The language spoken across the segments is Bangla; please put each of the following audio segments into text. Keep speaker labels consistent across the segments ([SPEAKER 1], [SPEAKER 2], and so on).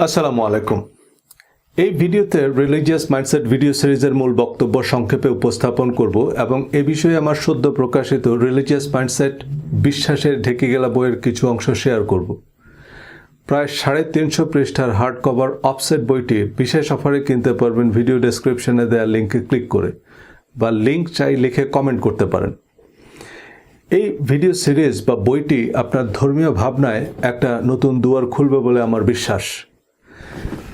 [SPEAKER 1] আসসালামু আলাইকুম। এই ভিডিওতে রিলিজিয়াস মাইন্ডসেট ভিডিও সিরিজের মূল বক্তব্য সংক্ষেপে উপস্থাপন করব এবং এ বিষয়ে আমার সদ্য প্রকাশিত রিলিজিয়াস মাইন্ডসেট বিশ্বাসের ঢেকে গেলা বইয়ের কিছু অংশ শেয়ার করব। প্রায় 350 পৃষ্ঠার হার্ড কভার অফসেট বইটি বিশেষ অফারে কিনতে পারবেন ভিডিও ডেসক্রিপশনে দেওয়া লিঙ্কে ক্লিক করে, বা লিঙ্ক চাই লিখে কমেন্ট করতে পারেন। এই ভিডিও সিরিজ বা বইটি আপনার ধর্মীয় ভাবনায় একটা নতুন দুয়ার খুলবে বলে আমার বিশ্বাস।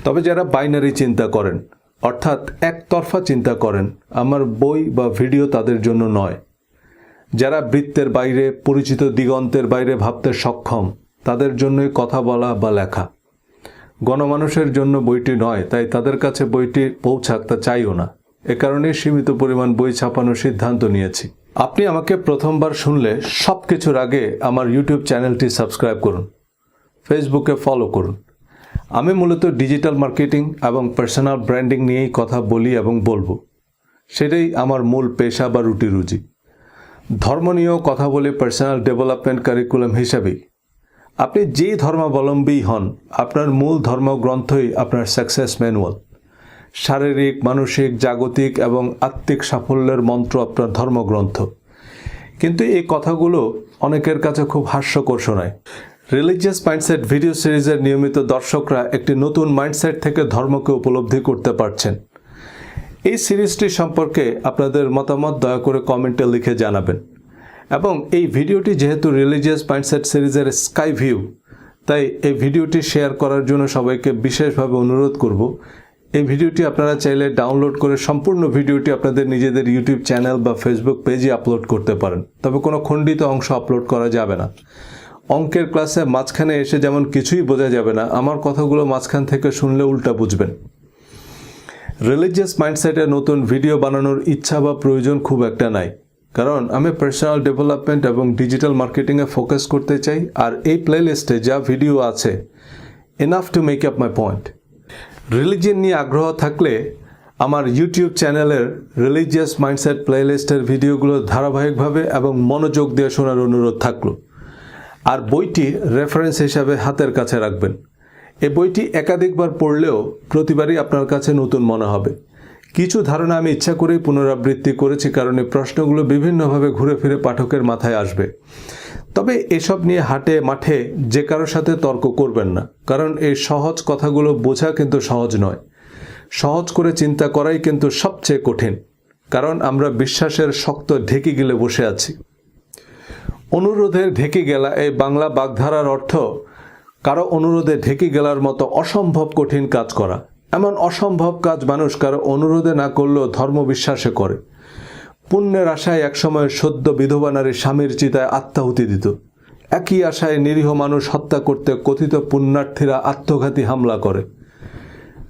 [SPEAKER 1] তবে যারা বাইনারি চিন্তা করেন, অর্থাৎ একতরফা চিন্তা করেন, আমার বই বা ভিডিও তাদের জন্য নয়। যারা বৃত্তের বাইরে, পরিচিত দিগন্তের বাইরে ভাবতে সক্ষম, তাদের জন্যই কথা বলা বা লেখা। গণমানুষের জন্য বইটি নয়, তাই তাদের কাছে বইটি পৌঁছাক তা চাইও না। এ কারণেই সীমিত পরিমাণ বই ছাপানোর সিদ্ধান্ত নিয়েছি। আপনি আমাকে প্রথমবার শুনলে সব কিছুর আগে আমার ইউটিউব চ্যানেলটি সাবস্ক্রাইব করুন, ফেসবুকে ফলো করুন। আমি মূলত ডিজিটাল মার্কেটিং এবং পার্সোনাল ব্র্যান্ডিং নিয়েই কথা বলি এবং বলবো। সেটাই আমার মূল পেশা বা রুটি রুজি। ধর্ম নিয়েও কথা বলি পার্সোনাল ডেভেলপমেন্ট কারিকুলাম হিসাবেই। আপনি যেই ধর্মাবলম্বী হন, আপনার মূল ধর্মগ্রন্থই আপনার সাকসেস ম্যানুয়াল। শারীরিক, মানসিক, জাগতিক এবং আত্মিক সাফল্যের মন্ত্র আপনার ধর্মগ্রন্থ। কিন্তু এই কথাগুলো অনেকের কাছে খুব হাস্যকর শোনায়। রিলিজিয়াস মাইন্ডসেট ভিডিও সিরিজের নিয়মিত দর্শকরা একটি নতুন মাইন্ডসেট থেকে ধর্মকে উপলব্ধি করতে পারছেন। এই সিরিজটি সম্পর্কে আপনাদের মতামত দয়া করে কমেন্টে লিখে জানাবেন। এবং এই ভিডিওটি যেহেতু রিলিজিয়াস মাইন্ডসেট সিরিজের স্কাই ভিউ, তাই এই ভিডিওটি শেয়ার করার জন্য সবাইকে বিশেষভাবে অনুরোধ করব। এই ভিডিওটি আপনারা চাইলে ডাউনলোড করে সম্পূর্ণ ভিডিওটি আপনাদের নিজেদের ইউটিউব চ্যানেল বা ফেসবুক পেজে আপলোড করতে পারেন। তবে কোনো খণ্ডিত অংশ আপলোড করা যাবে না। অঙ্কের ক্লাসে মাঝখানে এসে যেমন কিছুই বোঝা যাবে না, আমার কথাগুলো মাঝখান থেকে শুনলে উল্টা বুঝবেন। রিলিজিয়াস মাইন্ডসেটে নতুন ভিডিও বানানোর ইচ্ছা বা প্রয়োজন খুব একটা নাই, কারণ আমি পার্সোনাল ডেভেলপমেন্ট এবং ডিজিটাল মার্কেটিংয়ে ফোকাস করতে চাই। আর এই প্লেলিস্টে যা ভিডিও আছে, enough to make up my point. Religion নিয়ে আগ্রহ থাকলে আমার ইউটিউব চ্যানেলের রিলিজিয়াস মাইন্ডসেট প্লেলিস্টের ভিডিওগুলো ধারাবাহিকভাবে এবং মনোযোগ দিয়ে শোনার অনুরোধ থাকলো। আর বইটি রেফারেন্স হিসাবে হাতের কাছে রাখবেন। এই বইটি একাধিকবার পড়লেও প্রতিবারই আপনার কাছে নতুন মনে হবে। কিছু ধারণা আমি ইচ্ছা করেই পুনরাবৃত্তি করেছি, কারণ এই প্রশ্নগুলো বিভিন্নভাবে ঘুরে ফিরে পাঠকের মাথায় আসবে। তবে এসব নিয়ে হাটে মাঠে যে কারোর সাথে তর্ক করবেন না, কারণ এই সহজ কথাগুলো বোঝা কিন্তু সহজ নয়। সহজ করে চিন্তা করাই কিন্তু সবচেয়ে কঠিন, কারণ আমরা বিশ্বাসের শক্ত ঢেকে গেলে বসে আছি। অনুরোধের ঢেকে গেলা এই বাংলা বাগধারার অর্থ কারো অনুরোধে ঢেকে গেলার মতো অসম্ভব কঠিন কাজ করা। এমন অসম্ভব কাজ মানুষ কারো অনুরোধে না করলেও ধর্ম বিশ্বাসে করে। পুণ্যের আশায় একসময় সদ্য বিধবা নারী স্বামীর চিতায় আত্মাহুতি দিত। একই আশায় নিরীহ মানুষ হত্যা করতে কথিত পুণ্যার্থীরা আত্মঘাতী হামলা করে।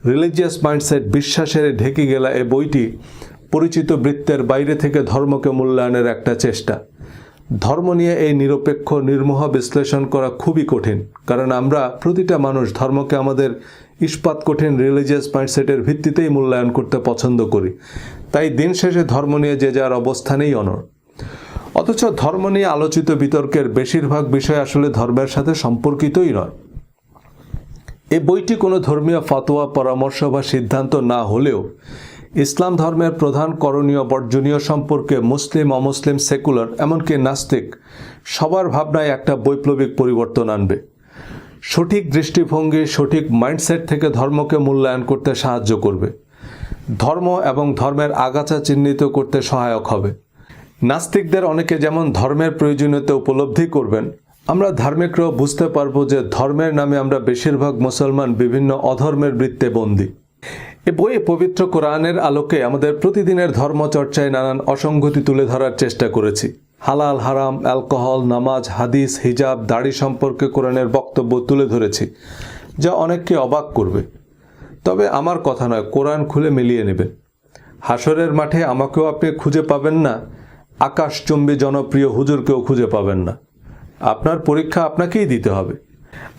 [SPEAKER 1] রিলিজিয়াস মাইন্ডসেট বিশ্বাসের ঢেকে গেলা এই বইটি পরিচিত বৃত্তের বাইরে থেকে ধর্মকে মূল্যায়নের একটা চেষ্টা। ধর্ম নিয়ে এই নিরপেক্ষ নির্মোহ বিশ্লেষণ করা খুবই কঠিন, কারণ আমরা প্রতিটা মানুষ ধর্মকে আমাদের ইস্পাত কঠিন রিলিজিয়াস মাইন্ডসেটের ভিত্তিতেই মূল্যায়ন করতে পছন্দ করি। তাই দিন শেষে ধর্ম নিয়ে যে যার অবস্থানেই অনড়। অথচ ধর্ম নিয়ে আলোচিত বিতর্কের বেশিরভাগ বিষয় আসলে ধর্মের সাথে সম্পর্কিতই নয়। এই বইটি কোনো ধর্মীয় ফতোয়া, পরামর্শ বা সিদ্ধান্ত না হলেও ইসলাম ধর্মের প্রধান করণীয় বর্জনীয় সম্পর্কে মুসলিম, অমুসলিম, সেকুলার, এমনকি নাস্তিক সবার ভাবনায় একটা বৈপ্লবিক পরিবর্তন আনবে। সঠিক দৃষ্টিভঙ্গি, সঠিক মাইন্ডসেট থেকে ধর্মকে মূল্যায়ন করতে সাহায্য করবে। ধর্ম এবং ধর্মের আগাছা চিহ্নিত করতে সহায়ক হবে। নাস্তিকদের অনেকে যেমন ধর্মের প্রয়োজনীয়তা উপলব্ধি করবেন, আমরা ধার্মিকরাও বুঝতে পারবো যে ধর্মের নামে আমরা বেশিরভাগ মুসলমান বিভিন্ন অধর্মের বৃত্তে বন্দী। এ বইয়ে পবিত্র কোরআনের আলোকে আমাদের প্রতিদিনের ধর্মচর্চায় নানান অসঙ্গতি তুলে ধরার চেষ্টা করেছি। হালাল, হারাম, অ্যালকোহল, নামাজ, হাদিস, হিজাব, দাড়ি সম্পর্কে কোরআনের বক্তব্য তুলে ধরেছি, যা অনেককে অবাক করবে। তবে আমার কথা নয়, কোরআন খুলে মিলিয়ে নেবেন। হাসরের মাঠে আমাকেও আপনি খুঁজে পাবেন না, আকাশচুম্বী জনপ্রিয় হুজুরকেও খুঁজে পাবেন না। আপনার পরীক্ষা আপনাকেই দিতে হবে।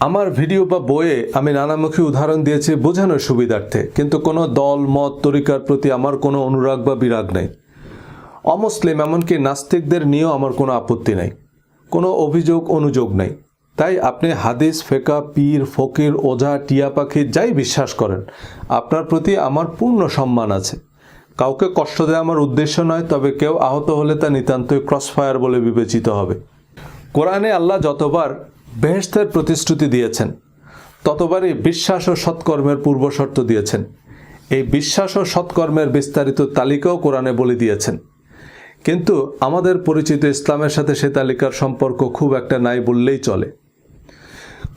[SPEAKER 1] আমার ভিডিও বা বইয়ে আমি নানামুখী উদাহরণ দিয়েছি বোঝানোর সুবিধার্থে, কিন্তু কোনো দল, মত, তরিকার প্রতি আমার কোনো অনুরাগ বা বিরাগ নেই। অমুসলিম, এমনকি নাস্তিকদের নিয়েও আমার কোনো আপত্তি নাই, কোনো অভিযোগ অনুযোগ নাই। তাই আপনি হাদিস, ফেকা, পীর, ফকির, ওঝা, টিয়া পাখি যাই বিশ্বাস করেন, আপনার প্রতি আমার পূর্ণ সম্মান আছে। কাউকে কষ্ট দেওয়া আমার উদ্দেশ্য নয়, তবে কেউ আহত হলে তা নিতান্তই ক্রসফায়ার বলে বিবেচিত হবে। কোরআনে আল্লাহ যতবার বেহেশতের প্রতিশ্রুতি দিয়েছেন, ততবারই বিশ্বাস ও সৎকর্মের পূর্বশর্ত দিয়েছেন। এই বিশ্বাস ও সৎকর্মের বিস্তারিত তালিকাও কোরআনে বলে দিয়েছেন। কিন্তু আমাদের পরিচিত ইসলামের সাথে সে তালিকার সম্পর্ক খুব একটা নাই বললেই চলে।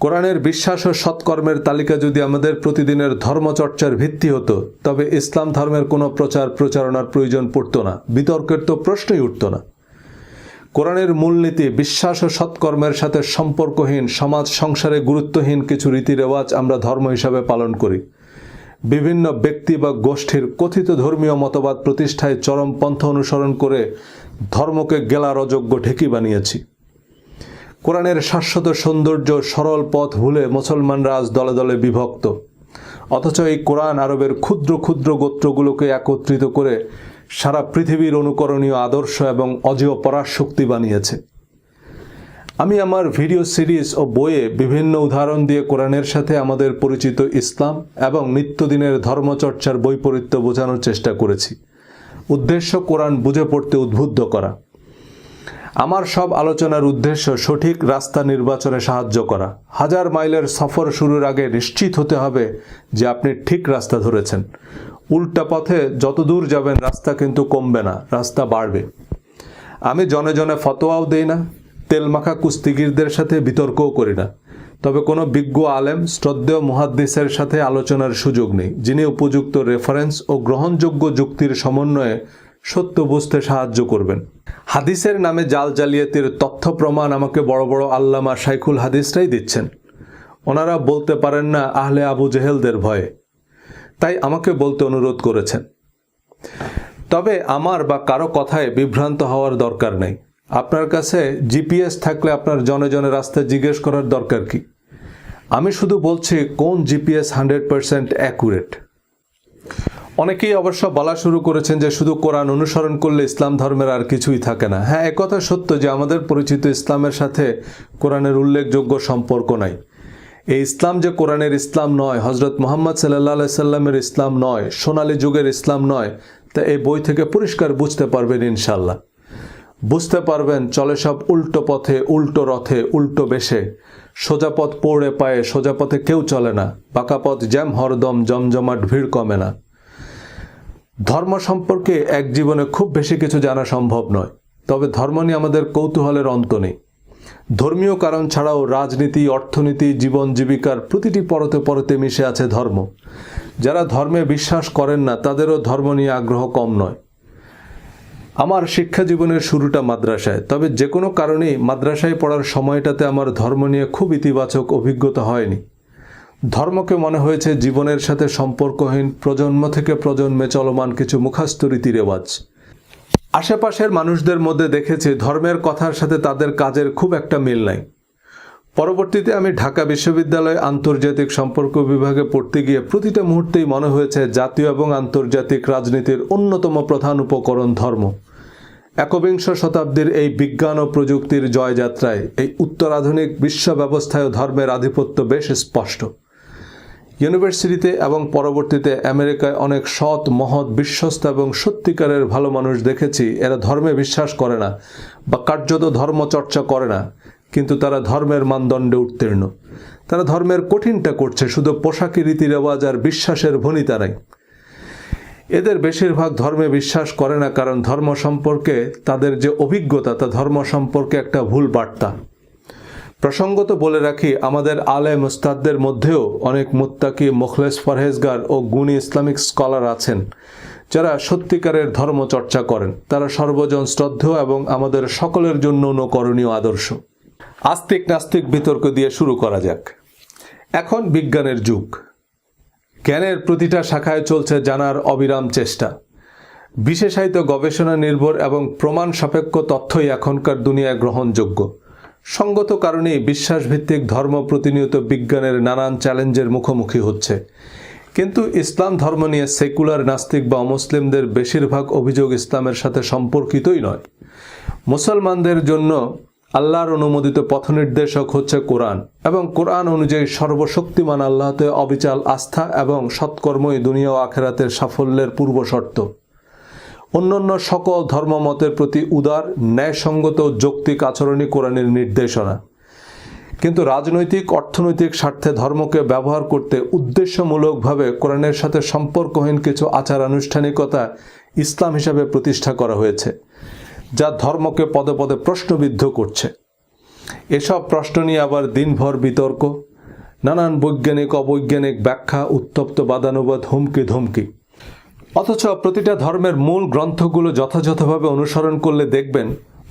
[SPEAKER 1] কোরআনের বিশ্বাস ও সৎকর্মের তালিকা যদি আমাদের প্রতিদিনের ধর্মচর্চার ভিত্তি হতো, তবে ইসলাম ধর্মের কোনো প্রচারণার প্রয়োজন পড়তো না, বিতর্কের তো প্রশ্নই উঠত না। কোরআনের মূলনীতি বিশ্বাস ও সৎকর্মের সাথে সম্পর্কহীন, সমাজ সংসারে গুরুত্বহীন কিছু রীতিরেওয়াজ আমরা ধর্ম হিসাবে পালন করি। বিভিন্ন ব্যক্তি বা গোষ্ঠীর কথিত ধর্মীয় মতবাদ প্রতিষ্ঠায় চরম পন্থা অনুসরণ করে ধর্মকে গেলার অযোগ্য ঢেকি বানিয়েছি। কোরআনের শাশ্বত সৌন্দর্য, সরল পথ ভুলে মুসলমানরা আজ দলে দলে বিভক্ত। অথচ এই কোরআন আরবের ক্ষুদ্র ক্ষুদ্র গোত্রগুলোকে একত্রিত করে সারা পৃথিবীর অনুকরণীয় আদর্শ এবং অজেয় পরাশক্তি বানিয়েছে। আমি আমার ভিডিও সিরিজ ও বইয়ে বিভিন্ন উদাহরণ দিয়ে কোরআনের সাথে আমাদের পরিচিত ইসলাম এবং নিত্যদিনের ধর্মচর্চার বৈপরীত্য বোঝানোর চেষ্টা করেছি। উদ্দেশ্য কোরআন বুঝে পড়তে উদ্বুদ্ধ করা। আমার সব আলোচনার উদ্দেশ্য সঠিক রাস্তা নির্বাচনে সাহায্য করা। 1000 মাইলের সফর শুরুর আগে নিশ্চিত হতে হবে যে আপনি ঠিক রাস্তা ধরেছেন। উল্টা পথে যত দূর যাবেন রাস্তা কিন্তু কমবে না, রাস্তা বাড়বে। আমি জনে জনে ফতোয়াও দেই না, তেলমাখা কুস্তিগিরদের সাথে বিতর্কও করি না। তবে কোনো বিজ্ঞ আলেম, শ্রদ্ধেয় মুহাদ্দিসের সাথে আলোচনার সুযোগ নেই, যিনি উপযুক্ত রেফারেন্স ও গ্রহণযোগ্য যুক্তির সমন্বয়ে সত্য বুঝতে সাহায্য করবেন। হাদিসের নামে জাল জালিয়াতির তথ্য প্রমাণ আমাকে বড় বড় আল্লামা শাইখুল হাদিসরাই দিচ্ছেন। ওনারা বলতে পারেন না আহলে আবু জেহেলদের ভয়ে, তাই আমাকে বলতে অনুরোধ করেছেন। তবে আমার বা কারো কথায় বিভ্রান্ত হওয়ার দরকার নেই। আপনার কাছে জিপিএস থাকলে আপনার জনে জনে রাস্তা জিজ্ঞেস করার দরকার কি? আমি শুধু বলছি কোন জিপিএস 100% অ্যাকুরেট। অনেকেই অবশ্য বলা শুরু করেছেন যে শুধু কোরআন অনুসরণ করলে ইসলাম ধর্মের আর কিছুই থাকে না। হ্যাঁ, একথা সত্য যে আমাদের পরিচিত ইসলামের সাথে কোরআনের উল্লেখযোগ্য সম্পর্ক নাই। এই ইসলাম যে কোরআনের ইসলাম নয়, হজরত মুহাম্মদ সাল্লাল্লাহু আলাইহি সাল্লামের ইসলাম নয়, সোনালী যুগের ইসলাম নয়, তা এই বই থেকে পরিষ্কার বুঝতে পারবেন ইনশাল্লাহ। বুঝতে পারবেন চলে সব উল্টো পথে, উল্টো রথে, উল্টো বেশে। সোজা পথ পৌড়ে পায়ে, সোজা পথে কেউ চলে না। বাঁকা পথ জ্যাম হরদম, জমজমাট ভিড় কমে না। ধর্ম সম্পর্কে এক জীবনে খুব বেশি কিছু জানা সম্ভব নয়, তবে ধর্ম নিয়ে আমাদের কৌতূহলের অন্ত নেই। ধর্মীয় কারণ ছাড়াও রাজনীতি, অর্থনীতি, জীবন জীবিকার প্রতিটি পরতে পরতে মিশে আছে ধর্ম। যারা ধর্মে বিশ্বাস করেন না তাদেরও ধর্ম নিয়ে আগ্রহ কম নয়। আমার শিক্ষা জীবনের শুরুটা মাদ্রাসায়, তবে যে কোনো কারণেই মাদ্রাসায় পড়ার সময়টাতে আমার ধর্ম নিয়ে খুব ইতিবাচক অভিজ্ঞতা হয়নি। ধর্মকে মনে হয়েছে জীবনের সাথে সম্পর্কহীন, প্রজন্ম থেকে প্রজন্মে চলমান কিছু মুখস্থ রীতিরেওয়াজ। আশেপাশের মানুষদের মধ্যে দেখেছি ধর্মের কথার সাথে তাদের কাজের খুব একটা মিল নাই। পরবর্তীতে আমি ঢাকা বিশ্ববিদ্যালয়ে আন্তর্জাতিক সম্পর্ক বিভাগে পড়তে গিয়ে প্রতিটা মুহূর্তেই মনে হয়েছে জাতীয় এবং আন্তর্জাতিক রাজনীতির অন্যতম প্রধান উপকরণ ধর্ম। একবিংশ শতাব্দীর এই বিজ্ঞান ও প্রযুক্তির জয়যাত্রায় এই উত্তরাধুনিক বিশ্ব ব্যবস্থায় ধর্মের আধিপত্য বেশ স্পষ্ট। ইউনিভার্সিটিতে এবং পরবর্তীতে আমেরিকায় অনেক সৎ, মহৎ, বিশ্বস্ত এবং সত্যিকারের ভালো মানুষ দেখেছি। এরা ধর্মে বিশ্বাস করে না বা কার্যত ধর্ম চর্চা করে না, কিন্তু তারা ধর্মের মানদণ্ডে উত্তীর্ণ। তারা ধর্মের কঠিনটা করছে, শুধু পোশাকি, রীতিরেওয়াজ আর বিশ্বাসের ভনিতা নাই। এদের বেশিরভাগ ধর্মে বিশ্বাস করে না, কারণ ধর্ম সম্পর্কে তাদের যে অভিজ্ঞতা তা ধর্ম সম্পর্কে একটা ভুল বার্তা। প্রসঙ্গত বলে রাখি, আমাদের আলেম উস্তাদদের মধ্যেও অনেক মুত্তাকি, মুখলেস, পরহেজগার ও গুণী ইসলামিক স্কলার আছেন যারা সত্যিকারের ধর্ম চর্চা করেন। তারা সর্বজন শ্রদ্ধেয় এবং আমাদের সকলের জন্য অনুকরণীয় আদর্শ। আস্তিক নাস্তিক বিতর্ক দিয়ে শুরু করা যাক। এখন বিজ্ঞানের যুগ। জ্ঞানের প্রতিটা শাখায় চলছে জানার অবিরাম চেষ্টা। বিশেষায়িত গবেষণা নির্ভর এবং প্রমাণ সাপেক্ষ তথ্যই এখনকার দুনিয়ায় গ্রহণযোগ্য। সঙ্গত কারণেই বিশ্বাসভিত্তিক ধর্ম প্রতিনিয়ত বিজ্ঞানের নানান চ্যালেঞ্জের মুখোমুখি হচ্ছে। কিন্তু ইসলাম ধর্ম নিয়ে সেকুলার নাস্তিক বা অমুসলিমদের বেশিরভাগ অভিযোগ ইসলামের সাথে সম্পর্কিতই নয়। মুসলমানদের জন্য আল্লাহর অনুমোদিত পথনির্দেশক হচ্ছে কোরআন, এবং কোরআন অনুযায়ী সর্বশক্তিমান আল্লাহতে অবিচল আস্থা এবং সৎকর্মই দুনিয়া ও আখিরাতের সাফল্যের পূর্বশর্ত। অন্যান্য সকল ধর্মমতের প্রতি উদার, ন্যায়সঙ্গত ও যৌক্তিক আচরণই কোরআনের নির্দেশনা। কিন্তু রাজনৈতিক, অর্থনৈতিক স্বার্থে ধর্মকে ব্যবহার করতে উদ্দেশ্যমূলকভাবে কোরআনের সাথে সম্পর্কহীন কিছু আচার আনুষ্ঠানিকতা ইসলাম হিসাবে প্রতিষ্ঠা করা হয়েছে, যা ধর্মকে পদে পদে প্রশ্নবিদ্ধ করছে। এসব প্রশ্ন নিয়ে আবার দিনভর বিতর্ক, নানান বৈজ্ঞানিক অবৈজ্ঞানিক ব্যাখ্যা, উত্তপ্ত বাদানুবাদ, হুমকি ধমকি। অথচ প্রতিটা ধর্মের মূল গ্রন্থগুলো যথাযথভাবে অনুসরণ করলে দেখবেন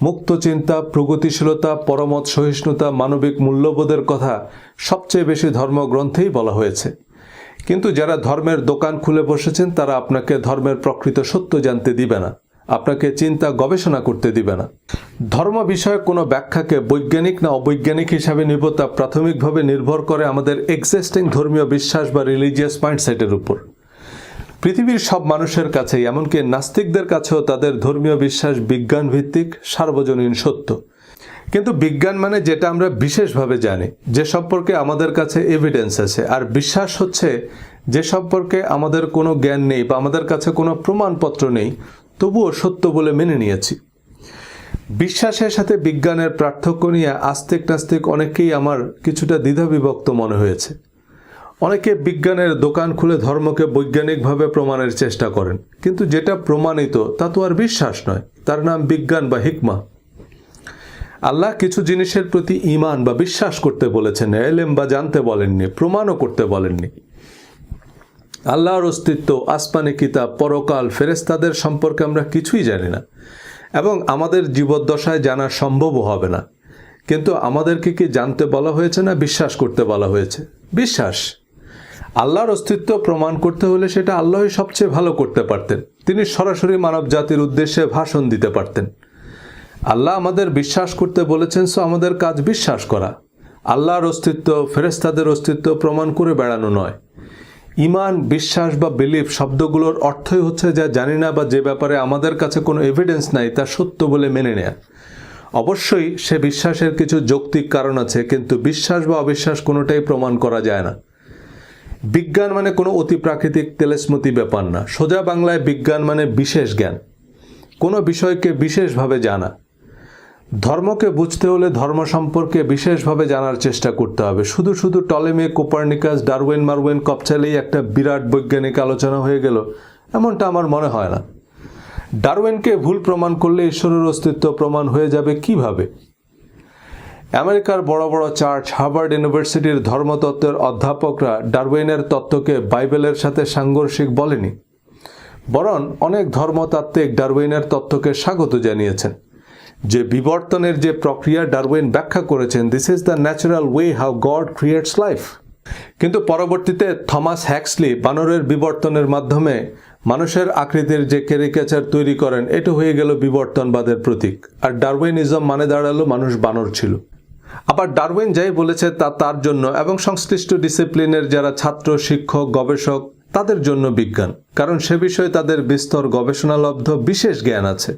[SPEAKER 1] মুক্ত চিন্তা, প্রগতিশীলতা, পরমত সহিষ্ণুতা, মানবিক মূল্যবোধের কথা সবচেয়ে বেশি ধর্মগ্রন্থেই বলা হয়েছে। কিন্তু যারা ধর্মের দোকান খুলে বসেছেন তারা আপনাকে ধর্মের প্রকৃত সত্য জানতে দিবে না, আপনাকে চিন্তা গবেষণা করতে দিবে না। ধর্ম বিষয়ক কোনো ব্যাখ্যাকে বৈজ্ঞানিক না অবৈজ্ঞানিক হিসাবে নিব তা প্রাথমিকভাবে নির্ভর করে আমাদের এক্সিস্টিং ধর্মীয় বিশ্বাস বা রিলিজিয়াস মাইন্ডসেটের উপর। পৃথিবীর সব মানুষের কাছেই, এমনকি নাস্তিকদের কাছেও তাদের ধর্মীয় বিশ্বাস বিজ্ঞান ভিত্তিক, সার্বজনীন সত্য। কিন্তু বিজ্ঞান মানে যেটা আমরা বিশেষভাবে জানি, যে সম্পর্কে আমাদের কাছে এভিডেন্স আছে, আর বিশ্বাস হচ্ছে যে সম্পর্কে আমাদের কোনো জ্ঞান নেই বা আমাদের কাছে কোনো প্রমাণপত্র নেই, তবুও সত্য বলে মেনে নিয়েছি। বিশ্বাসের সাথে বিজ্ঞানের পার্থক্য নিয়ে আস্তিক নাস্তিক অনেকেই আমার কিছুটা দ্বিধাবিভক্ত মনে হয়েছে। অনেকে বিজ্ঞানের দোকান খুলে ধর্মকে বৈজ্ঞানিকভাবে প্রমাণের চেষ্টা করেন, কিন্তু যেটা প্রমাণিত তা তো আর বিশ্বাস নয়, তার নাম বিজ্ঞান বা হিকমা। আল্লাহ কিছু জিনিসের প্রতি ঈমান বা বিশ্বাস করতে বলেছেন, ইলম বা জানতে বলেননি, প্রমাণও করতে বলেননি। আল্লাহর অস্তিত্ব, আসমানি কিতাব, পরকাল, ফেরেশতাদের সম্পর্কে আমরা কিছুই জানি না, এবং আমাদের জীবদ্দশায় জানা সম্ভবও হবে না। কিন্তু আমাদেরকে কি জানতে বলা হয়েছে না বিশ্বাস করতে বলা হয়েছে? বিশ্বাস। আল্লাহর অস্তিত্ব প্রমাণ করতে হলে সেটা আল্লাহই সবচেয়ে ভালো করতে পারতেন। তিনি সরাসরি মানব জাতির উদ্দেশ্যে ভাষণ দিতে পারতেন। আল্লাহ আমাদের বিশ্বাস করতে বলেছেন, সো আমাদের কাজ বিশ্বাস করা। আল্লাহর অস্তিত্ব, ফেরেশতাদের অস্তিত্ব প্রমাণ করে বেড়ানো নয়। ঈমান, বিশ্বাস বা বিলিফ শব্দগুলোর অর্থই হচ্ছে যা জানি না বা যে ব্যাপারে আমাদের কাছে কোনো এভিডেন্স নাই তা সত্য বলে মেনে নেয়া। অবশ্যই সে বিশ্বাসের কিছু যৌক্তিক কারণ আছে, কিন্তু বিশ্বাস বা অবিশ্বাস কোনোটাই প্রমাণ করা যায় না। বিজ্ঞান মানে কোনো অতিপ্রাকৃতিক তেলেসমতি ব্যাপার না। সোজা বাংলায় বিজ্ঞান মানে বিশেষ জ্ঞান, কোনো বিষয়কে বিশেষভাবে জানা। ধর্মকে বুঝতে হলে ধর্ম সম্পর্কে বিশেষভাবে জানার চেষ্টা করতে হবে। শুধু শুধু টলেমি, কোপার্নিকাস, ডারউইন মারউইন কপচালেই একটা বিরাট বৈজ্ঞানিক আলোচনা হয়ে গেল, এমনটা আমার মনে হয় না। ডারউইনকে ভুল প্রমাণ করলে ঈশ্বরের অস্তিত্ব প্রমাণ হয়ে যাবে কিভাবে? আমেরিকার বড় বড় চার্চ, হার্ভার্ড ইউনিভার্সিটির ধর্মতত্ত্বের অধ্যাপকরা ডারউইনের তত্ত্বকে বাইবেলের সাথে সাংঘর্ষিক বলেনি, বরং অনেক ধর্মতাত্ত্বিক ডারউইনের তত্ত্বকে স্বাগত জানিয়েছেন। যে বিবর্তনের যে প্রক্রিয়া ডারউইন ব্যাখ্যা করেছেন, this is the natural way how god creates life. কিন্তু পরবর্তীতে থমাস হ্যাক্সলি বানরের বিবর্তনের মাধ্যমে মানুষের আকৃতির যে ক্যারিকেচার তৈরি করেন, এটা হয়ে গেল বিবর্তনবাদের প্রতীক। আর ডারউইনিজম মানে দাঁড়ালো মানুষ বানর ছিল। আবার ডারউইন যাই বলেছে তা তার জন্য এবং সংশ্লিষ্ট ডিসিপ্লিনের যারা ছাত্র, শিক্ষক, গবেষক তাদের জন্য বিজ্ঞান, কারণ সে বিষয়ে তাদের বিস্তর গবেষণালব্ধ বিশেষ জ্ঞান আছে।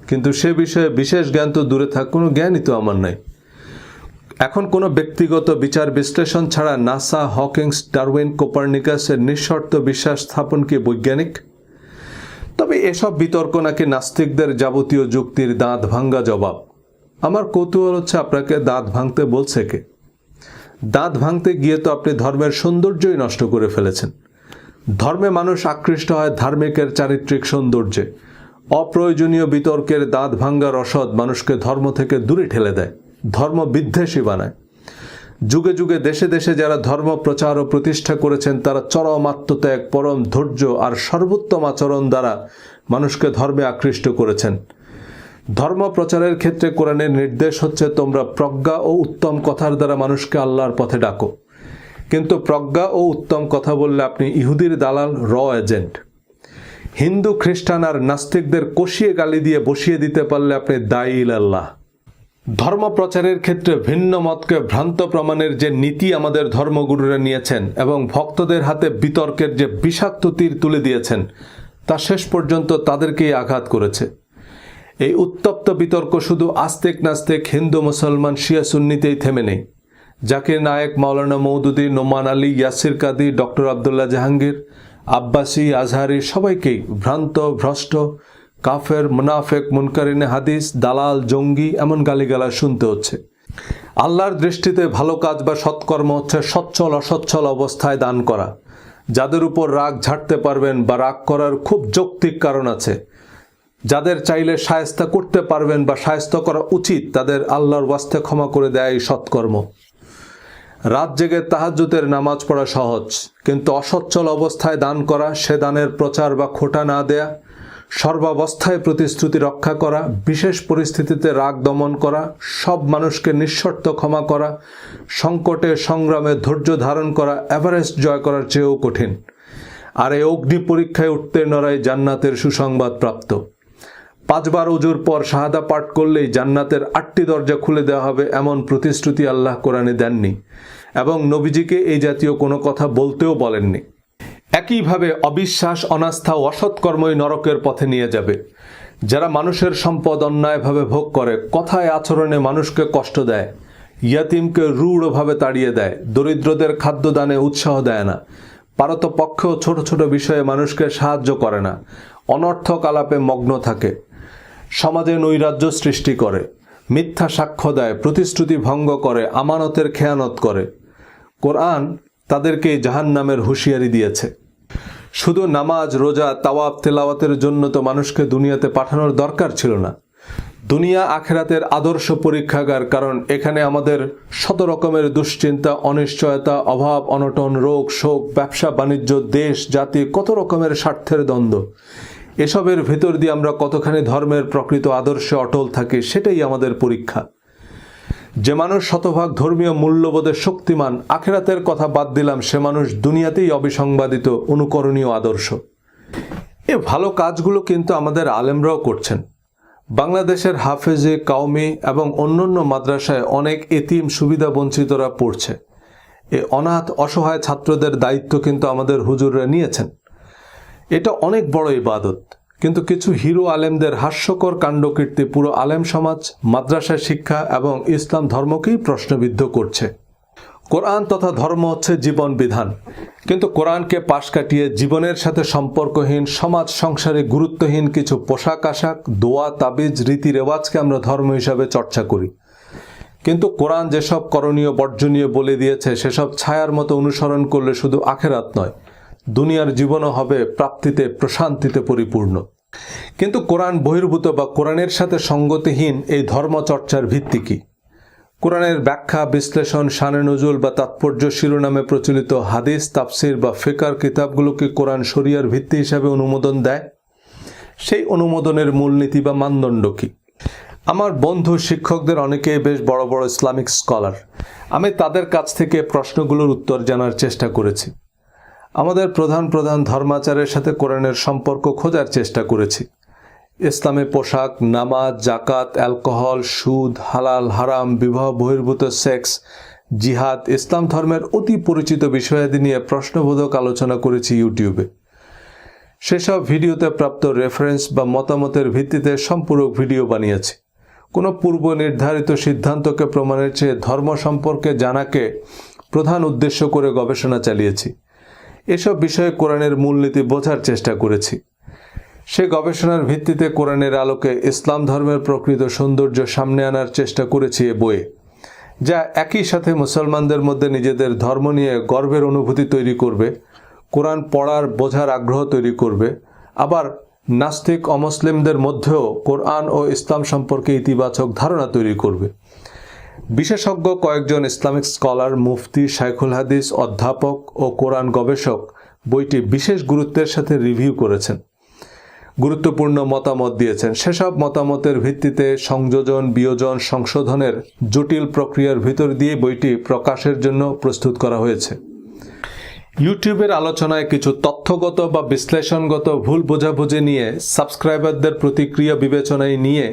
[SPEAKER 1] কিন্তু সে বিষয়ে বিশেষ জ্ঞান তো দূরে থাক, কোনো জ্ঞানই তো আমার নাই। এখন কোনো ব্যক্তিগত বিচার বিশ্লেষণ ছাড়া নাসা, হকিংস, ডারউইন, কোপার্নিকাসের নিঃশর্ত বিশ্বাস স্থাপন কি বৈজ্ঞানিক? তবে এসব বিতর্ক নাকি নাস্তিকদের যাবতীয় যুক্তির দাঁত ভাঙ্গা জবাব। আমার কৌতূহল হচ্ছে, আপনাকে দাঁত ভাঙতে বলছে কে? দাঁত ভাঙতে গিয়ে তো আপনি ধর্মের সৌন্দর্যই নষ্ট করে ফেলেছেন। ধর্মে মানুষ আকৃষ্ট হয় ধার্মিকের চারিত্রিক সৌন্দর্যে। অপ্রয়োজনীয় বিতর্কের দাঁত ভাঙ্গা রসদ মানুষকে ধর্ম থেকে দূরে ঠেলে দেয়, ধর্ম বিদ্বেষী বানায়। যুগে যুগে দেশে দেশে যারা ধর্ম প্রচার ও প্রতিষ্ঠা করেছেন তারা চরম আত্মত্যাগ, পরম ধৈর্য আর সর্বোত্তম আচরণ দ্বারা মানুষকে ধর্মে আকৃষ্ট করেছেন। ধর্ম প্রচারের ক্ষেত্রে কোরআনের নির্দেশ হচ্ছে, তোমরা প্রজ্ঞা ও উত্তম কথার দ্বারা মানুষকে আল্লাহর পথে ডাকো। কিন্তু প্রজ্ঞা ও উত্তম কথা বললে আপনি ইহুদির দালাল, র এজেন্ট। হিন্দু, খ্রিস্টান আর নাস্তিকদের কষিয়ে গালি দিয়ে বসিয়ে দিতে পারলে আপনি দায়ী ইলাল্লাহ। ধর্ম প্রচারের ক্ষেত্রে ভিন্ন মতকে ভ্রান্ত প্রমাণের যে নীতি আমাদের ধর্মগুরুরা নিয়েছেন এবং ভক্তদের হাতে বিতর্কের যে বিষাক্ত তীর তুলে দিয়েছেন, তা শেষ পর্যন্ত তাদেরকেই আঘাত করেছে। এই উত্তপ্ত বিতর্ক শুধু আস্তিক নাস্তিক, হিন্দু মুসলমান, শিয়া সুন্নিতেই থেমে নেই। জাকির নায়েক, মাওলানা মওদুদী, নোমান আলী, ইয়াসির কাদি, ডক্টর আবদুল্লাহ জাহাঙ্গীর, আব্বাসী, আজহারি সবাইকেই ভ্রান্ত, ভ্রষ্ট, কাফের, মুনাফেক, মুনকারিনে হাদিস, দালাল, জঙ্গি এমন গালিগালাজ শুনতে হচ্ছে। আল্লাহর দৃষ্টিতে ভালো কাজ বা সৎকর্ম হচ্ছে সচ্ছল অসচ্ছল অবস্থায় দান করা। যাদের উপর রাগ ঝাড়তে পারবেন বা রাগ করার খুব যৌক্তিক কারণ আছে, যাদের চাইলে শায়েস্তা করতে পারবেন বা শায়েস্তা করা উচিত, তাদের আল্লাহর ওয়াস্তে ক্ষমা করে দেয় এই সৎকর্ম। রাত জেগে তাহাজ্জুদের নামাজ পড়া সহজ, কিন্তু অসচ্ছল অবস্থায় দান করা, সে দানের প্রচার বা খোটা না দেয়া, সর্বাবস্থায় প্রতিশ্রুতি রক্ষা করা, বিশেষ পরিস্থিতিতে রাগ দমন করা, সব মানুষকে নিঃশর্ত ক্ষমা করা, সংকটে সংগ্রামে ধৈর্য ধারণ করা এভারেস্ট জয় করার চেয়েও কঠিন। আর এই অগ্নি পরীক্ষায় উত্তীর্ণরাই জান্নাতের সুসংবাদ প্রাপ্ত। 5 বার ওযুর পর শাহাদা পাঠ করলেই জান্নাতের 8টি দরজা খুলে দেওয়া হবে, এমন প্রতিশ্রুতি আল্লাহ কোরআনে দেননি এবং নবীজিকে এই জাতীয় কোনো কথা বলতেও বলেননি। একইভাবে অবিশ্বাস, অনাস্থা ও অসৎকর্মই নরকের পথে নিয়ে যাবে। যারা মানুষের সম্পদ অন্যায়ভাবে ভোগ করে, কথায় আচরণে মানুষকে কষ্ট দেয়, ইয়াতিমকে রূঢ়ভাবে তাড়িয়ে দেয়, দরিদ্রদের খাদ্যদানে উৎসাহ দেয় না, পারতপক্ষেও ছোট ছোট বিষয়ে মানুষকে সাহায্য করে না, অনর্থক আলাপে মগ্ন থাকে, সমাজে নৈরাজ্য সৃষ্টি করে, মিথ্যা সাক্ষ্য দেয়, প্রতিশ্রুতি ভঙ্গ করে, আমানতের খেয়ানত করে, কোরআন তাদেরকে জাহান্নামের হুঁশিয়ারি দিয়েছে। শুধু নামাজ, রোজা, তাওয়াব, তেলাওয়াতের জন্য তো মানুষকে দুনিয়াতে পাঠানোর দরকার ছিল না। দুনিয়া আখেরাতের আদর্শ পরীক্ষাগার, কারণ এখানে আমাদের শত রকমের দুশ্চিন্তা, অনিশ্চয়তা, অভাব, অনটন, রোগ, শোক, ব্যবসা বাণিজ্য, দেশ, জাতি, কত রকমের স্বার্থের দ্বন্দ্ব। এসবের ভেতর দিয়ে আমরা কতখানি ধর্মের প্রকৃত আদর্শে অটল থাকি, সেটাই আমাদের পরীক্ষা। যে মানুষ শতভাগ ধর্মীয় মূল্যবোধে শক্তিমান, আখেরাতের কথা বাদ দিলাম, সে মানুষ দুনিয়াতেই অবিসংবাদিত, অনুকরণীয় আদর্শ। এ ভালো কাজগুলো কিন্তু আমাদের আলেমরাও করছেন। বাংলাদেশের হাফেজে কাওমি এবং অন্যান্য মাদ্রাসায় অনেক এতিম সুবিধা বঞ্চিতরা পড়ছে। এ অনাথ অসহায় ছাত্রদের দায়িত্ব কিন্তু আমাদের হুজুররা নিয়েছেন। এটা অনেক বড় ইবাদত, কিন্তু কিছু হিরো আলেমদের হাস্যকর কাণ্ডকীর্তি পুরো আলেম সমাজ, মাদ্রাসা শিক্ষা এবং ইসলাম ধর্মকেই প্রশ্নবিদ্ধ করছে। কোরআন তথা ধর্ম হচ্ছে জীবন বিধান, কিন্তু কোরআনকে পাশ কাটিয়ে জীবনের সাথে সম্পর্কহীন, সমাজ সংসারে গুরুত্বহীন কিছু পোশাক আশাক, দোয়া, তাবিজ, রীতি রেওয়াজকে আমরা ধর্ম হিসাবে চর্চা করি। কিন্তু কোরআন যেসব করণীয় বর্জনীয় বলে দিয়েছে, সেসব ছায়ার মতো অনুসরণ করলে শুধু আখেরাত নয়, দুনিয়ার জীবনও হবে প্রাপ্তিতে, প্রশান্তিতে পরিপূর্ণ। কিন্তু কোরআন বহির্ভূত বা কোরআনের সাথে সঙ্গতিহীন এই ধর্মচর্চার ভিত্তি কি? কোরআনের ব্যাখ্যা, বিশ্লেষণ, শানে নজুল বা তাৎপর্য শিরোনামে প্রচলিত হাদিস, তাফসির বা ফিকার কিতাবগুলোকে কোরআন শরিয়ার ভিত্তি হিসাবে অনুমোদন দেয়। সেই অনুমোদনের মূলনীতি বা মানদণ্ড কি? আমার বন্ধু শিক্ষকদের অনেকেই বেশ বড় বড় ইসলামিক স্কলার। আমি তাদের কাছ থেকে প্রশ্নগুলোর উত্তর জানার চেষ্টা করেছি। আমাদের প্রধান প্রধান ধর্মাচারের সাথে কোরআনের সম্পর্ক খোঁজার চেষ্টা করেছি। ইসলামে পোশাক, নামাজ, জাকাত, অ্যালকোহল, সুদ, হালাল হারাম, বিবাহ বহির্ভূত সেক্স, জিহাদ, ইসলাম ধর্মের অতি পরিচিত বিষয়াদি নিয়ে প্রশ্নবোধক আলোচনা করেছি ইউটিউবে। সেসব ভিডিওতে প্রাপ্ত রেফারেন্স বা মতামতের ভিত্তিতে সম্পূরক ভিডিও বানিয়েছি। কোনো পূর্ব নির্ধারিত সিদ্ধান্তকে প্রমাণের চেয়ে ধর্ম সম্পর্কে জানাকে প্রধান উদ্দেশ্য করে গবেষণা চালিয়েছি। এসব বিষয়ে কোরআনের মূলনীতি বোঝার চেষ্টা করেছি। সে গবেষণার ভিত্তিতে কোরআনের আলোকে ইসলাম ধর্মের প্রকৃত সৌন্দর্য সামনে আনার চেষ্টা করেছি এ বইয়ে, যা একই সাথে মুসলমানদের মধ্যে নিজেদের ধর্ম নিয়ে গর্বের অনুভূতি তৈরি করবে, কোরআন পড়ার বোঝার আগ্রহ তৈরি করবে, আবার নাস্তিক অমুসলিমদের মধ্যেও কোরআন ও ইসলাম সম্পর্কে ইতিবাচক ধারণা তৈরি করবে। বিশেষজ্ঞ কয়েকজন ইসলামিক স্কলার, মুফতি, শাইখুল হাদিস, অধ্যাপক ও কোরআন গবেষক বইটি বিশেষ গুরুত্বের সাথে রিভিউ করেছেন, গুরুত্বপূর্ণ মতামত দিয়েছেন। সেসব মতামতের ভিত্তিতে সংযোজন, বিয়োজন, সংশোধনের জটিল প্রক্রিয়ার ভিতর দিয়ে বইটি প্রকাশের জন্য প্রস্তুত করা হয়েছে। ইউটিউবের আলোচনায় কিছু তথ্যগত বা বিশ্লেষণগত ভুল বোঝাবুঝি নিয়ে, সাবস্ক্রাইবারদের প্রতিক্রিয়া বিবেচনায় নিয়ে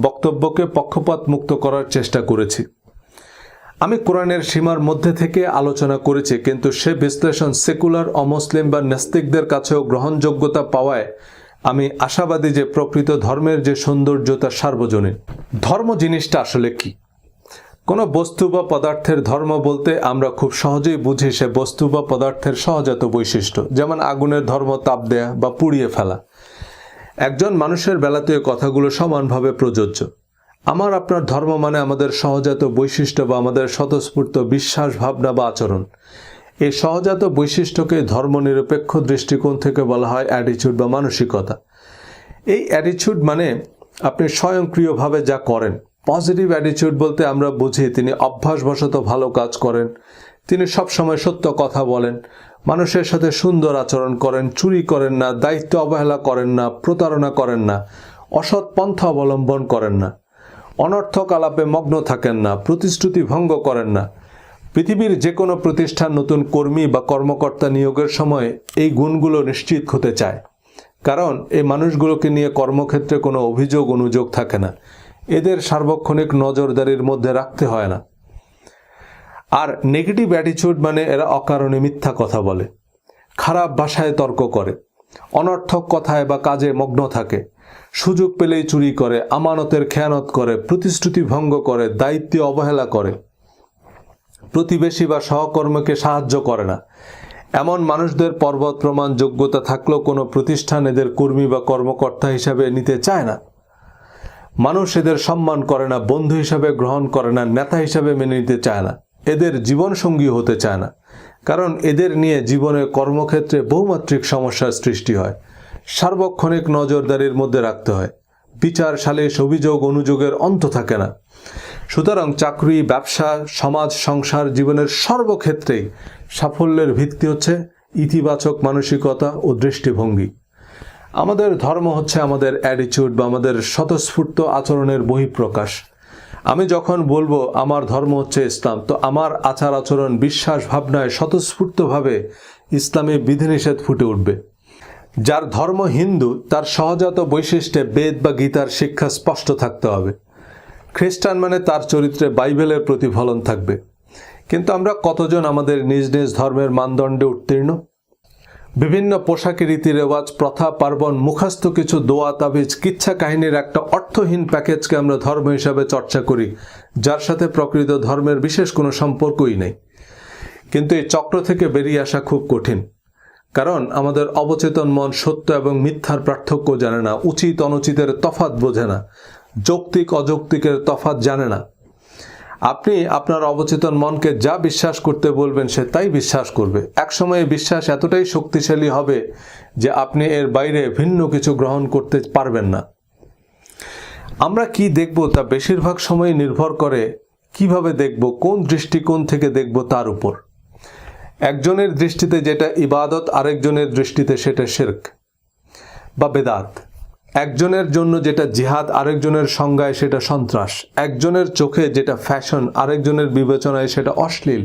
[SPEAKER 1] বক্তব্যকে পক্ষপাত মুক্ত করার চেষ্টা করেছি। আমি কোরআনের সীমার মধ্যে থেকে আলোচনা করেছি, কিন্তু সে বিশ্লেষণ সেকুলার, অমুসলিম বা নাস্তিকদের কাছেও গ্রহণযোগ্যতা পাওয়ায় আমি আশাবাদী যে প্রকৃত ধর্মের যে সৌন্দর্য তা সার্বজনীন। ধর্ম জিনিসটা আসলে কি? কোনো বস্তু বা পদার্থের ধর্ম বলতে আমরা খুব সহজেই বুঝি সে বস্তু বা পদার্থের সহজাত বৈশিষ্ট্য, যেমন আগুনের ধর্ম তাপ দেয়া বা পুড়িয়ে ফেলা। একজন মানুষের বেলাতে কথাগুলো সমানভাবে প্রযোজ্য। আমার আপনার ধর্ম মানে আমাদের সহজাত বৈশিষ্ট্য বা আমাদের স্বতঃস্ফূর্ত বিশ্বাস, ভাবনা বা আচরণ। এই সহজাত বৈশিষ্ট্যকে ধর্মনিরপেক্ষ দৃষ্টিকোণ থেকে বলা হয় অ্যাটিটিউড বা মানসিকতা। এই অ্যাটিটিউড মানে আপনি স্বয়ংক্রিয়ভাবে যা করেন। পজিটিভ অ্যাটিটিউড বলতে আমরা বুঝি তিনি অভ্যাসবশত ভালো কাজ করেন, তিনি সবসময় সত্য কথা বলেন, মানুষের সাথে সুন্দর আচরণ করেন, চুরি করেন না, দায়িত্ব অবহেলা করেন না, প্রতারণা করেন না, অসৎ পন্থা অবলম্বন করেন না, অনর্থক আলাপে মগ্ন থাকেন না, প্রতিশ্রুতি ভঙ্গ করেন না। পৃথিবীর যে কোনো প্রতিষ্ঠান নতুন কর্মী বা কর্মকর্তা নিয়োগের সময় এই গুণগুলো নিশ্চিত হতে চায়, কারণ এই মানুষগুলোকে নিয়ে কর্মক্ষেত্রে কোনো অভিযোগ অনুযোগ থাকে না, এদের সার্বক্ষণিক নজরদারির মধ্যে রাখতে হয় না। আর নেগেটিভ অ্যাটিটিউড মানে এরা অকারণে মিথ্যা কথা বলে, খারাপ ভাষায় তর্ক করে, অনর্থক কথায় বা কাজে মগ্ন থাকে, সুযোগ পেলেই চুরি করে, আমানতের খেয়ানত করে, প্রতিশ্রুতি ভঙ্গ করে, দায়িত্বে অবহেলা করে, প্রতিবেশী বা সহকর্মীকে সাহায্য করে না। এমন মানুষদের পর্বত প্রমাণ যোগ্যতা থাকলেও কোনো প্রতিষ্ঠান এদের কর্মী বা কর্মকর্তা হিসাবে নিতে চায় না। মানুষ এদের সম্মান করে না, বন্ধু হিসাবে গ্রহণ করে না, নেতা হিসাবে মেনে নিতে চায় না, এদের জীবনসঙ্গী হতে চায় না, কারণ এদের নিয়ে জীবনে কর্মক্ষেত্রে বহুমাত্রিক সমস্যার সৃষ্টি হয়, সার্বক্ষণিক নজরদারির মধ্যে রাখতে হয়, বিচার, সালিশ, অভিযোগ অনুযোগের অন্ত থাকে না। সুতরাং চাকরি, ব্যবসা, সমাজ, সংসার, জীবনের সর্বক্ষেত্রেই সাফল্যের ভিত্তি হচ্ছে ইতিবাচক মানসিকতা ও দৃষ্টিভঙ্গি। আমাদের ধর্ম হচ্ছে আমাদের অ্যাটিটিউড বা আমাদের স্বতঃস্ফূর্ত আচরণের বহিঃপ্রকাশ। আমি যখন বলবো আমার ধর্ম হচ্ছে ইসলাম, তো আমার আচার আচরণ, বিশ্বাস, ভাবনায় স্বতঃস্ফূর্তভাবে ইসলামী বিধিনিষেধ ফুটে উঠবে। যার ধর্ম হিন্দু তার সহজাত বৈশিষ্ট্যে বেদ বা গীতার শিক্ষা স্পষ্ট থাকতে হবে। খ্রিস্টান মানে তার চরিত্রে বাইবেলের প্রতিফলন থাকবে। কিন্তু আমরা কতজন আমাদের নিজ নিজ ধর্মের মানদণ্ডে উত্তীর্ণ? বিভিন্ন পোশাকি, রীতি রেওয়াজ, প্রথা, পার্বণ, মুখস্থ কিছু দোয়া, তাবিজ, কিচ্ছা কাহিনীর একটা অর্থহীন প্যাকেজকে আমরা ধর্ম হিসাবে চর্চা করি, যার সাথে প্রকৃত ধর্মের বিশেষ কোনো সম্পর্কই নেই। কিন্তু এই চক্র থেকে বেরিয়ে আসা খুব কঠিন, কারণ আমাদের অবচেতন মন সত্য এবং মিথ্যার পার্থক্য জানে না, উচিত অনুচিতের তফাৎ বোঝে না, যৌক্তিক অযৌক্তিকের তফাৎ জানে না। আপনি আপনার অবচেতন মনকে যা বিশ্বাস করতে বলবেন সে তাই বিশ্বাস করবে। একসময় বিশ্বাস এতটাই শক্তিশালী হবে যে আপনি এর বাইরে ভিন্ন কিছু গ্রহণ করতে পারবেন না। আমরা কি দেখব তা বেশিরভাগ সময় নির্ভর করে কিভাবে দেখব, কোন দৃষ্টিকোণ থেকে দেখব তার উপর। একজনের দৃষ্টিতে যেটা ইবাদত, আরেকজনের দৃষ্টিতে সেটা শিরক বা বেদাত। একজনের জন্য যেটা জিহাদ, আরেকজনের সংজ্ঞায় সেটা সন্ত্রাস। একজনের চোখে যেটা ফ্যাশন, আরেকজনের বিবেচনায় সেটা অশ্লীল।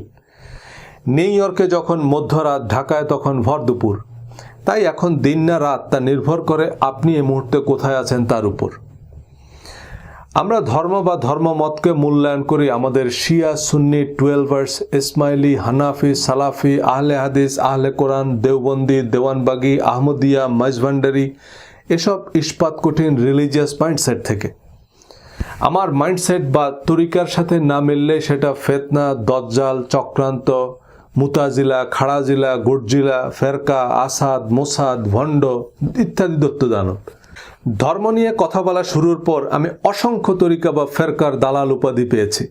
[SPEAKER 1] নিউ ইয়র্কে যখন মধ্যরাত, ঢাকায় তখন ভর দুপুর। তাই এখন দিন না রাত তা নির্ভর করে আপনি এই মুহূর্তে কোথায় আছেন তার উপর। আমরা ধর্ম বা ধর্মমতকে মূল্যায়ন করি আমাদের শিয়া, সুন্নি, টুয়েলভার্স, ইসমাইলি, হানাফি, সালাফি, আহলে হাদিস, আহলে কোরআন, দেওবন্দি, দেওয়ানবাগি, আহমদিয়া, মাঝভান্ডারি, এসব ইস্পাত কঠিন রিলিজিয়াস মাইন্ডসেট থেকে। আমার মাইন্ডসেট বা তরিকার সাথে না মিললে সেটা ফেতনা, দজ্জাল, চক্রান্ত, মুতাজিলা, খাড়াজিলা, গর্জিলা, ফেরকা, আসাদ, মোসাদ, ভণ্ড ইত্যাদি দত্তদানব। ধর্ম নিয়ে কথা বলা শুরুর পর আমি অসংখ্য তরিকা বা ফেরকার দালাল উপাধি পেয়েছি।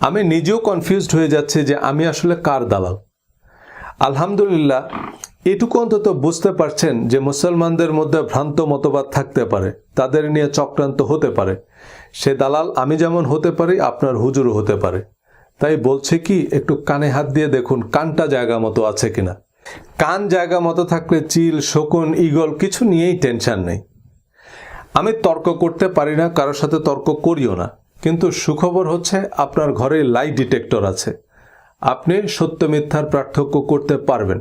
[SPEAKER 1] আমি নিজেও কনফিউজড হয়ে যাচ্ছি যে আমি আসলে কার দালাল। আলহামদুলিল্লাহ, এটুকু অন্তত বুঝতে পারছেন যে মুসলমানদের মধ্যে ভ্রান্ত মতবাদ থাকতে পারে, তাদের নিয়ে চক্রান্ত হতে পারে। সে দালাল আমি যেমন হতে পারি, আপনার হুজুরও হতে পারে। তাই বলছে কি, একটু কানে হাত দিয়ে দেখুন কানটা জায়গা মতো আছে কিনা। কান জায়গা মতো থাকলে চিল, শকুন, ঈগল কিছু নিয়েই টেনশন নেই। আমি তর্ক করতে পারি না, কারোর সাথে তর্ক করিও না, কিন্তু সুখবর হচ্ছে আপনার ঘরে লাই ডিটেক্টর আছে। আপনি সত্য মিথ্যার পার্থক্য করতে পারবেন।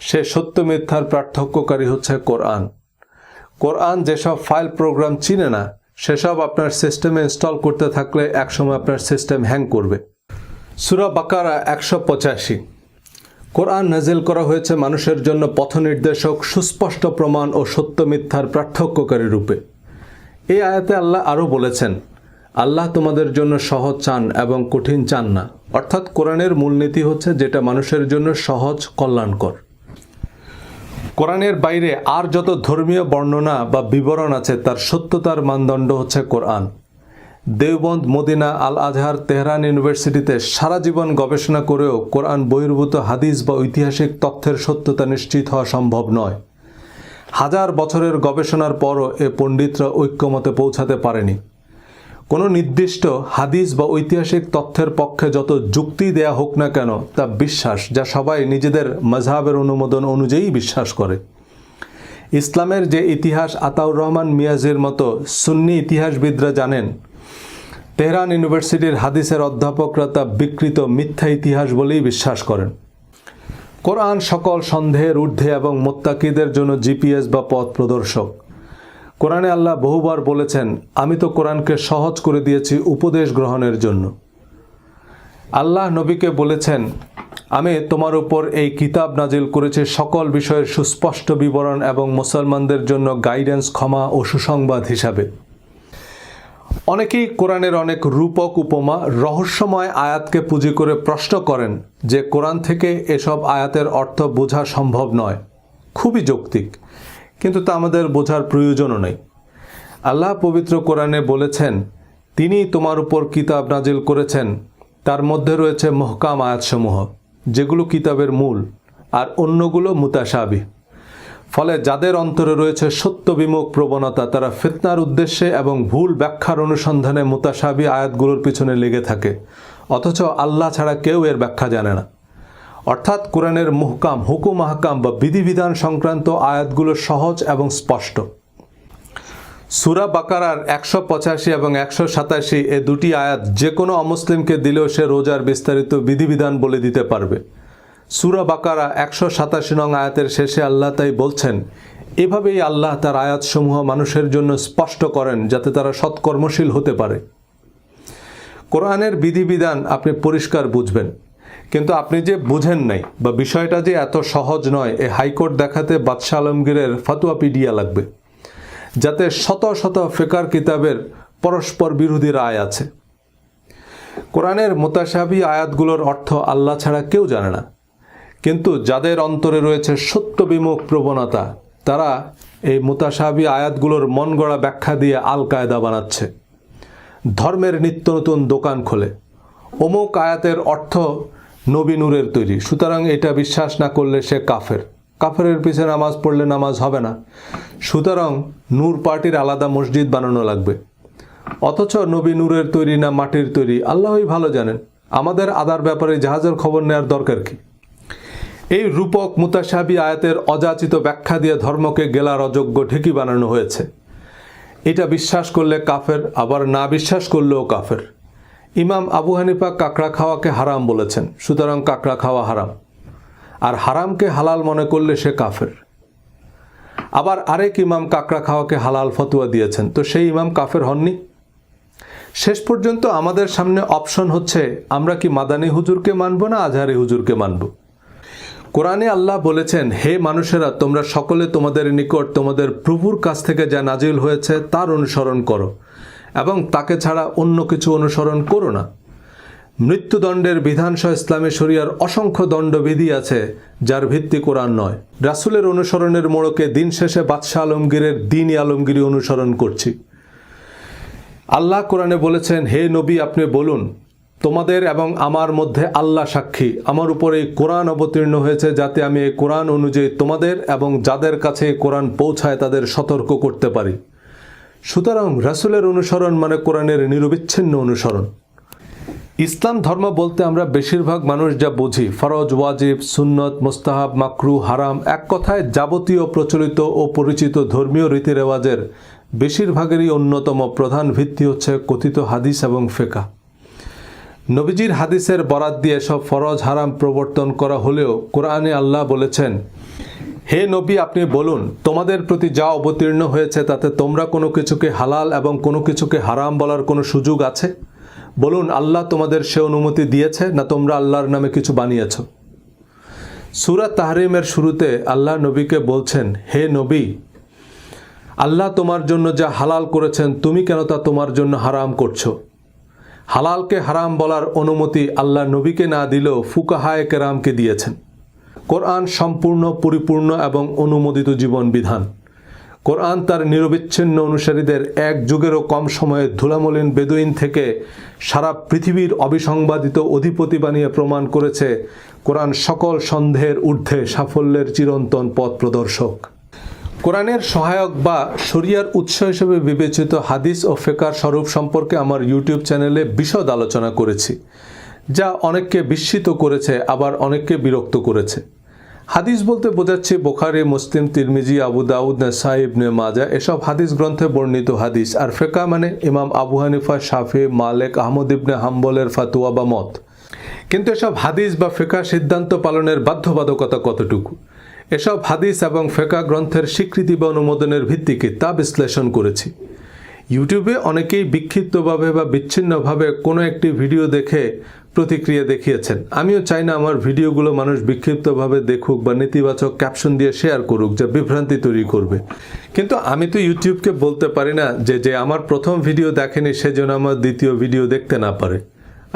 [SPEAKER 1] সে সত্য মিথ্যার পার্থক্যকারী হচ্ছে কোরআন। কোরআন যেসব ফাইল প্রোগ্রাম চিনে না, সেসব আপনার সিস্টেমে ইনস্টল করতে থাকলে একসময় আপনার সিস্টেম হ্যাং করবে। সূরা বাকারা 185। কোরআন নাজিল করা হয়েছে মানুষের জন্য পথনির্দেশক, সুস্পষ্ট প্রমাণ ও সত্য মিথ্যার পার্থক্যকারী রূপে। এই আয়াতে আল্লাহ আরও বলেছেন, আল্লাহ তোমাদের জন্য সহজ চান এবং কঠিন চান না। অর্থাৎ কোরআনের মূলনীতি হচ্ছে যেটা মানুষের জন্য সহজ, কল্যাণকর। কোরআনের বাইরে আর যত ধর্মীয় বর্ণনা বা বিবরণ আছে তার সত্যতার মানদণ্ড হচ্ছে কোরআন। দেওবন্দ, মদিনা, আল আজহার, তেহরান ইউনিভার্সিটিতে সারা জীবন গবেষণা করেও কোরআন বহির্ভূত হাদিস বা ঐতিহাসিক তথ্যের সত্যতা নিশ্চিত হওয়া সম্ভব নয়। হাজার বছরের গবেষণার পরও এ পণ্ডিতরা ঐক্যমতে পৌঁছাতে পারেনি। কোনো নির্দিষ্ট হাদিস বা ঐতিহাসিক তথ্যের পক্ষে যত যুক্তি দেয়া হোক না কেন তা বিশ্বাস, যা সবাই নিজেদের মাযহাবের অনুমোদন অনুযায়ী বিশ্বাস করে। ইসলামের যে ইতিহাস আতাউর রহমান মিয়াজির মতো সুন্নি ইতিহাসবিদরা জানেন, তেহরান ইউনিভার্সিটির হাদিসের অধ্যাপকরা তা বিকৃত মিথ্যা ইতিহাস বলেই বিশ্বাস করেন। কোরআন সকল সন্দেহের ঊর্ধ্বে এবং মুত্তাকিদের জন্য জিপিএস বা পথ প্রদর্শক। কোরআনে আল্লাহ বহুবার বলেছেন, আমি তো কোরআনকে সহজ করে দিয়েছি উপদেশ গ্রহণের জন্য। আল্লাহ নবীকে বলেছেন, আমি তোমার উপর এই কিতাব নাজিল করেছি সকল বিষয়ের সুস্পষ্ট বিবরণ এবং মুসলমানদের জন্য গাইডেন্স, ক্ষমা ও সুসংবাদ হিসাবে। অনেকেই কোরআনের অনেক রূপক, উপমা, রহস্যময় আয়াতকে পুঁজি করে প্রশ্ন করেন যে কোরআন থেকে এসব আয়াতের অর্থ বোঝা সম্ভব নয়। খুবই যৌক্তিক, কিন্তু তা আমাদের বোঝার প্রয়োজনও নেই। আল্লাহ পবিত্র কোরআনে বলেছেন, তিনি তোমার উপর কিতাব নাজিল করেছেন, তার মধ্যে রয়েছে মুহকাম আয়াতসমূহ, যেগুলো কিতাবের মূল, আর অন্যগুলো মুতাশাবিহ। ফলে যাদের অন্তরে রয়েছে সত্য বিমুখ প্রবণতা, তারা ফিতনার উদ্দেশ্যে এবং ভুল ব্যাখ্যার অনুসন্ধানে মুতাশাবিহ আয়াতগুলোর পিছনে লেগে থাকে, অথচ আল্লাহ ছাড়া কেউ এর ব্যাখ্যা জানে না। অর্থাৎ কোরআনের মুহকাম, হুকুম, আহকাম বা বিধিবিধান সংক্রান্ত আয়াতগুলো সহজ এবং স্পষ্ট। সূরা বাকারার 185 এবং 187 এ দুটি আয়াত যে কোনো অমুসলিমকে দিলেও সে রোজার বিস্তারিত বিধিবিধান বলে দিতে পারবে। সূরা বাকারা 187 নং আয়াতের শেষে আল্লাহ তাই বলছেন, এভাবেই আল্লাহ তার আয়াতসমূহ মানুষের জন্য স্পষ্ট করেন যাতে তারা সৎকর্মশীল হতে পারে। কোরআনের বিধিবিধান আপনি পরিষ্কার বুঝবেন, কিন্তু আপনি যে বুঝেন নাই বা বিষয়টা যে এত সহজ নয়, এ হাইকোর্ট দেখাতে বাদশাহ আলমগীরের ফতোয়াপিডিয়া লাগবে, যাতে শত শত ফিকহ কিতাবের পরস্পর বিরোধী রায় আছে। কোরআনের মুতাশাবিহ আয়াতগুলোর অর্থ আল্লাহ ছাড়া কেউ জানে না, কিন্তু যাদের অন্তরে রয়েছে সত্য বিমুখ প্রবণতা, তারা এই মুতাশাবিহ আয়াতগুলোর মন গড়া ব্যাখ্যা দিয়ে আল কায়দা বানাচ্ছে। ধর্মের নিত্য নতুন দোকান খোলে, অমুক আয়াতের অর্থ নবী নূরের তৈরি, সুতরাং এটা বিশ্বাস না করলে সে কাফের। কাফেরের পিছনে নামাজ পড়লে নামাজ হবে না, সুতরাং নূর পার্টির আলাদা মসজিদ বানানো লাগবে। অথচ নবী নূরের তৈরি না মাটির তৈরি আল্লাহই ভালো জানেন। আমাদের আদার ব্যাপারে জাহাজের খবর নেওয়ার দরকার কি? এই রূপক মুতাশাবিহ আয়াতের অযাচিত ব্যাখ্যা দিয়ে ধর্মকে গেলার অযোগ্য ঢেকি বানানো হয়েছে। এটা বিশ্বাস করলে কাফের, আবার না বিশ্বাস করলেও কাফের। ইমাম আবু হানিফা কাঁকড়া খাওয়াকে হারাম বলেছেন, সুতরাং কাঁকড়া খাওয়া হারাম, আর হারামকে হালাল মনে করলে সে কাফের। আবার আরেক ইমাম কাঁকড়া খাওয়াকে হালাল ফতোয়া দিয়েছেন, তো সেই ইমাম কাফের হননি? শেষ পর্যন্ত আমাদের সামনে অপশন হচ্ছে, আমরা কি মাদানী হুজুরকে মানব না আজহারি হুজুরকে মানব। কোরআনে আল্লাহ বলেছেন, হে মানুষেরা, তোমরা সকলে তোমাদের নিকট তোমাদের প্রভুর কাছ থেকে যা নাজিল হয়েছে তার অনুসরণ করো এবং তাকে ছাড়া অন্য কিছু অনুসরণ করো না। মৃত্যুদণ্ডের বিধানসহ ইসলামী শরিয়ার অসংখ্য দণ্ডবিধি আছে যার ভিত্তি কোরআন নয়। রাসূলের অনুসরণের মোড়কে দিন শেষে বাদশাহ আলমগীরের দ্বীন-ই আলমগীরি অনুসরণ করছি। আল্লাহ কোরআনে বলেছেন, হে নবী, আপনি বলুন, তোমাদের এবং আমার মধ্যে আল্লাহ সাক্ষী, আমার উপর এই কোরআন অবতীর্ণ হয়েছে যাতে আমি এই কোরআন অনুযায়ী তোমাদের এবং যাদের কাছে এই কোরআন পৌঁছায় তাদের সতর্ক করতে পারি। সুতরাং রাসূলের অনুসরণ মানে কোরআনের নিরবিচ্ছিন্ন অনুসরণ। ইসলাম ধর্ম বলতে আমরা বেশিরভাগ মানুষ যা বুঝি, ফরজ, ওয়াজিব, সুন্নত, মুস্তাহাব, মাকরুহ, হারাম, এক কথায় যাবতীয় প্রচলিত ও পরিচিত ধর্মীয় রীতিরেওয়াজের বেশিরভাগেরই অন্যতম প্রধান ভিত্তি হচ্ছে কথিত হাদিস এবং ফিকহ। নবীজির হাদিসের বরাত দিয়ে সব ফরজ হারাম প্রবর্তন করা হলেও কোরআনে আল্লাহ বলেছেন, হে নবী, আপনি বলুন, তোমাদের প্রতি যা অবতীর্ণ হয়েছে তাতে তোমরা কোনো কিছুকে হালাল এবং কোনো কিছুকে হারাম বলার কোনো সুযোগ আছে? বলুন, আল্লাহ তোমাদের সে অনুমতি দিয়েছে না তোমরা আল্লাহর নামে কিছু বানিয়েছ? সূরা তাহরিমের শুরুতে আল্লাহ নবীকে বলছেন, হে নবী, আল্লাহ তোমার জন্য যা হালাল করেছেন তুমি কেন তা তোমার জন্য হারাম করছো? হালালকে হারাম বলার অনুমতি আল্লাহ নবীকে না দিলেও ফুকাহায়ে কেরামকে দিয়েছেন। কোরআন সম্পূর্ণ, পরিপূর্ণ এবং অনুমোদিত জীবন বিধান। কোরআন তার নিরবিচ্ছিন্ন অনুসারীদের এক যুগেরও কম সময়ে ধুলামলিন বেদুইন থেকে সারা পৃথিবীর অবিসংবাদিত অধিপতি বানিয়ে প্রমাণ করেছে কোরআন সকল সন্দেহের ঊর্ধ্বে সাফল্যের চিরন্তন পথ প্রদর্শক। কোরআনের সহায়ক বা শরিয়ার উৎস হিসেবে বিবেচিত হাদিস ও ফিকহ স্বরূপ সম্পর্কে আমার ইউটিউব চ্যানেলে বিশদ আলোচনা করেছি, যা অনেককে বিস্মিত করেছে, আবার অনেককে বিরক্ত করেছে। হাদিস বলতে বোঝাচ্ছি বুখারী, মুসলিম, তিরমিজি, আবু দাউদ, নাসাই, ইবনে মাজাহ এসব হাদিস গ্রন্থে বর্ণিত হাদিস। আর ফিকহ মানে ইমাম আবু হানিফা, শাফি, মালিক, আহমদ ইবনে হাম্বলের ফাতোয়া বা মত। কিন্তু এসব হাদিস বা ফিকহ সিদ্ধান্ত পালনের বাধ্যবাধকতা কতটুকু? এসব হাদিস এবং ফিকহ গ্রন্থের স্বীকৃতি বা অনুমোদনের ভিত্তি কি তা বিশ্লেষণ করেছি। ইউটিউবে অনেকেই বিক্ষিপ্তভাবে বা বিচ্ছিন্নভাবে কোনো একটি ভিডিও দেখে প্রতিক্রিয়া দেখিয়েছেন। আমিও চাই না আমার ভিডিওগুলো মানুষ বিক্ষিপ্তভাবে দেখুক বা নেতিবাচক ক্যাপশন দিয়ে শেয়ার করুক, যা বিভ্রান্তি তৈরি করবে। কিন্তু আমি তো ইউটিউবকে বলতে পারি না যে আমার প্রথম ভিডিও দেখেনি সেজন্য আমার দ্বিতীয় ভিডিও দেখতে না পারে।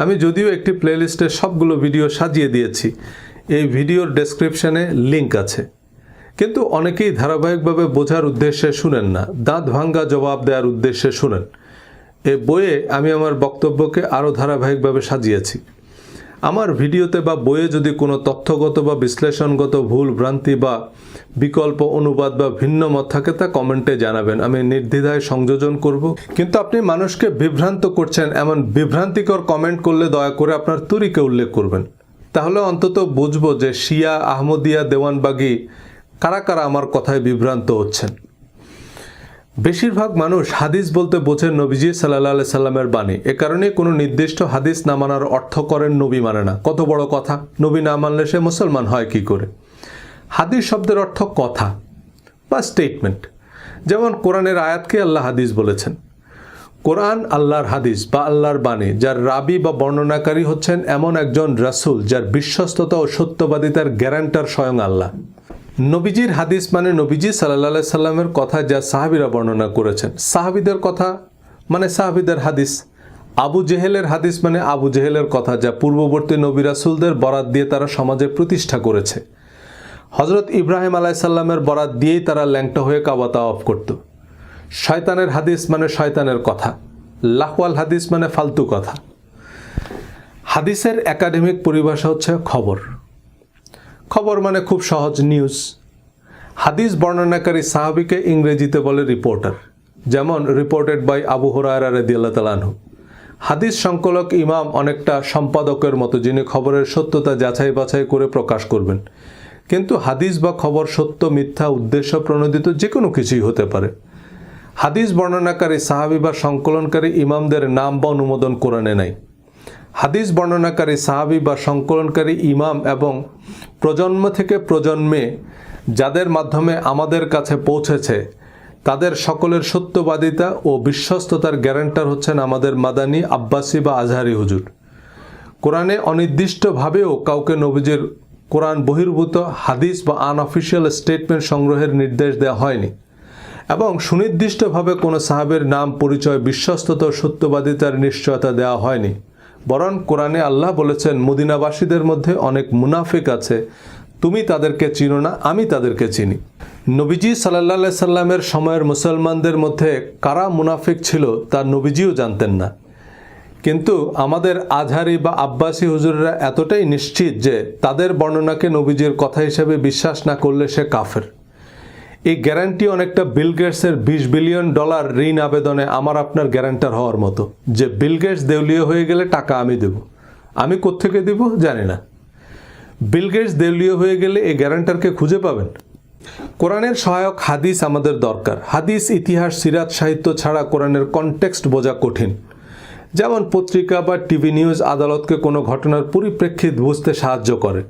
[SPEAKER 1] আমি যদিও একটি প্লেলিস্টে সবগুলো ভিডিও সাজিয়ে দিয়েছি, এই ভিডিওর ডেসক্রিপশনে লিঙ্ক আছে, কিন্তু অনেকেই ধারাবাহিকভাবে বোঝার উদ্দেশ্যে শুনেন না, দাঁত ভাঙ্গা জবাব দেওয়ার উদ্দেশ্যে শুনেন। এই বইয়ে আমি আমার বক্তব্যকে আরও ধারাবাহিকভাবে সাজিয়েছি। আমার ভিডিওতে বা বইয়ে যদি কোনো তথ্যগত বা বিশ্লেষণগত ভুল ভ্রান্তি বা বিকল্প অনুবাদ বা ভিন্ন মত থাকে তা কমেন্টে জানাবেন, আমি নির্দ্বিধায় সংযোজন করব। কিন্তু আপনি মানুষকে বিভ্রান্ত করছেন এমন বিভ্রান্তিকর কমেন্ট করলে দয়া করে আপনার তরিকা উল্লেখ করবেন, তাহলে অন্তত বুঝবো যে শিয়া, আহমদিয়া, দেওয়ানবাগি কারা কারা আমার কথায় বিভ্রান্ত হচ্ছেন। বেশিরভাগ মানুষ হাদিস বলতে বোঝেন নবীজি সাল্লাল্লাহু আলাইহি সাল্লামের বাণী। এ কারণে কোনো নির্দিষ্ট হাদিস না মানার অর্থ করেন নবী মানে না। কত বড় কথা! নবী না মানলে সে মুসলমান হয় কি করে? হাদিস শব্দের অর্থ কথা বা স্টেটমেন্ট। যেমন কোরআনের আয়াতকে আল্লাহ হাদিস বলেছেন। কোরআন আল্লাহর হাদিস বা আল্লাহর বাণী, যার রাবি বা বর্ণনাকারী হচ্ছেন এমন একজন রাসূল যার বিশ্বস্ততা ও সত্যবাদিতার গ্যারান্টার স্বয়ং আল্লাহ। নবীজির হাদিস মানে নবীজি সাল্লাল্লাহু আলাইহি সাল্লামের কথা যা সাহাবীরা বর্ণনা করেছেন। সাহাবীদের কথা মানে সাহাবীদের হাদিস। আবু জেহেলের হাদিস মানে আবু জেহেলের কথা যা পূর্ববর্তী নবী রাসূলদের বরাত দিয়ে তারা সমাজে প্রতিষ্ঠা করেছে। হযরত ইব্রাহিম আলাইহিস সালামের বরাত দিয়েই তারা ল্যাংটা হয়ে কাবা তাওয়াফ করত। শয়তানের হাদিস মানে শয়তানের কথা। লাহওয়াল হাদিস মানে ফালতু কথা। হাদিসের একাডেমিক পরিভাষা হচ্ছে খবর। খবর মানে খুব সহজ, নিউজ। হাদিস বর্ণনাকারী সাহাবীকে ইংরেজিতে বলে রিপোর্টার, যেমন রিপোর্টেড বাই আবু হুরায়রা রাদিয়াল্লাহু তাআলা আনহু। হাদিস সংকলক ইমাম অনেকটা সম্পাদকের মতো, যিনি খবরের সত্যতা যাচাই বাছাই করে প্রকাশ করবেন। কিন্তু হাদিস বা খবর সত্য, মিথ্যা, উদ্দেশ্য প্রণোদিত যে কোনো কিছুই হতে পারে। হাদিস বর্ণনাকারী সাহাবী বা সংকলনকারী ইমামদের নাম বা অনুমোদন কোরআনে নাই। হাদিস বর্ণনাকারী সাহাবী বা সংকলনকারী ইমাম এবং প্রজন্ম থেকে প্রজন্মে যাদের মাধ্যমে আমাদের কাছে পৌঁছেছে তাদের সকলের সত্যবাদিতা ও বিশ্বস্ততার গ্যারান্টার হচ্ছেন আমাদের মাদানী, আব্বাসী বা আজহারি হুজুর। কোরআনে অনির্দিষ্টভাবেও কাউকে নবীজির কোরআন বহির্ভূত হাদিস বা আনঅফিশিয়াল স্টেটমেন্ট সংগ্রহের নির্দেশ দেওয়া হয়নি, এবং সুনির্দিষ্টভাবে কোনো সাহাবের নাম, পরিচয়, বিশ্বস্ততা ও সত্যবাদিতার নিশ্চয়তা দেওয়া হয়নি। বরং কোরআনে আল্লাহ বলেছেন, মদিনাবাসীদের মধ্যে অনেক মুনাফিক আছে, তুমি তাদেরকে চিনো না, আমি তাদেরকে চিনি। নবীজি সাল্লাল্লাহু আলাইহি সাল্লামের সময়ের মুসলমানদের মধ্যে কারা মুনাফিক ছিল তা নবীজিও জানতেন না। কিন্তু আমাদের আজহারি বা আব্বাসী হুজুররা এতটাই নিশ্চিত যে তাদের বর্ণনাকে নবীজির কথা হিসেবে বিশ্বাস না করলে সে কাফের। এই গ্যারান্টি অনেকটা বিল গেটসের $20 বিলিয়ন ঋণ আবেদনে আমার আপনার গ্যারান্টার হওয়ার মতো, যে বিল গেটস দেউলিয়া হয়ে গেলে টাকা আমি দেব। আমি কোত্থেকে দেব জানি না। বিল গেটস দেউলিয়া হয়ে গেলে এই গ্যারান্টারকে খুঁজে পাবেন? কোরআনের সহায়ক হাদিস আমাদের দরকার। হাদিস, ইতিহাস, সিরাত, সাহিত্য ছাড়া কোরআনের কনটেক্সট বোঝা কঠিন। যেমন পত্রিকা বা টিভি নিউজ আদালতকে কোনো ঘটনার পরিপ্রেক্ষিত বুঝতে সাহায্য করে,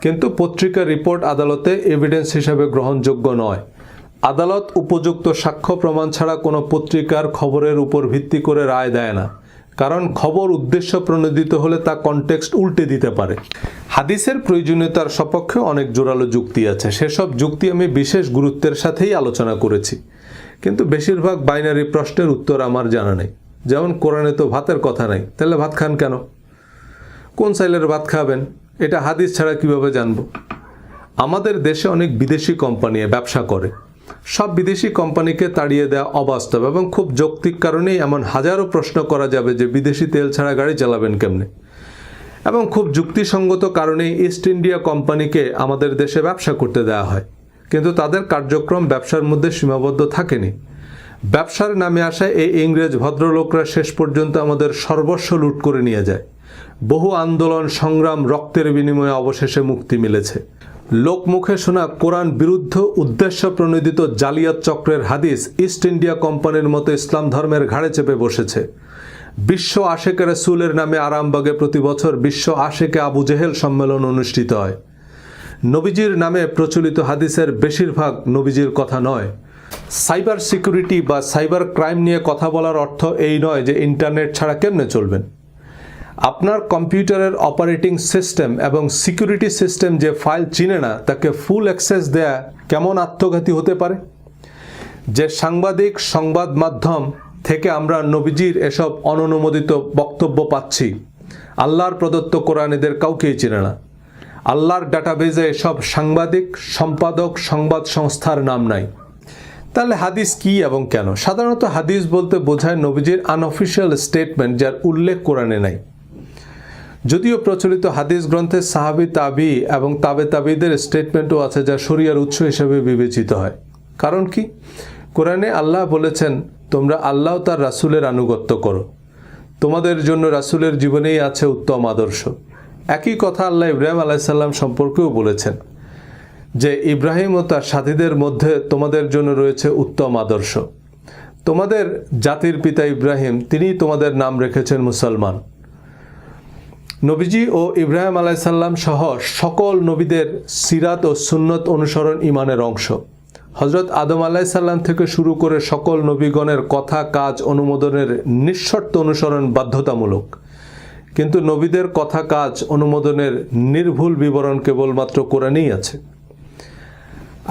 [SPEAKER 1] কিন্তু পত্রিকা রিপোর্ট আদালতে এভিডেন্স হিসাবে গ্রহণযোগ্য নয়। আদালত উপযুক্ত সাক্ষ্য প্রমাণ ছাড়া কোনো পত্রিকার খবরের উপর ভিত্তি করে রায় দেয় না, কারণ খবর উদ্দেশ্য প্রণোদিত হলে তা কনটেক্সট উল্টে দিতে পারে। হাদিসের প্রয়োজনীয়তার সপক্ষে অনেক জোরালো যুক্তি আছে, সেসব যুক্তি আমি বিশেষ গুরুত্বের সাথেই আলোচনা করেছি, কিন্তু বেশিরভাগ বাইনারি প্রশ্নের উত্তর আমার জানা নেই। যেমন কোরআনে তো ভাতের কথা নাই, তাহলে ভাত খান কেন? কোন চাইলের ভাত খাবেন এটা হাদিস ছাড়া কিভাবে জানবো? আমাদের দেশে অনেক বিদেশি কোম্পানি ব্যবসা করে, সব বিদেশি কোম্পানিকে তাড়িয়ে দেওয়া অবাস্তব এবং খুব যৌক্তিক কারণেই এমন হাজারো প্রশ্ন করা যাবে যে বিদেশি তেল ছাড়া গাড়ি চালাবেন কেমনে, এবং খুব যুক্তিসঙ্গত কারণেই ইস্ট ইন্ডিয়া কোম্পানিকে আমাদের দেশে ব্যবসা করতে দেওয়া হয়, কিন্তু তাদের কার্যক্রম ব্যবসার মধ্যে সীমাবদ্ধ থাকেনি। ব্যবসার নামে আসা এই ইংরেজ ভদ্রলোকরা শেষ পর্যন্ত আমাদের সর্বস্ব লুট করে নিয়ে যায়। বহু আন্দোলন সংগ্রাম রক্তের বিনিময়ে অবশেষে মুক্তি মিলেছে। লোকমুখে শোনা কোরআন বিরুদ্ধ উদ্দেশ্য প্রণোদিত জালিয়াত চক্রের হাদিস ইস্ট ইন্ডিয়া কোম্পানির মতো ইসলাম ধর্মের ঘাড়ে চেপে বসেছে। বিশ্ব আশেকে রাসূলের নামে আরামবাগে প্রতি বছর বিশ্ব আশেকে আবু জেহেল সম্মেলন অনুষ্ঠিত হয়। নবীজির নামে প্রচলিত হাদিসের বেশিরভাগ নবীজির কথা নয়। সাইবার সিকিউরিটি বা সাইবার ক্রাইম নিয়ে কথা বলার অর্থ এই নয় যে ইন্টারনেট ছাড়া কেমনে চলবেন। আপনার কম্পিউটারের অপারেটিং সিস্টেম এবং সিকিউরিটি সিস্টেম যে ফাইল চিনে না তাকে ফুল অ্যাক্সেস দেয়া কেমন আত্মঘাতী হতে পারে? যে সাংবাদিক সংবাদ মাধ্যম থেকে আমরা নবীজির এসব অননুমোদিত বক্তব্য পাচ্ছি, আল্লাহর প্রদত্ত কোরআন এদের কাউকেই চিনে না। আল্লাহর ডাটাবেজে এসব সাংবাদিক সম্পাদক সংবাদ সংস্থার নাম নাই। তাহলে হাদিস কি এবং কেন? সাধারণত হাদিস বলতে বোঝায় নবীজির আনঅফিশিয়াল স্টেটমেন্ট যার উল্লেখ কোরআনে নাই। যদিও প্রচলিত হাদিস গ্রন্থে সাহাবি তাবি এবং তাবে তাবিদের স্টেটমেন্টও আছে যা শরিয়ার উৎস হিসেবে বিবেচিত হয়। কারণ কি? কোরআনে আল্লাহ বলেছেন, তোমরা আল্লাহ তার রাসূলের আনুগত্য করো, তোমাদের জন্য রাসূলের জীবনেই আছে উত্তম আদর্শ। একই কথা আল্লাহ ইব্রাহিম আলাইহিস সালাম সম্পর্কেও বলেছেন যে ইব্রাহিম ও তার সাথীদের মধ্যে তোমাদের জন্য রয়েছে উত্তম আদর্শ। তোমাদের জাতির পিতা ইব্রাহিম, তিনিই তোমাদের নাম রেখেছেন মুসলমান। নবীজি ও ইব্রাহিম আলাইহিস সালাম সহ সকল নবীদের সিরাত ও সুন্নত অনুসরণ ইমানের অংশ। হযরত আদম আলাইহিস সালাম থেকে শুরু করে সকল নবীগণের কথা কাজ অনুমোদনের নিঃশর্ত অনুসরণ বাধ্যতামূলক, কিন্তু নবীদের কথা কাজ অনুমোদনের নির্ভুল বিবরণ কেবলমাত্র কোরআনেই আছে।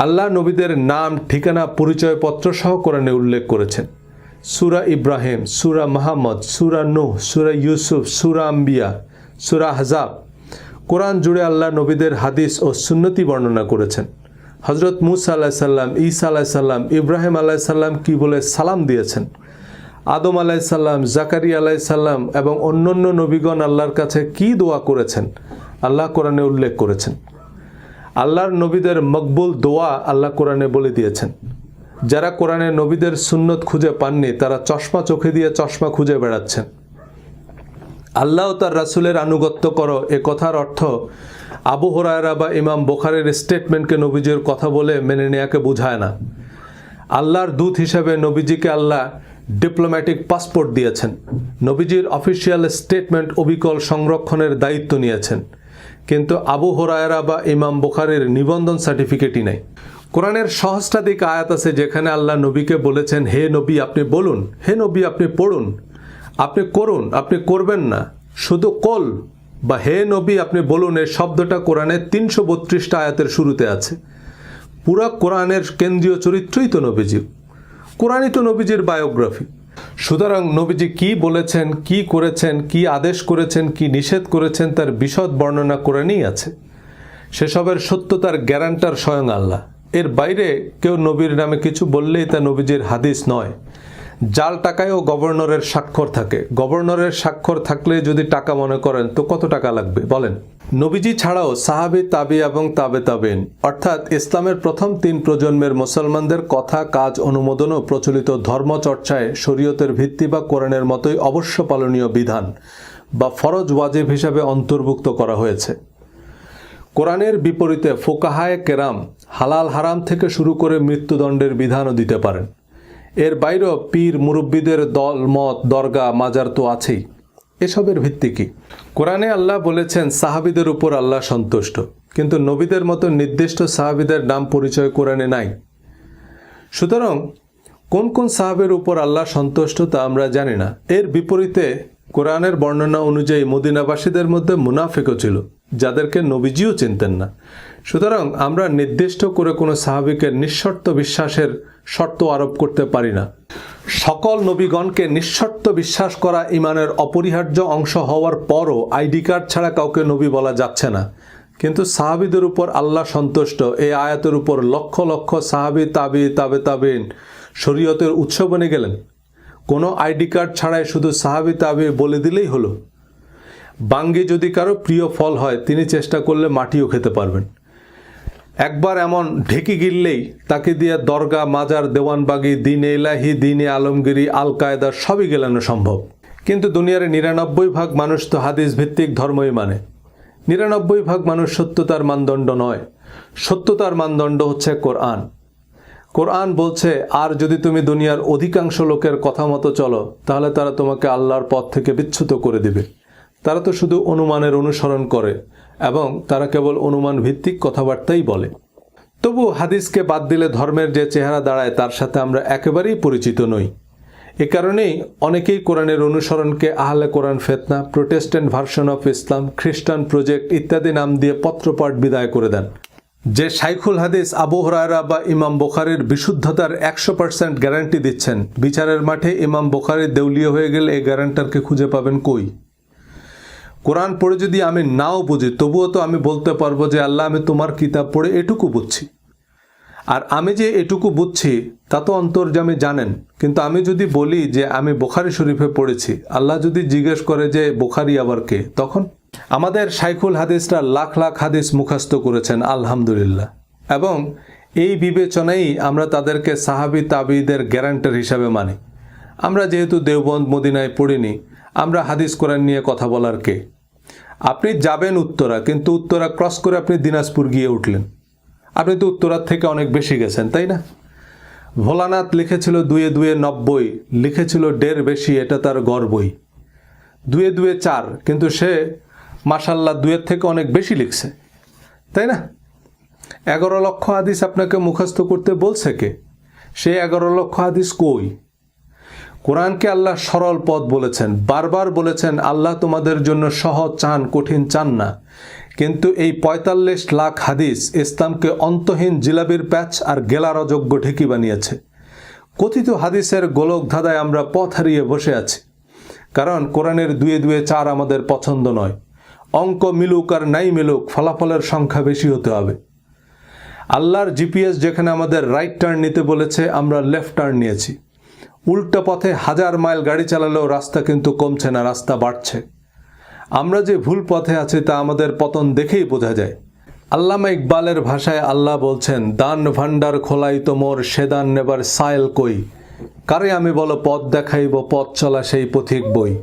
[SPEAKER 1] আল্লাহ নবীদের নাম ঠিকানা পরিচয়পত্র সহ কোরআনে উল্লেখ করেছেন। সূরা ইব্রাহিম, সূরা মুহাম্মদ, সূরা নূহ, সূরা ইউসুফ, সূরা আম্বিয়া, সূরা আহজাব, কোরআন জুড়ে আল্লাহ নবীদের হাদিস ও সুন্নতি বর্ণনা করেছেন। হযরত মুসা আলাইহিস সালাম, ঈসা আলাইহিস সালাম, ইব্রাহিম আলাইহিস সালাম কি বলে সালাম দিয়েছেন, আদম আলাইহিস সালাম, জাকারিয়া আলাইহিস সালাম এবং অন্যান্য নবীগণ আল্লাহর কাছে কি দোয়া করেছেন আল্লাহ কোরআনে উল্লেখ করেছেন। আল্লাহর নবীদের মকবুল দোয়া আল্লাহ কোরআনে বলে দিয়েছেন। যারা কোরআনে নবীদের সুন্নত খুঁজে পাননি তারা চশমা চোখে দিয়ে চশমা খুঁজে বেড়াচ্ছেন। আল্লাহ তার রাসূলের আনুগত্য করো এ কথার অর্থ আবু হুরায়রা বা ইমাম বুখারীর স্টেটমেন্টকে নবীজির কথা বলে মেনে নেয়াকে বোঝায় না। আল্লাহর দূত হিসেবে নবীজিকে আল্লাহ ডিপ্লোম্যাটিক পাসপোর্ট দিয়েছেন। নবীজির অফিসিয়াল স্টেটমেন্ট অবিকল সংরক্ষণের দায়িত্ব নিয়েছেন, কিন্তু আবু হুরায়রা বা ইমাম বুখারীর নিবন্ধন সার্টিফিকেটই নাই। কোরআনের সহস্রাধিক আয়াত আছে যেখানে আল্লাহ নবীকে বলেছেন, হে নবী আপনি বলুন, হে নবী আপনি পড়ুন, আপনি করুন, আপনি করবেন না, শুধু কল বা হে নবী আপনি বলুন এই শব্দটা কোরআনে 332টা আয়াতের শুরুতে আছে। পুরা কোরআনের কেন্দ্রীয় চরিত্রই তো নবীজি, কোরআনই তো নবীজির বায়োগ্রাফি। সুতরাং নবীজি কি বলেছেন, কি করেছেন, কি আদেশ করেছেন, কি নিষেধ করেছেন তার বিশদ বর্ণনা কোরআনেই আছে। সেসবের সত্যতার গ্যারান্টার স্বয়ং আল্লাহ। এর বাইরে কেউ নবীর নামে কিছু বললেই তা নবীজির হাদিস নয়। জাল টাকায়ও গভর্নরের স্বাক্ষর থাকে। গভর্নরের স্বাক্ষর থাকলে যদি টাকা মনে করেন তো কত টাকা লাগবে বলেন? নবীজি ছাড়াও সাহাবী, তাবি এবং তাবে তাবেইন অর্থাৎ ইসলামের প্রথম 3 প্রজন্মের মুসলমানদের কথা কাজ অনুমোদন ও প্রচলিত ধর্মচর্চায় শরীয়তের ভিত্তি বা কোরআনের মতোই অবশ্য পালনীয় বিধান বা ফরজ ওয়াজিব হিসাবে অন্তর্ভুক্ত করা হয়েছে। কোরআনের বিপরীতে ফুকাহায়ে কেরাম হালাল হারাম থেকে শুরু করে মৃত্যুদণ্ডের বিধানও দিতে পারেন। এর বাইরেও পীর মুরব্বীদের দল মত দরগা মাজার তো আছেই। এসবের ভিত্তি কি? কোরআনে আল্লাহ বলেছেন সাহাবীদের উপর আল্লাহ সন্তুষ্ট, কিন্তু নবীদের মতো নির্দিষ্ট সাহাবীদের নাম পরিচয় কোরআনে নাই। সুতরাং কোন কোন সাহাবের উপর আল্লাহ সন্তুষ্ট তা আমরা জানি না। এর বিপরীতে কোরআনের বর্ণনা অনুযায়ী মদিনাবাসীদের মধ্যে মুনাফিকও ছিল, যাদেরকে নবীজিও চিনতেন না। সুতরাং আমরা নির্দিষ্ট করে কোনো সাহাবীকে নিঃশর্ত বিশ্বাসের শর্ত আরোপ করতে পারি না। সকল নবীগণকে নিঃশর্ত বিশ্বাস করা ইমানের অপরিহার্য অংশ হওয়ার পরও আইডি কার্ড ছাড়া কাউকে নবী বলা যাচ্ছে না। কিন্তু সাহাবীদের উপর আল্লাহ সন্তুষ্ট, এই আয়াতের উপর লক্ষ লক্ষ সাহাবী, তাবেঈন শরীয়তের উৎস বনে গেলেন। কোনো আইডি কার্ড ছাড়াই শুধু সাহাবী তাবেঈ বলে দিলেই হলো। বাঙ্গি যদি কারো প্রিয় ফল হয়, তিনি চেষ্টা করলে মাটিও খেতে পারবেন। একবার এমন ঢেকি গিললেই তাকে দিয়ে দরগা, মাজার, দেওয়ানবাগি, দিনে ইলাহি, দিনে আলমগিরি, আল কায়দা সবই গেলানো সম্ভব। কিন্তু দুনিয়ার ৯৯% মানুষ তো হাদিস ভিত্তিক ধর্মই মানে। ৯৯% মানুষ সত্যতার মানদণ্ড নয়, সত্যতার মানদণ্ড হচ্ছে কোরআন। কোরআন বলছে, আর যদি তুমি দুনিয়ার অধিকাংশ লোকের কথা মতো চলো, তাহলে তারা তোমাকে আল্লাহর পথ থেকে বিচ্যুত করে দিবে। তারা তো শুধু অনুমানের অনুসরণ করে এবং তারা কেবল অনুমান ভিত্তিক কথাবার্তাই বলে। তবু হাদিসকে বাদ দিলে ধর্মের যে চেহারা দাঁড়ায় তার সাথে আমরা একেবারেই পরিচিত নই। এ কারণেই অনেকেই কোরআনের অনুসরণকে আহলে কোরআন ফেতনা, প্রোটেস্ট্যান্ট ভার্সন অফ ইসলাম, খ্রিস্টান প্রজেক্ট ইত্যাদি নাম দিয়ে পত্রপাঠ বিদায় করে দেন। যে শাইখুল হাদিস আবু হুরায়রা বা ইমাম বুখারীর বিশুদ্ধতার ১০০% গ্যারান্টি দিচ্ছেন, বিচারের মাঠে ইমাম বুখারী দেউলিয়া হয়ে গেলে এই গ্যারান্টারকে খুঁজে পাবেন কই? কোরআন পড়ে যদি আমি নাও বুঝি, তবুও তো আমি বলতে পারবো যে আল্লাহ, আমি তোমার কিতাব পড়ে এটুকু বুঝছি। আর আমি যে এটুকু বুঝছি তা তো অন্তর্যামী জানেন। কিন্তু আমি যদি বলি যে আমি বুখারী শরীফে পড়েছি, আল্লাহ যদি জিজ্ঞেস করে যে বুখারী আবার কে, তখন? আমাদের শাইখুল হাদিসরা লাখ লাখ হাদিস মুখস্থ করেছেন, আলহামদুলিল্লাহ। এবং এই বিবেচনাই আমরা তাদেরকে সাহাবী তাবেঈদের গ্যারান্টার হিসাবে মানি। আমরা যেহেতু দেওবন্দ মদিনায় পড়িনি, আমরা হাদিস কোরআন নিয়ে কথা বলার কে? আপনি যাবেন উত্তরা, কিন্তু উত্তরা ক্রস করে আপনি দিনাজপুর গিয়ে উঠলেন। আপনি তো উত্তরার থেকে অনেক বেশি গেছেন, তাই না? ভোলানাথ লিখেছিল ২ ২ ৯০, লিখেছিল ১.৫ বেশি, এটা তার গর্বই। ২ ২ ৪, কিন্তু সে মাশাল্লাহ ২-এর থেকে অনেক বেশি লিখছে, তাই না? ১১ লক্ষ হাদিস আপনাকে মুখস্থ করতে বলছে কে? সেই ১১ লক্ষ হাদিস কই? কোরআনকে আল্লাহ সরল পথ বলেছেন, বারবার বলেছেন আল্লাহ তোমাদের জন্য সহজ চান, কঠিন চান না। কিন্তু এই ৪৫ লাখ হাদিস ইসলামকে অন্তহীন জিলাপির প্যাচ আর গেলার অযোগ্য ঢেকি বানিয়েছে। কথিত হাদিসের গোলক ধাঁধায় আমরা পথ হারিয়ে বসে আছি। কারণ কোরআনের ২ ২ ৪ আমাদের পছন্দ নয়। অঙ্ক মিলুক আর নাই মিলুক, ফলাফলের সংখ্যা বেশি হতে হবে। আল্লাহর জিপিএস যেখানে আমাদের রাইট টার্ন নিতে বলেছে, আমরা লেফট টার্ন নিয়েছি। উল্টা পথে ১০০০ মাইল গাড়ি চালালেও রাস্তা কিন্তু কমছে না, রাস্তা বাড়ছে। আমরা যে ভুল পথে আছি তা আমাদের পতন দেখেই বোঝা যায়। আল্লামা ইকবালের ভাষায় আল্লাহ বলছেন, দান ভান্ডার খোলাই তোমর, সে দান নেবার সাইল কই, কারে আমি বলো পথ দেখাইব, পথ চলা সেই পথিক বই।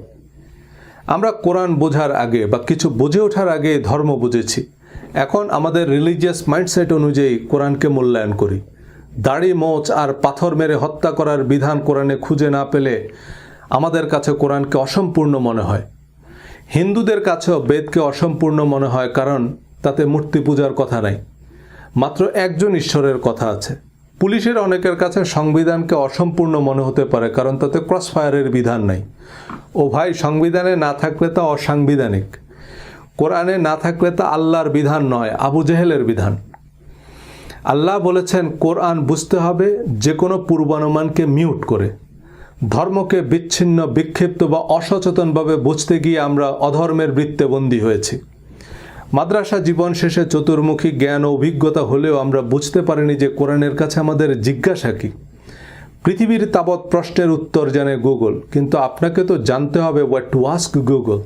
[SPEAKER 1] আমরা কোরআন বোঝার আগে বা কিছু বুঝে ওঠার আগে ধর্ম বুঝেছি। এখন আমাদের রিলিজিয়াস মাইন্ডসেট অনুযায়ী কোরআনকে মূল্যায়ন করি। দাড়ি, মোচ আর পাথর মেরে হত্যা করার বিধান কোরআনে খুঁজে না পেলে আমাদের কাছে কোরআনকে অসম্পূর্ণ মনে হয়। হিন্দুদের কাছেও বেদকে অসম্পূর্ণ মনে হয়, কারণ তাতে মূর্তি পূজার কথা নাই, মাত্র একজন ঈশ্বরের কথা আছে। পুলিশের অনেকের কাছে সংবিধানকে অসম্পূর্ণ মনে হতে পারে, কারণ তাতে ক্রসফায়ারের বিধান নাই। ও ভাই, সংবিধানে না থাকলে তা অসাংবিধানিক, কোরআনে না থাকলে তা আল্লাহর বিধান নয়, আবু জেহেলের বিধান। আল্লাহ বলেছেন কোরআন বুঝতে হবে যে কোনো পূর্বানুমানকে মিউট করে। ধর্মকে বিচ্ছিন্ন, বিক্ষিপ্ত বা অসচেতনভাবে বুঝতে গিয়ে আমরা অধর্মের বৃত্তে বন্দী হয়েছি। মাদ্রাসা জীবন শেষে চতুর্মুখী জ্ঞান ও অভিজ্ঞতা হলেও আমরা বুঝতে পারিনি যে কোরআনের কাছে আমাদের জিজ্ঞাসা কি। পৃথিবীর তাবৎ প্রশ্নের উত্তর জানে গুগল, কিন্তু আপনাকে তো জানতে হবে হোয়াট টু আস্ক গুগল।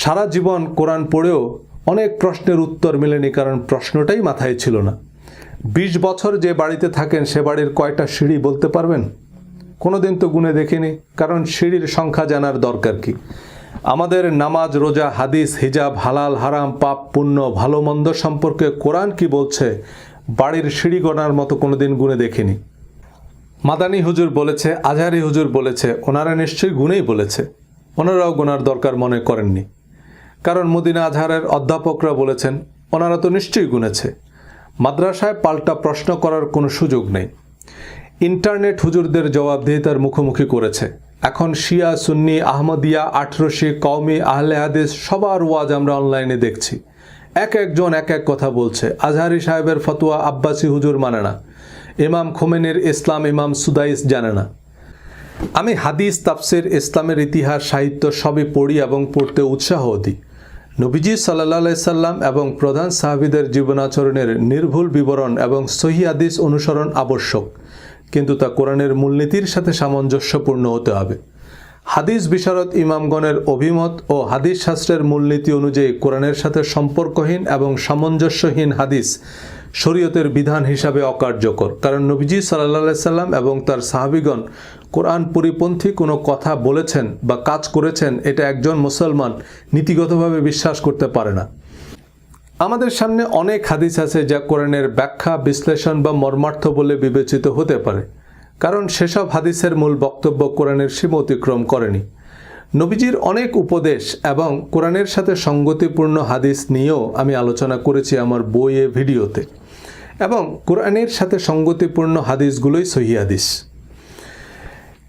[SPEAKER 1] সারা জীবন কোরআন পড়েও অনেক প্রশ্নের উত্তর মেলেনি, কারণ প্রশ্নটাই মাথায় ছিল না। ২০ বছর যে বাড়িতে থাকেন সে বাড়ির কয়টা সিঁড়ি বলতে পারবেন? কোনোদিন তো গুনে দেখিনি, কারণ সিঁড়ির সংখ্যা জানার দরকার কি? আমাদের নামাজ, রোজা, হাদিস, হিজাব, হালাল হারাম, পাপ পুণ্য, ভালো মন্দ সম্পর্কে কোরআন কি বলছে বাড়ির সিঁড়ি গোনার মতো কোনোদিন গুনে দেখিনি। মাদানী হুজুর বলেছে, আজহারি হুজুর বলেছে, ওনারা নিশ্চয়ই গুনেই বলেছে, ওনারাও গোনার দরকার মনে করেননি। কারণ মদিনা আজহারের অধ্যাপকরা বলেছেন, ওনারা তো নিশ্চয়ই গুনেছে। মাদ্রাসায় পাল্টা প্রশ্ন করার কোনো সুযোগ নেই। ইন্টারনেট হুজুরদের জবাবদিহিতার মুখোমুখি করেছে, এখন শিয়া, সুন্নি, আহমদিয়া, আটরশি, কওমি, আহলে হাদিস সবার ওয়াজ আমরা অনলাইনে দেখছি। একজন এক কথা বলছে। আজহারি সাহেবের ফতোয়া আব্বাসি হুজুর মানে না, ইমাম খোমেনির ইসলাম ইমাম সুদাইস জানে না। আমি হাদিস, তাফসির, ইসলামের ইতিহাস, সাহিত্য সবই পড়ি এবং পড়তে উৎসাহ দিই। নবীজি সাল্লাল্লাহু আলাইহি সাল্লাম এবং প্রধান সাহাবীদের জীবনাচরণের নির্ভুল বিবরণ এবং সহিহ হাদিস অনুসরণ আবশ্যক, কিন্তু তা কোরআনের মূলনীতির সাথে সামঞ্জস্যপূর্ণ হতে হবে। হাদিস বিশারদ ইমামগণের অভিমত ও হাদিস শাস্ত্রের মূলনীতি অনুযায়ী কোরআনের সাথে সম্পর্কহীন এবং সামঞ্জস্যহীন হাদিস শরীয়তের বিধান হিসাবে অকার্যকর, কারণ নবীজি সাল্লাল্লাহু আলাইহি সাল্লাম এবং তার সাহাবীগণ কোরআন পরিপন্থী কোনো কথা বলেছেন বা কাজ করেছেন এটা একজন মুসলমান নীতিগতভাবে বিশ্বাস করতে পারে না। আমাদের সামনে অনেক হাদিস আছে যা কোরআনের ব্যাখ্যা, বিশ্লেষণ বা মর্মার্থ বলে বিবেচিত হতে পারে, কারণ সেসব হাদিসের মূল বক্তব্য কোরআনের সীমা অতিক্রম করেনি। নবীজির অনেক উপদেশ এবং কোরআনের সাথে সঙ্গতিপূর্ণ হাদিস নিয়েও আমি আলোচনা করেছি আমার বইয়ে, ভিডিওতে, এবং কোরআনের সাথে সঙ্গতিপূর্ণ হাদিসগুলোই সহিহ হাদিস।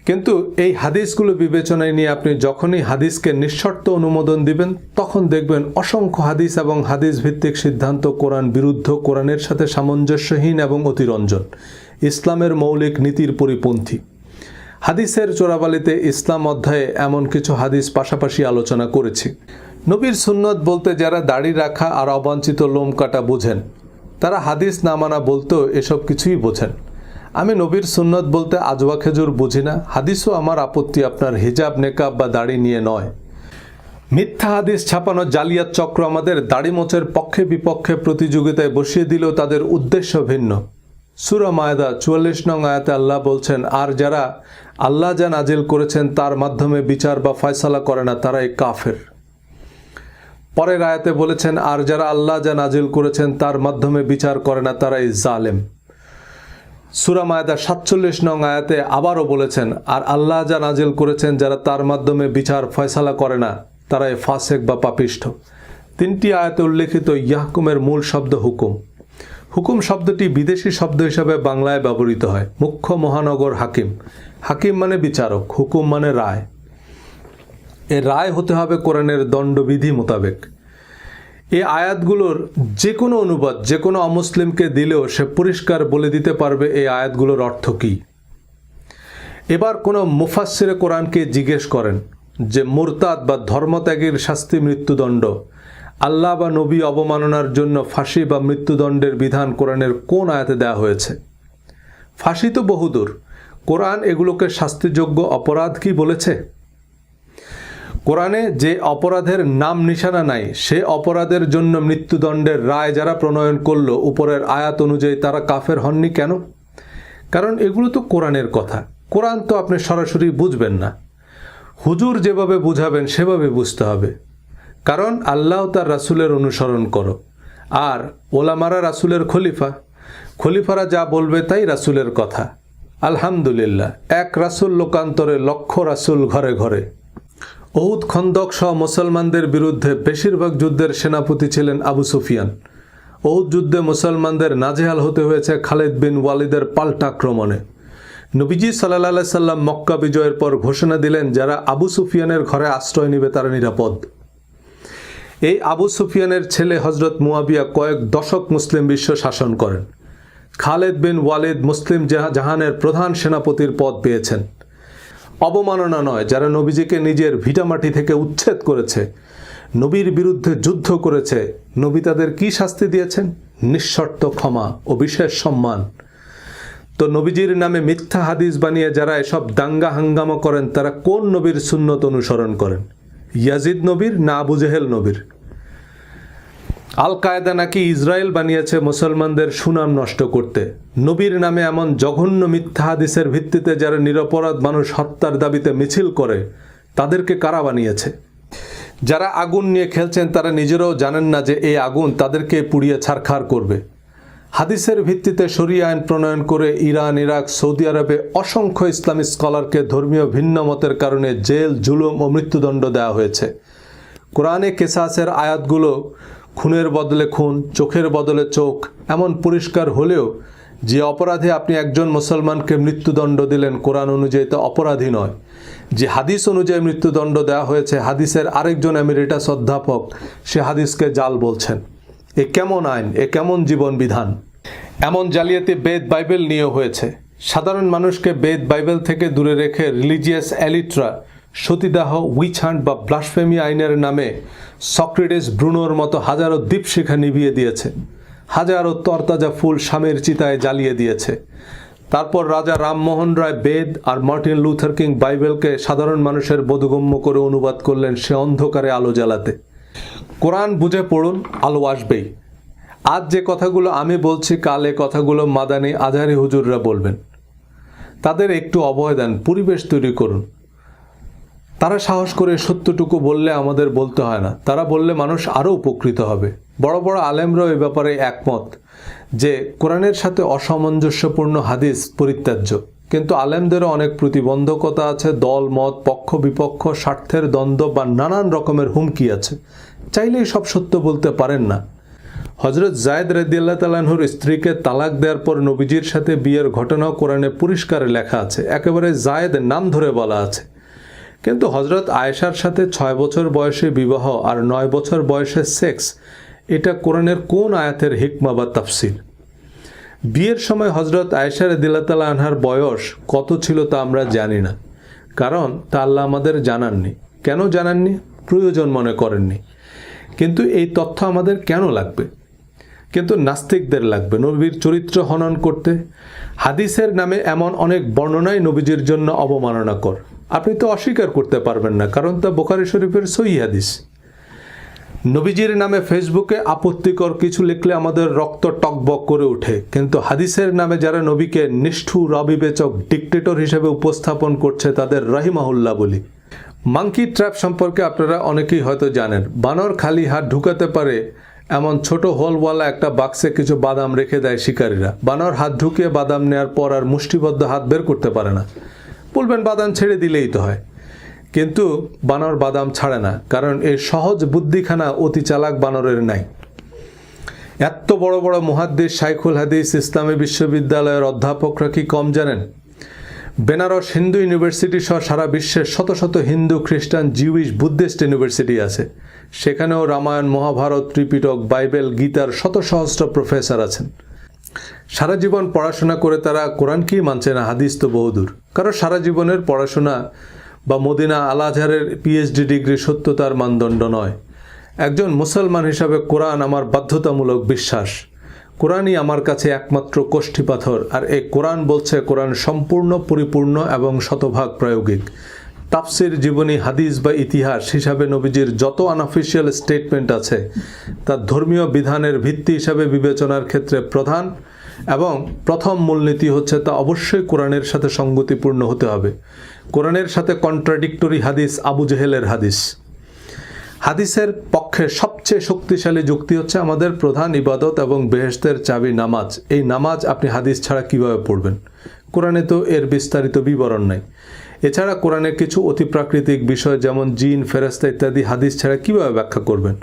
[SPEAKER 1] কিন্তু এই হাদিসগুলো বিবেচনায় নিয়ে আপনি যখনই হাদিসকে নিঃশর্ত অনুমোদন দিবেন, তখন দেখবেন অসংখ্য হাদিস এবং হাদিস ভিত্তিক সিদ্ধান্ত কোরআন বিরুদ্ধ, কোরআনের সাথে সামঞ্জস্যহীন এবং অতিরঞ্জন, ইসলামের মৌলিক নীতির পরিপন্থী। হাদিসের চোরাবালিতে ইসলাম অধ্যায়ে এমন কিছু হাদিস পাশাপাশি আলোচনা করেছি। নবীর সুন্নত বলতে যারা দাড়ি রাখা আর অবাঞ্ছিত লোম কাটা বোঝেন, তারা হাদিস না মানা বলতেও এসব কিছুই বোঝেন। আমি নবীর সুন্নত বলতে আজওয়া খেজুর বুঝি না। হাদিসও আমার আপত্তি আপনার হিজাব, নেকাব বা দাড়ি নিয়ে নয়। মিথ্যা হাদিস ছাপানো জালিয়াত চক্র আমাদের দাড়ি মোচের পক্ষে বিপক্ষে প্রতিযোগিতায় বসিয়ে দিলেও তাদের উদ্দেশ্য ভিন্ন। সূরা মায়দা 44 নং আয়াতে আল্লাহ বলছেন, আর যারা আল্লাহ যা নাজিল করেছেন তার মাধ্যমে বিচার বা ফয়সালা করে না তারাই কাফের। পরের আয়াতে বলেছেন, আর যারা আল্লাহ যা নাজিল করেছেন তার মাধ্যমে বিচার করে না তারাই জালেম। সূরা মায়দা 47 নং আয়াতে আবারও বলেছেন, আর আল্লাহ যা নাজিল করেছেন যারা তার মাধ্যমে বিচার ফয়সালা করে না তারাই ফাসেক বা পাপিষ্ঠ। তিনটি আয়াতে উল্লেখিত ইয়াহকুমের মূল শব্দ হুকুম। হুকুম শব্দটি বিদেশি শব্দ হিসাবে বাংলায় ব্যবহৃত হয়। মুখ্য মহানগর হাকিম। হাকিম মানে বিচারক, হুকুম মানে রায়। এ রায় হতে হবে কোরআনের দণ্ডবিধি মোতাবেক। এই আয়াতগুলোর যে কোনো অনুবাদ যে কোনো অমুসলিমকে দিলেও সে পরিষ্কার বলে দিতে পারবে এই আয়াতগুলোর অর্থ কী। এবার কোনো মুফাসসিরে কোরআনকে জিজ্ঞেস করেন যে মুরতাদ বা ধর্মত্যাগীর শাস্তি মৃত্যুদণ্ড, আল্লাহ বা নবী অবমাননার জন্য ফাঁসি বা মৃত্যুদণ্ডের বিধান কোরআনের কোন আয়াতে দেওয়া হয়েছে? ফাঁসি তো বহুদূর, কোরআন এগুলোকে শাস্তিযোগ্য অপরাধ কি বলেছে? কোরআনে যে অপরাধের নাম নিশানা নাই সে অপরাধের জন্য মৃত্যুদণ্ডের রায় যারা প্রণয়ন করলো উপরের আয়াত অনুযায়ী তারা কাফের হননি কেন? কারণ এগুলো তো কোরআনের কথা। কোরআন তো আপনি সরাসরি বুঝবেন না, হুজুর যেভাবে বুঝাবেন সেভাবে বুঝতে হবে। কারণ আল্লাহ তার রাসূলের অনুসরণ করো, আর ওলামারা রাসূলের খলিফা, খলিফারা যা বলবে তাই রাসূলের কথা। আলহামদুলিল্লাহ, এক রাসূল লোকান্তরে লক্ষ রাসূল ঘরে ঘরে। উহুদ, খন্দক সহ মুসলমানদের বিরুদ্ধে বেশিরভাগ যুদ্ধের সেনাপতি ছিলেন আবু সুফিয়ান। উহুদ যুদ্ধে মুসলমানদের নাজেহাল হতে হয়েছে খালিদ বিন ওয়ালিদের পাল্টা আক্রমণে। নবীজি সাল্লাল্লাহু আলাইহি সাল্লাম মক্কা বিজয়ের পর ঘোষণা দিলেন যারা আবু সুফিয়ানের ঘরে আশ্রয় নেবে তারা নিরাপদ। এই আবু সুফিয়ানের ছেলে হযরত মুয়াবিয়া কয়েক দশক মুসলিম বিশ্ব শাসন করেন। খালিদ বিন ওয়ালিদ মুসলিম জাহানের প্রধান সেনাপতির পদ পেয়েছেন। অবমাননা নয়, যারা নবীজিকে নিজের ভিটামাটি থেকে উচ্ছেদ করেছে, নবীর বিরুদ্ধে যুদ্ধ করেছে, নবী তাদের কি শাস্তি দিয়েছেন? নিঃশর্ত ক্ষমা ও বিশেষ সম্মান। তো নবীজির নামে মিথ্যা হাদিস বানিয়ে যারা এসব দাঙ্গা হাঙ্গামা করেন তারা কোন নবীর সুন্নত অনুসরণ করেন? ইয়াজিদ নবীর না আবু জেহেল নবীর? আল কায়দা নাকি ইসরায়েল বানিয়েছে মুসলমানদের সুনাম নষ্ট করতে। নবীর নামে এমন জঘন্য মিথ্যা হাদিসের ভিত্তিতে যারা নিরপরাধ মানুষ হত্যার দাবিতে মিছিল করে তাদেরকে কারা বানিয়েছে? যারা আগুন নিয়ে খেলছেন তারা নিজেরাও জানেন না যে এই আগুন তাদেরকে পুড়িয়ে ছারখার করবে। হাদিসের ভিত্তিতে শরিয়া আইন প্রণয়ন করে ইরান, ইরাক, সৌদি আরবে অসংখ্য ইসলামী স্কলারকে ধর্মীয় ভিন্ন মতের কারণে জেল, জুলুম ও মৃত্যুদণ্ড দেওয়া হয়েছে। কোরআনে কেসাসের আয়াতগুলো খুনের বদলে খুন, চোখের বদলে চোখ এমন পরিষ্কার হলেও যে অপরাধে আপনি একজন মুসলমানকে মৃত্যুদণ্ড দিলেন কোরআন অনুযায়ী তা অপরাধী নয়। যে হাদিস অনুযায়ী মৃত্যুদণ্ড দেওয়া হয়েছে, হাদিসের আরেকজন এমিরেটাস অধ্যাপক সে হাদিসকে জাল বলছেন। এ কেমন আইন, এ কেমন জীবন বিধান? এমন জালিয়াতি বেদ বাইবেল নিয়ে হয়েছে। সাধারণ মানুষকে বেদ বাইবেল থেকে দূরে রেখে রিলিজিয়াস এলিটরা সতীদাহ, উইচ হান্ট বা ব্লাসফেমি আইনের নামে সক্রেটিস, ব্রুনোর মতো হাজারো দীপশিখা নিভিয়ে দিয়েছে, হাজারো তরতাজা ফুল স্বামীর চিতায় জ্বালিয়ে দিয়েছে। তারপর রাজা রামমোহন রায় বেদ আর মার্টিন লুথার কিং বাইবেলকে সাধারণ মানুষের বোধগম্য করে অনুবাদ করলেন সে অন্ধকারে আলো জ্বালাতে। কোরআন বুঝে পড়ুন, আলো আসবেই। আজ যে কথাগুলো আমি বলছি, কাল এ কথাগুলো মাদানী আজহারি হুজুররা বলবেন। তাদের একটু অভয় দেন, পরিবেশ তৈরি করুন। তারা সাহস করে সত্যটুকু বললে আমাদের বলতে হয় না, তারা বললে মানুষ আরও উপকৃত হবে। বড় বড় আলেমরাও এ ব্যাপারে একমত যে কোরআনের সাথে অসামঞ্জস্যপূর্ণ হাদিস পরিত্যাজ্য, কিন্তু আলেমদেরও অনেক প্রতিবন্ধকতা আছে, দল মত, পক্ষ বিপক্ষ, স্বার্থের দ্বন্দ্ব বা নানান রকমের হুমকি আছে। চাইলেই সব সত্য বলতে পারেন না। হজরত জায়েদ রাদিয়াল্লাহু তাআলা আনহুর স্ত্রীকে তালাক দেওয়ার পর নবীজির সাথে বিয়ের ঘটনাও কোরআনে পরিষ্কারে লেখা আছে, একেবারে জায়েদ নাম ধরে বলা আছে। কিন্তু হজরত আয়েশার সাথে 6 বছর বয়সে বিবাহ আর 9 বছর বয়সে সেক্স, এটা কোরআনের কোন আয়াতের হিকমা বা তাফসির? বিয়ের সময় হজরত আয়েশা রাদিয়াল্লাহু তাআলা আনহার বয়স কত ছিল তা আমরা জানি না, কারণ তা আল্লাহ আমাদের জানাননি। কেন জানাননি? প্রয়োজন মনে করেননি। কিন্তু এই তথ্য আমাদের কেন লাগবে? কিন্তু নাস্তিকদের লাগবে নবীর চরিত্র হনন করতে। হাদিসের নামে এমন অনেক বর্ণনাই নবীজির জন্য অবমাননাকর। আপনি তো অস্বীকার করতে পারবেন না, কারণ তা বুখারী শরীফের সহিহ হাদিস। নবীজির নামে ফেসবুকে আপত্তিকর কিছু লিখলে আমাদের রক্ত টকবক করে ওঠে, কিন্তু হাদিসের নামে যারা নবীকে নিষ্ঠুর, অবিবেচক, ডিক্টেটর হিসেবে উপস্থাপন করছে তাদের রাহিমাহুল্লাহ বলি। মাঙ্কি ট্র্যাপ সম্পর্কে আপনারা অনেকেই হয়তো জানেন। বানর খালি হাত ঢুকাতে পারে এমন ছোট হোলওয়ালা একটা বাক্সে কিছু বাদাম রেখে দেয় শিকারীরা। বানর হাত ঢুকিয়ে বাদাম নেওয়ার পর আর মুষ্টিবদ্ধ হাত বের করতে পারে না। বলবেন বাদাম ছেড়ে দিলেই তো হয়, কিন্তু বানর বাদাম ছাড়ে না, কারণ এই সহজ বুদ্ধিখানা অতি চালাক বানরের নাই। এত বড় বড় মুহাদ্দিস, শাইখুল হাদিস, ইসলামী বিশ্ববিদ্যালয়ের অধ্যাপকরা কি কম জানেন? বেনারস হিন্দু ইউনিভার্সিটি সহ সারা বিশ্বের শত শত হিন্দু, খ্রিস্টান, জিউইশ, বুদ্ধিস্ট ইউনিভার্সিটি আছে। সেখানেও রামায়ণ, মহাভারত, ত্রিপিটক, বাইবেল, গীতার শত সহস্র প্রফেসর আছেন। সারা জীবন পড়াশোনা করে তারা কোরআনকেই মানছে না, হাদিস তো বহুদূর। কারণ সারা জীবনের পড়াশোনা বা মদিনা আল আজহারের পিএইচডি ডিগ্রি সত্যতার মানদণ্ড নয়। একজন মুসলমান হিসাবে কোরআন আমার বাধ্যতামূলক বিশ্বাস। কোরআনই আমার কাছে একমাত্র কোষ্ঠী পাথর, আর এই কোরআন বলছে কোরআন সম্পূর্ণ, পরিপূর্ণ এবং শতভাগ প্রায়োগিক। তাফসির, জীবনী, হাদিস বা ইতিহাস হিসাবে নবীজির যত আনঅফিশিয়াল স্টেটমেন্ট আছে তা ধর্মীয় বিধানের ভিত্তি হিসাবে বিবেচনার ক্ষেত্রে প্রধান এবং প্রথম মূলনীতি হচ্ছে তা অবশ্যই কোরআনের সাথে সঙ্গতিপূর্ণ হতে হবে। কোরআনের সাথে কন্ট্রাডিক্টরি হাদিস আবু জেহেলের হাদিস। হাদিসের পক্ষে সবচেয়ে শক্তিশালী যুক্তি হচ্ছে আমাদের প্রধান ইবাদত এবং বেহেশতের চাবি নামাজ। এই নামাজ আপনি হাদিস ছাড়া কিভাবে পড়বেন? কোরআনে তো এর বিস্তারিত বিবরণ নাই। এছাড়া কোরআনের কিছু অতিপ্রাকৃতিক বিষয় যেমন জিন, ফেরেশতা ইত্যাদি হাদিস ছাড়া কিভাবে ব্যাখ্যা করবেন?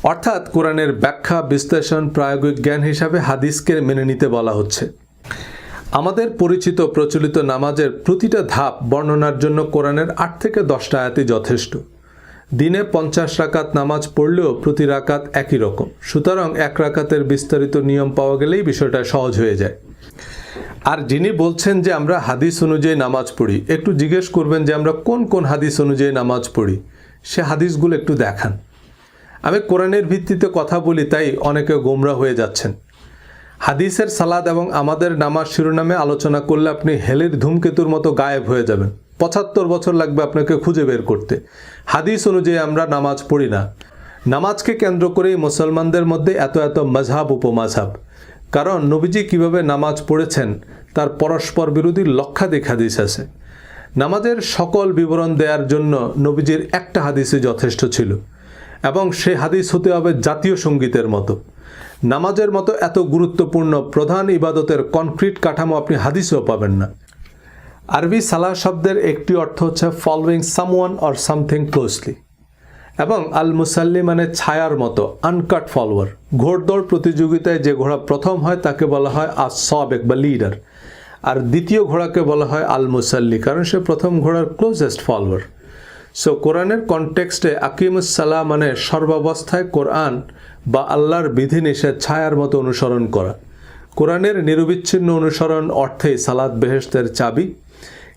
[SPEAKER 1] অর্থাৎ কোরআনের ব্যাখ্যা, বিশ্লেষণ, প্রায়োগিক জ্ঞান হিসাবে হাদিসকে মেনে নিতে বলা হচ্ছে। আমাদের পরিচিত প্রচলিত নামাজের প্রতিটা ধাপ বর্ণনার জন্য কোরআনের 8 থেকে 10টা আয়াতই যথেষ্ট। দিনে 50 রাকাত নামাজ পড়লেও প্রতি রাকাত একই রকম। সুতরাং 1 রাকাতের বিস্তারিত নিয়ম পাওয়া গেলেই বিষয়টা সহজ হয়ে যায়। আর যিনি বলছেন যে আমরা হাদিস অনুযায়ী নামাজ পড়ি, একটু জিজ্ঞেস করবেন যে আমরা কোন কোন হাদিস অনুযায়ী নামাজ পড়ি, সে হাদিসগুলো একটু দেখান। আমি কোরআনের ভিত্তিতে কথা বলি তাই অনেকে গোমরা হয়ে যাচ্ছেন। হাদিসের সালাত এবং আমাদের নামাজ শিরোনামে আলোচনা করলে আপনি হেলির ধূমকেতুর মতো গায়েব হয়ে যাবেন। 75 বছর লাগবে আপনাকে খুঁজে বের করতে। হাদিস অনুযায়ী আমরা নামাজ পড়ি না। নামাজকে কেন্দ্র করেই মুসলমানদের মধ্যে এত এত মাযহাব, উপমাযহাব। কারণ নবীজি কিভাবে নামাজ পড়েছেন তার পরস্পর বিরোধী লক্ষাধিক হাদিস আছে। নামাজের সকল বিবরণ দেওয়ার জন্য নবীজির একটা হাদিসই যথেষ্ট ছিল, এবং সে হাদিস হতে হবে জাতীয় সঙ্গীতের মতো। নামাজের মতো এত গুরুত্বপূর্ণ প্রধান ইবাদতের কনক্রিট কাঠামো আপনি হাদিসেও পাবেন না। আরবি সালাহ শব্দের একটি অর্থ হচ্ছে following someone or something closely, এবং আল মুসাল্লি মানে ছায়ার মতো, আনকাট ফলোয়ার। ঘোড়দৌড় প্রতিযোগিতায় যে ঘোড়া প্রথম হয় তাকে বলা হয় আস-সাবিক বা লিডার। আর দ্বিতীয় ঘোড়াকে বলা হয় আল মুসাল্লি, কারণ সে প্রথম ঘোড়ার ক্লোজেস্ট ফলোয়ার। সো কোরআনের কনটেক্সটে আকিমুসসালাহ মানে সর্বাবস্থায় কোরআন বা আল্লাহর বিধিনিষেধ ছায়ার মতো অনুসরণ করা। কোরআনের নিরবিচ্ছিন্ন অনুসরণ অর্থেই সালাত বেহেশতের চাবি।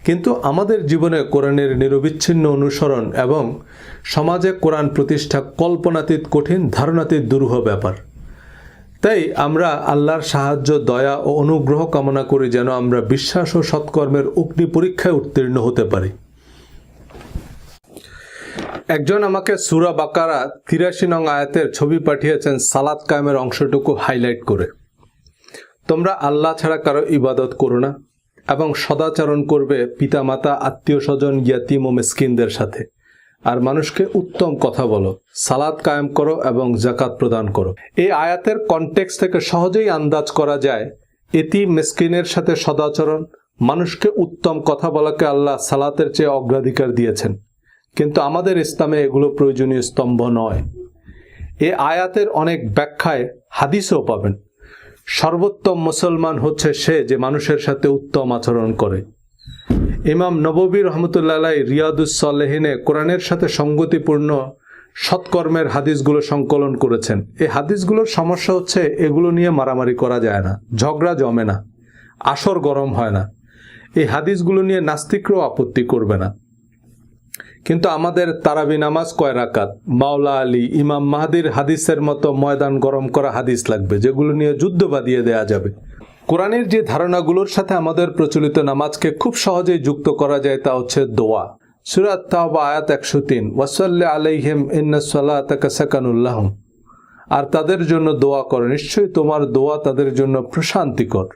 [SPEAKER 1] কিন্তু আমাদের জীবনে কোরআনের নিরবিচ্ছিন্ন অনুসরণ এবং সমাজে কোরআন প্রতিষ্ঠা কল্পনাতীত কঠিন, ধারণাতীত দুরূহ ব্যাপার। তাই আমরা আল্লাহর সাহায্য, দয়া ও অনুগ্রহ কামনা করি যেন আমরা বিশ্বাস ও সৎকর্মের অগ্নি পরীক্ষায় উত্তীর্ণ হতে পারি। একজন আমাকে সূরা বাকারা ৮৩ নং আয়াতের ছবি পাঠিয়েছেন সালাত কায়েমের অংশটুকু হাইলাইট করে। তোমরা আল্লাহ ছাড়া কারো ইবাদত করো না এবং সদাচরণ করবে পিতামাতা, আত্মীয় স্বজন, ইয়াতিম ও মিসকিনদের সাথে, আর মানুষকে উত্তম কথা বলো, সালাত কায়েম করো এবং যাকাত প্রদান করো। এই আয়াতের কনটেক্সট থেকে সহজেই আন্দাজ করা যায় এতিম মিসকিনের সাথে সদাচরণ, মানুষকে উত্তম কথা বলাকে আল্লাহ সালাতের চেয়ে অগ্রাধিকার দিয়েছেন। কিন্তু আমাদের ইসলামে এগুলো প্রয়োজনীয় স্তম্ভ নয়। এই আয়াতের অনেক ব্যাখ্যায় হাদিসও পাবেন। সর্বোত্তম মুসলমান হচ্ছে সে যে মানুষের সাথে উত্তম আচরণ করে। ইমাম নববী রহমতুল্লাহ আলাইহি রিয়াদুস সালেহিনে কোরআনের সাথে সঙ্গতিপূর্ণ সৎকর্মের হাদিসগুলো সংকলন করেছেন। এই হাদিসগুলোর সমস্যা হচ্ছে এগুলো নিয়ে মারামারি করা যায় না, ঝগড়া জমে না, আসর গরম হয় না। এই হাদিসগুলো নিয়ে নাস্তিকরাও আপত্তি করবে না। কিন্তু আমাদের তারাবি নামাজ কয় রাকাত, মাওলা আলী, ইমাম মাহাদির হাদিসের মতো ময়দান গরম করা হাদিস লাগবে, যেগুলো নিয়ে যুদ্ধ বাঁধিয়ে দেয়া যাবে। কোরআনের যে ধারণাগুলোর সাথে আমাদের প্রচলিত নামাজকে খুব সহজেই যুক্ত করা যায় তা হচ্ছে দোয়া। সূরা আত-তাওবা আয়াত ১০৩, ওয়াসাল্লি আলাইহিম ইন্নাস সালাতাকা সাকানুল লাহুম, আর তাদের জন্য দোয়া করো, নিশ্চয়ই তোমার দোয়া তাদের জন্য প্রশান্তিকর।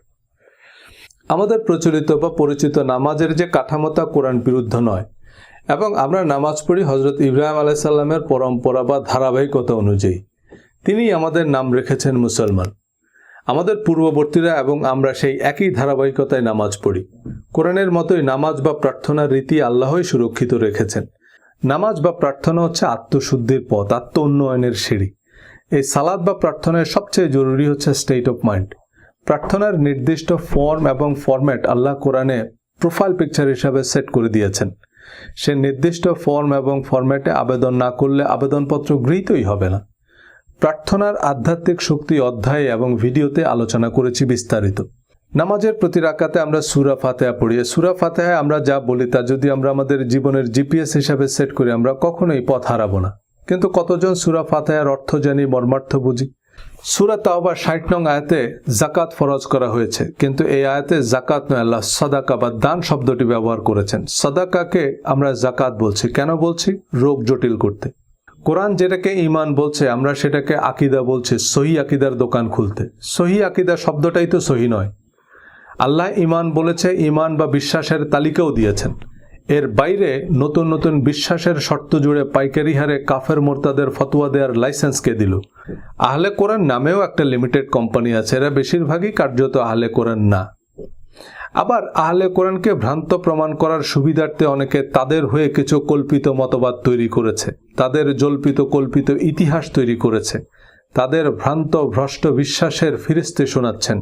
[SPEAKER 1] আমাদের প্রচলিত বা পরিচিত নামাজের যে কাঠামোতা কোরআন বিরুদ্ধ নয়, এবং আমরা নামাজ পড়ি হযরত ইব্রাহিম আলাইহিস সালামের পরম্পরা বা ধারাবাহিকতা অনুযায়ী। তিনি আমাদের নাম রেখেছেন মুসলমান। আমাদের পূর্ববর্তীরা এবং আমরা সেই একই ধারাবাহিকতায় নামাজ পড়ি। কোরআনের মতোই নামাজ বা প্রার্থনার রীতি আল্লাহই সুরক্ষিত রেখেছেন। নামাজ বা প্রার্থনা হচ্ছে আত্মশুদ্ধির পথ, আত্ম উন্নয়নের সিঁড়ি। এই সালাত বা প্রার্থনায় সবচেয়ে জরুরি হচ্ছে স্টেট অফ মাইন্ড। প্রার্থনার নির্দিষ্ট ফর্ম এবং ফরম্যাট আল্লাহ কোরআনে প্রোফাইল পিকচার হিসাবে সেট করে দিয়েছেন। সে নির্দিষ্ট ফর্ম এবং ফরম্যাটে আবেদন না করলে আবেদনপত্র গৃহীতই হবে না। প্রার্থনার আধ্যাত্মিক শক্তি অধ্যায়ে এবং ভিডিওতে আলোচনা করেছি বিস্তারিত। নামাজের প্রতি রাকাতে আমরা সূরা ফাতিহা পড়ি। সূরা ফাতিহায় আমরা যা বলি তা যদি আমরা আমাদের জীবনের জিপিএস হিসাবে সেট করি, আমরা কখনোই পথ হারাবো না। কিন্তু কতজন সূরা ফাতিহার অর্থ জানি, মর্মার্থ বুঝি? সূরা তাওবা ৬০ নং আয়াতে যাকাত ফরজ করা হয়েছে, কিন্তু এই আয়াতে যাকাত নয়, আল্লাহ সাদাকা বা দান শব্দটি ব্যবহার করেছেন। সাদাকাকে আমরা যাকাত বলছি। কেন বলছি? রোগ জটিল করতে। কোরআন যেটাকে ঈমান বলছে, আমরা সেটাকে আকীদা বলছি, সহি আকীদার দোকান খুলতে। সহি আকীদা শব্দটাই তো সহি নয়। আল্লাহ ঈমান বলেছে, ঈমান বা বিশ্বাসের তালিকাও দিয়েছেন। এর বাইরে নতুন নতুন বিশ্বাসের শর্ত জুড়ে পাইকারি হারে কাফের মোরতাদের ফতোয়া দেওয়ার লাইসেন্স কে দিল? আহলে কোরআন নামেও একটা লিমিটেড কোম্পানি আছে, এরা বেশিরভাগই কার্যত আহলে কোরআন না। আবার আহলে কোরআনকে ভ্রান্ত প্রমাণ করার সুবিধার্থে অনেকে তাদের হয়ে কিছু কল্পিত মতবাদ তৈরি করেছে, তাদের জল্পিত কল্পিত ইতিহাস তৈরি করেছে, তাদের ভ্রান্ত ভ্রষ্ট বিশ্বাসের ফিরিস্তি শোনাচ্ছেন।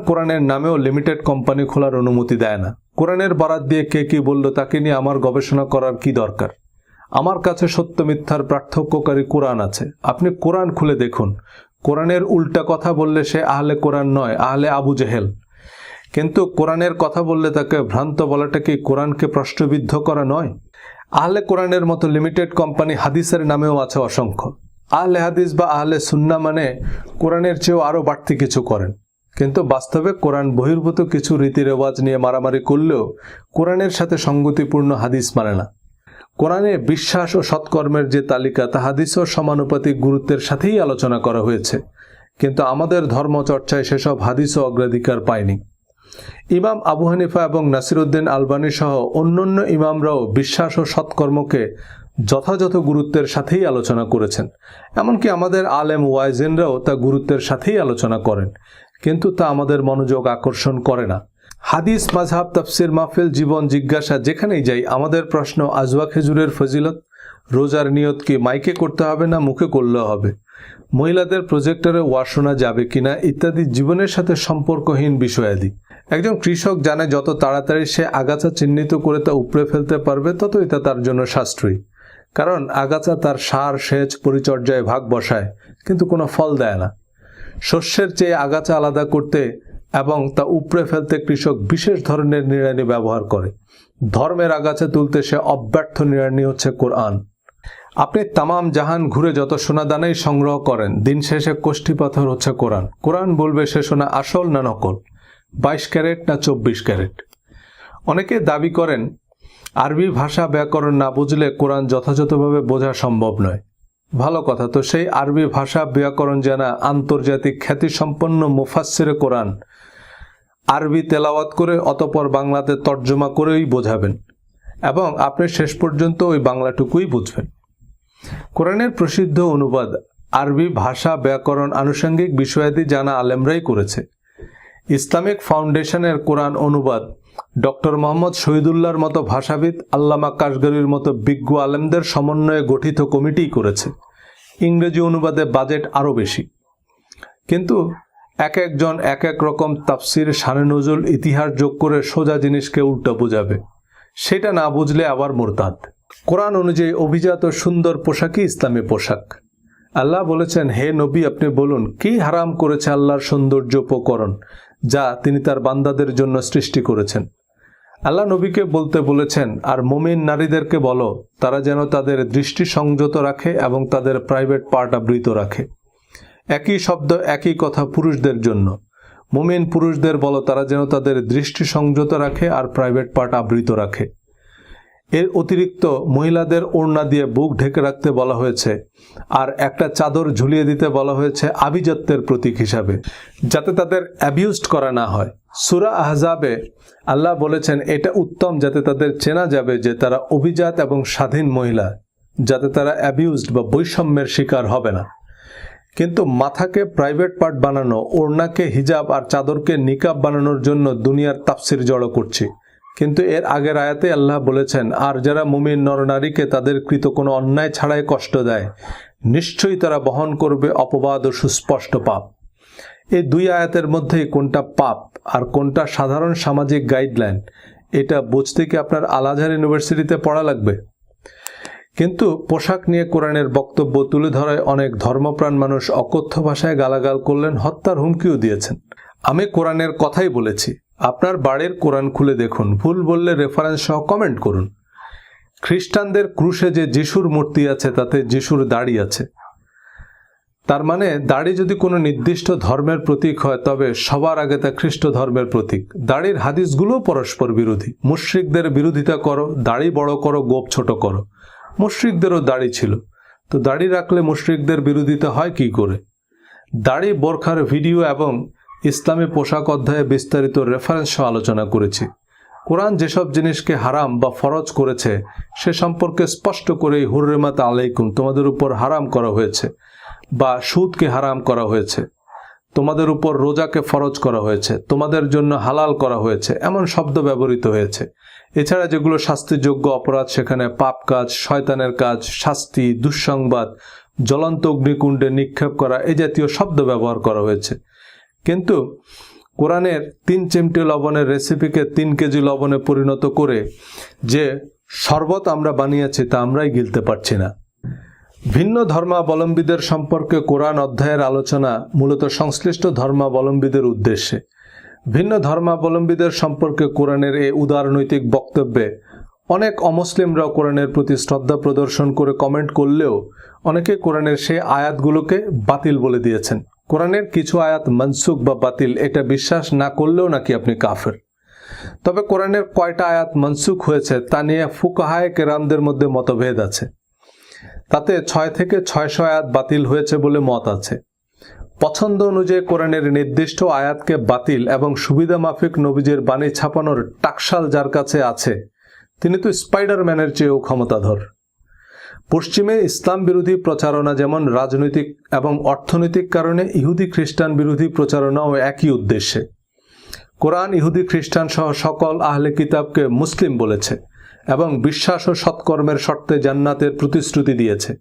[SPEAKER 1] কোরআনের নামেও লিমিটেড কোম্পানি খোলার অনুমতি দেয় না। কোরআনের বরাত দিয়ে কে কি বলল তাকে নিয়ে আমার গবেষণা করার কি দরকার? আমার কাছে সত্য মিথ্যার পার্থক্যকারী কোরআন আছে। আপনি কোরআন খুলে দেখুন। কোরআনের উল্টা কথা বললে সে আহলে কোরআন নয়, আহলে আবু জেহেল। কিন্তু কোরআনের কথা বললে তাকে ভ্রান্ত বলাটা কি কোরআনকে প্রশ্নবিদ্ধ করা নয়? আহলে কোরআনের মতো লিমিটেড কোম্পানি হাদিসের নামেও আছে অসংখ্য। আহলে হাদিস বা আহলে সুন্নাহ মানে কোরআনের চেয়েও আরও বাড়তি কিছু করেন, কিন্তু বাস্তবে কোরআন বহির্ভূত কিছু রীতি রেওয়াজ নিয়ে মারামারি করলেও কোরআনের সাথে সঙ্গতিপূর্ণ হাদিস মানে না। কোরআনে বিশ্বাস ও সৎকর্মের যে তালিকা তা হাদিসও সমানুপাতিক গুরুত্বের সাথেই আলোচনা করা হয়েছে, কিন্তু আমাদের ধর্মচর্চায় সেসব হাদিসও অগ্রাধিকার পায়নি। ইমাম আবু হানিফা এবং নাসিরউদ্দিন আলবানী সহ অন্যান্য ইমামরাও বিশ্বাস ও সৎকর্মকে যথাযথ গুরুত্বের সাথেই আলোচনা করেছেন। এমনকি আমাদের আলেম ওয়াইজিনরাও তা গুরুত্বের সাথেই আলোচনা করেন, কিন্তু তা আমাদের মনোযোগ আকর্ষণ করে না। হাদিস, মাযহাব, তাফসির, মাহফিল, জীবন জিজ্ঞাসা যেখানেই যাই আমাদের প্রশ্ন আজওয়া খেজুরের ফজিলত, রোজার নিয়ত কি মাইকে করতে হবে না মুখে করলেও হবে, মহিলাদের প্রজেক্টরে ওয়াজ শোনা যাবে কিনা ইত্যাদি জীবনের সাথে সম্পর্কহীন বিষয়াদি। একজন কৃষক জানে যত তাড়াতাড়ি সে আগাছা চিহ্নিত করে তা উপড়ে ফেলতে পারবে ততই তা তার জন্য সাশ্রয়ী। কারণ আগাছা তার সার, সেচ, পরিচর্যায় ভাগ বসায় কিন্তু কোনো ফল দেয় না। শস্যের চেয়ে আগাছা আলাদা করতে এবং তা উপড়ে ফেলতে কৃষক বিশেষ ধরনের নিড়ানি ব্যবহার করে। ধর্মের আগাছা তুলতে সে অব্যর্থ নিড়ানি হচ্ছে কোরআন। আপনি তামাম জাহান ঘুরে যত সোনাদানাই সংগ্রহ করেন, দিন শেষে কোষ্ঠী পাথর হচ্ছে কোরআন। কোরআন বলবে সে সোনা আসল না নকল, 22 ক্যারেট না 24 ক্যারেট। অনেকে দাবি করেন আরবি ভাষা ব্যাকরণ না বুঝলে কোরআন যথাযথভাবে বোঝা সম্ভব নয়। ভালো কথা, তো সেই আরবি ভাষা ব্যাকরণ জানা আন্তর্জাতিক খ্যাতিসম্পন্ন মুফাসসিরে কোরআন আরবি তেলাওয়াত করে অতঃপর বাংলাতে তর্জমা করেই বোঝাবেন এবং আপনি শেষ পর্যন্ত ওই বাংলাটুকুই বুঝবেন। কোরআনের প্রসিদ্ধ অনুবাদ আরবি ভাষা ব্যাকরণ আনুষঙ্গিক বিষয়াদি জানা আলেমরাই করেছে। ইসলামিক ফাউন্ডেশনের কোরআন অনুবাদ ডক্টর মোহাম্মদ শহীদুল্লাহর মতো ভাষাবিদ, আল্লামা কাশগরির মতো বিজ্ঞ আলেমদের সমন্বয়ে গঠিত কমিটিই করেছে। ইংরেজি অনুবাদে বাজেট আরও বেশি, কিন্তু এক একজন এক এক রকম তাফসির, শানে নজুল, ইতিহাস যোগ করে সোজা জিনিসকে উল্টো বোঝাবে। সেটা না বুঝলে আবার মুরতাদ। কোরআন অনুযায়ী অভিজাত সুন্দর পোশাকই ইসলামী পোশাক। আল্লাহ বলেছেন, হে নবী আপনি বলুন, কি হারাম করেছে আল্লাহর সৌন্দর্য উপকরণ যা তিনি তার বান্দাদের জন্য সৃষ্টি করেছেন। আল্লাহ নবীকে বলতে বলেছেন, আর মুমিন নারীদেরকে বলো তারা যেন তাদের দৃষ্টি সংযত রাখে এবং তাদের প্রাইভেট পার্ট আবৃত রাখে। একই শব্দ, একই কথা পুরুষদের জন্য। মুমিন পুরুষদের বলো তারা যেন তাদের দৃষ্টি সংযত রাখে আর প্রাইভেট পার্ট আবৃত রাখে। এর অতিরিক্ত মহিলাদের ওড়না দিয়ে বুক ঢেকে রাখতে বলা হয়েছে আর একটা চাদর ঝুলিয়ে দিতে বলা হয়েছে আভিজাত্যের প্রতীক হিসাবে, যাতে তাদের অ্যাবিউজড করা না হয়। সূরা আহজাবে আল্লাহ বলেছেন এটা উত্তম যাতে তাদের চেনা যাবে যে তারা অভিজাত এবং স্বাধীন মহিলা, যাতে তারা অ্যাবিউজড বা বৈষম্যের শিকার হবে না। কিন্তু মাথাকে প্রাইভেট পার্ট বানানো, ওড়নাকে হিজাব আর চাদরকে নিকাব বানানোর জন্য দুনিয়ার তাফসির জড়ো করছি। কিন্তু এর আগের আয়াতে আল্লাহ বলেছেন, আর যারা মুমিন নরনারীকে তাদের কৃত কোনো অন্যায় ছাড়াই কষ্ট দেয়, নিশ্চয়ই তারা বহন করবে অপবাদ ও সুস্পষ্ট পাপ। এই দুই আয়াতের মধ্যেই কোনটা পাপ আর কোনটা সাধারণ সামাজিক গাইডলাইন, এটা বুঝতে কি আপনার আল আজহার ইউনিভার্সিটিতে পড়া লাগবে? কিন্তু পোশাক নিয়ে কোরআনের বক্তব্য তুলে ধরায় অনেক ধর্মপ্রাণ মানুষ অকথ্য ভাষায় গালাগাল করলেন, হত্যার হুমকিও দিয়েছেন। আমি কোরআনের কথাই বলেছি। আপনার বাড়ির কোরআন খুলে দেখুন, ভুল বললে রেফারেন্স সহ কমেন্ট করুন। খ্রিস্টানদের ক্রুশে যে যিশুর মূর্তি আছে তাতে যিশুর দাড়ি আছে। তার মানে দাড়ি যদি কোনো নির্দিষ্ট ধর্মের প্রতীক হয় তবে সবার আগে তা খ্রিস্ট ধর্মের প্রতীক। দাড়ির হাদিসগুলো পরস্পর বিরোধী। মুশরিকদের বিরোধিতা করো, দাড়ি বড় করো, গোঁফ ছোট করো। মুশরিকদেরও দাড়ি ছিল, তো দাড়ি রাখলে মুশরিকদের বিরোধিতা হয় কি করে? দাড়ি, বোরখার ভিডিও এবং ইসলামী পোশাক অধ্যায়ে বিস্তারিত রেফারেন্স সহ আলোচনা করেছি। কোরআন যেসব জিনিসকে হারাম বা ফরজ করেছে সে সম্পর্কে স্পষ্ট করেই হুররিমাত আলাইকুম, তোমাদের উপর হারাম করা হয়েছে, বা সুদকে হারাম করা হয়েছে, তোমাদের উপর রোজাকে ফরজ করা হয়েছে, তোমাদের জন্য হালাল করা হয়েছে, এমন শব্দ ব্যবহৃত হয়েছে। এছাড়া যেগুলো শাস্তিযোগ্য অপরাধ সেখানে পাপ কাজ, শয়তানের কাজ, শাস্তি, দুঃসংবাদ, জ্বলন্ত অগ্নিকুণ্ডে নিক্ষেপ করা এই জাতীয় শব্দ ব্যবহার করা হয়েছে। কিন্তু কোরআনের 3 চিমটি লবণের রেসিপিকে 3 কেজি লবণে পরিণত করে যে শরবত আমরা বানিয়েছি তা আমরাই গিলতে পারছি না। ভিন্ন ধর্মাবলম্বীদের সম্পর্কে কোরআন অধ্যায়ের আলোচনা মূলত সংশ্লিষ্ট ধর্মাবলম্বীদের উদ্দেশ্যে। ভিন্ন ধর্মাবলম্বীদের সম্পর্কে কোরআনের এই উদারনৈতিক বক্তব্যে অনেক অমুসলিমরাও কোরআনের প্রতি শ্রদ্ধা প্রদর্শন করে কমেন্ট করলেও অনেকে কোরআনের সেই আয়াতগুলোকে বাতিল বলে দিয়েছেন। কোরআনের কিছু আয়াত মনসুখ বা বাতিল এটা বিশ্বাস না করলেও নাকি আপনি কাফের। তবে কোরআনের কয়টা আয়াত মনসুখ হয়েছে তা নিয়ে ফুকাহায়ে কেরামদের মধ্যে মতভেদ আছে। তাতে 6 থেকে 600 আয়াত বাতিল হয়েছে বলে মত আছে। পছন্দ অনুযায়ী কোরআনের নির্দিষ্ট আয়াতকে বাতিল এবং সুবিধা মাফিক নবীজের বাণী ছাপানোর টাকশাল যার কাছে আছে তিনি তো স্পাইডারম্যানের চেয়েও ক্ষমতাধর। পশ্চিমে ইসলাম বিরোধী প্রচারণা যেমন রাজনৈতিক এবং অর্থনৈতিক কারণে ইহুদি খ্রিস্টান বিরোধী প্রচারণাও একই উদ্দেশ্যে। কোরআন ইহুদি খ্রিস্টান সহ সকল আহলে কিতাবকে মুসলিম বলেছে এবং বিশ্বাস ও সৎকর্মের শর্তে জান্নাতের প্রতিশ্রুতি দিয়েছে।